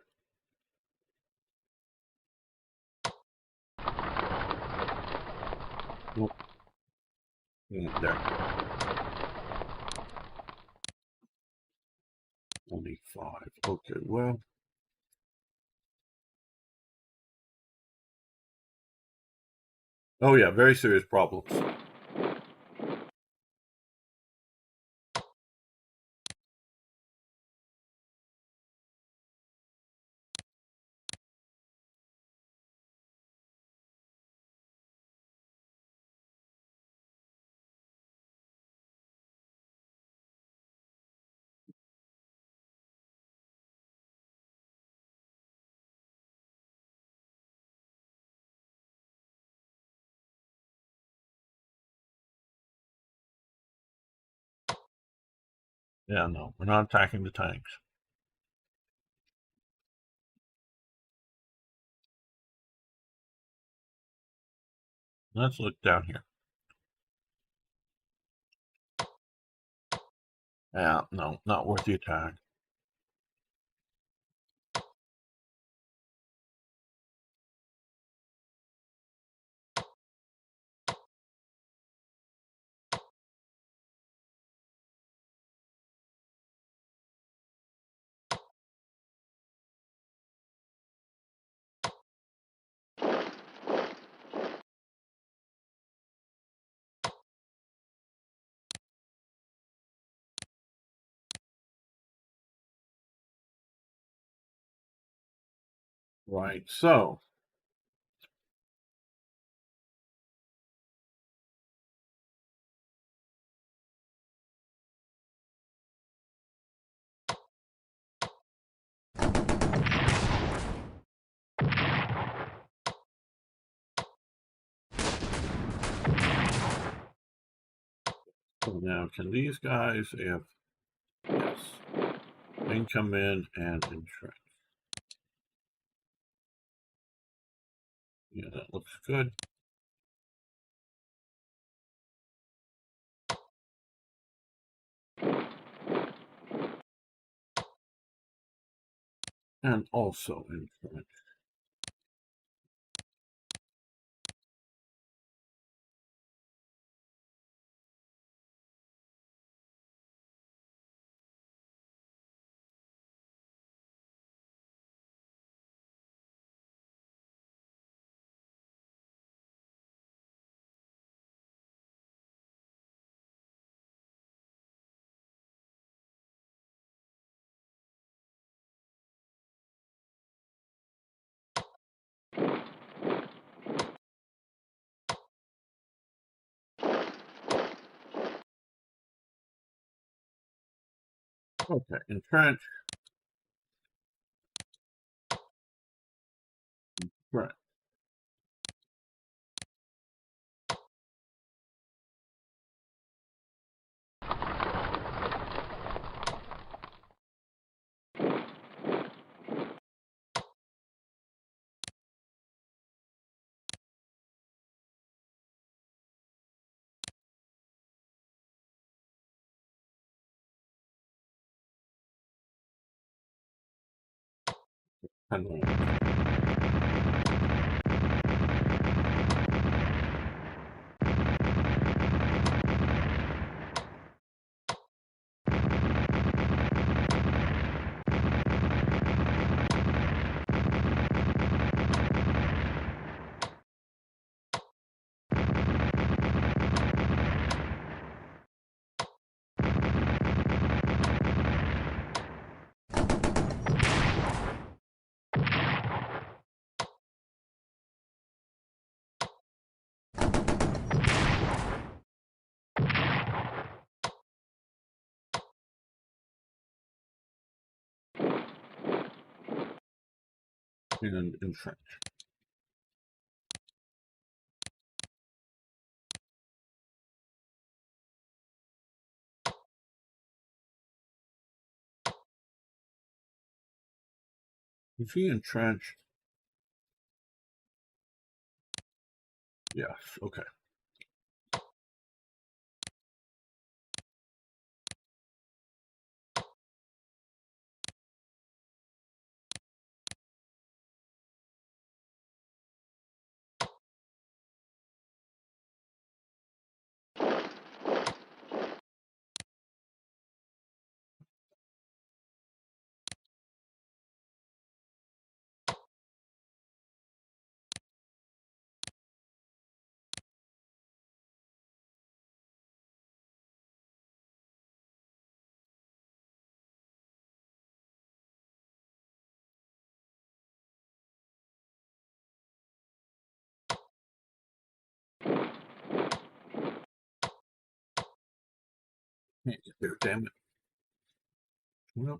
Well, there. 25. Okay, well. Oh, yeah, very serious problems. Yeah, no, we're not attacking the tanks. Let's look down here. Yeah, no, not worth the attack. Right, so now can these guys, if yes, they can come in and entrench. Yeah, that looks good. And also entrench. Okay, entrench. Right. And entrench. Is he entrenched? Yes, okay. Can't get there, damn it. Well,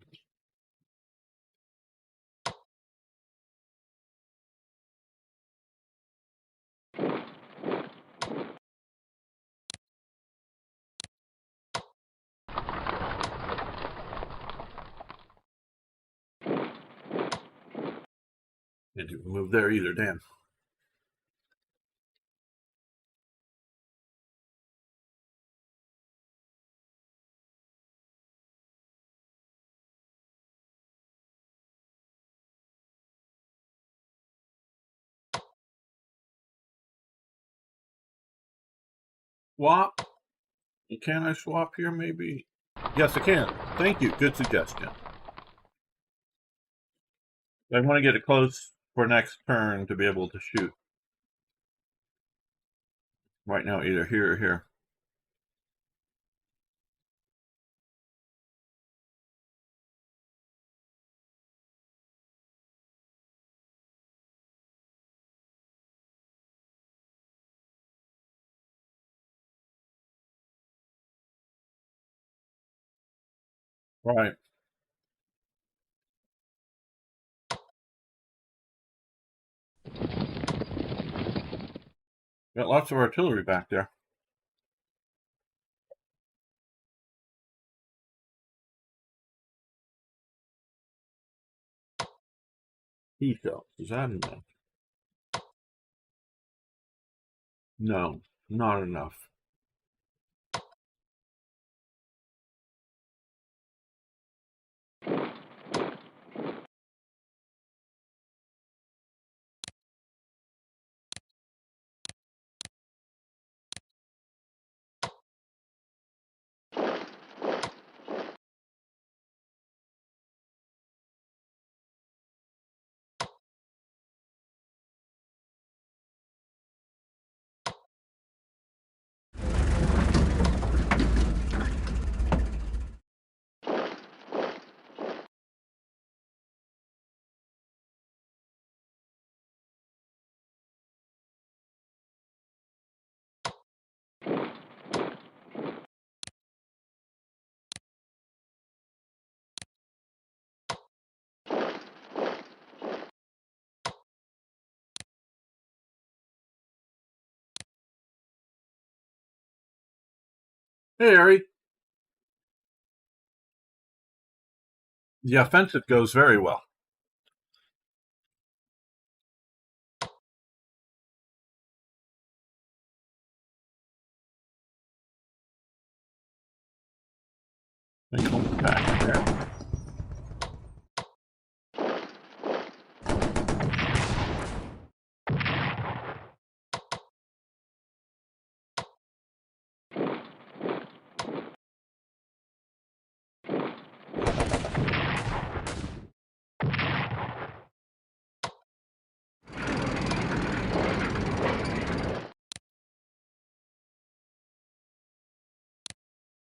can't even move there either, damn. Swap? Can I swap here, maybe? Yes, I can. Thank you. Good suggestion. I want to get it close for next turn to be able to shoot. Right now, either here or here. Right. Got lots of artillery back there. He shells. Is that enough? No, not enough. Hey, Harry. The offensive goes very well. They come back there.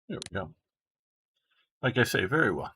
There we go. Like I say, very well.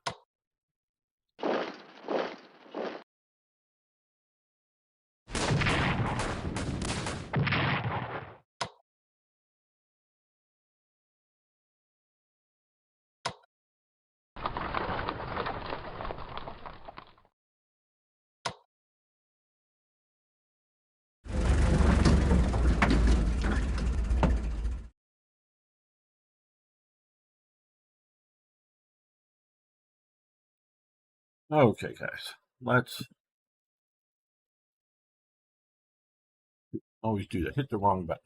Okay, guys. Let's Always do that. Hit the wrong button.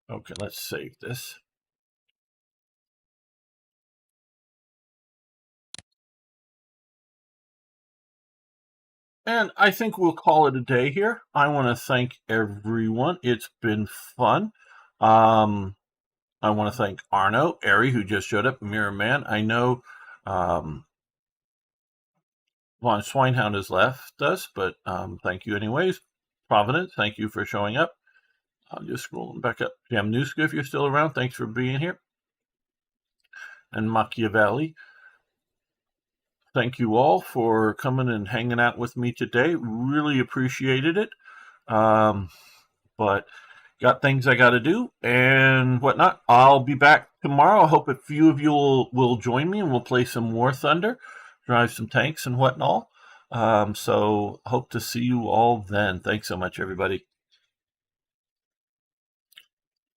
Okay, let's save this. And I think we'll call it a day here. I want to thank everyone. It's been fun. I want to thank Arno, Ari, who just showed up, Mirror Man. I know Von Swinehound has left us, but thank you anyways. Providence, thank you for showing up. I'm just scrolling back up. Jamnuska, if you're still around, thanks for being here. And Machiavelli, thank you all for coming and hanging out with me today. Really appreciated it. But got things I got to do and whatnot. I'll be back tomorrow. I hope a few of you will join me and we'll play some War Thunder, drive some tanks and whatnot. So hope to see you all then. Thanks so much, everybody.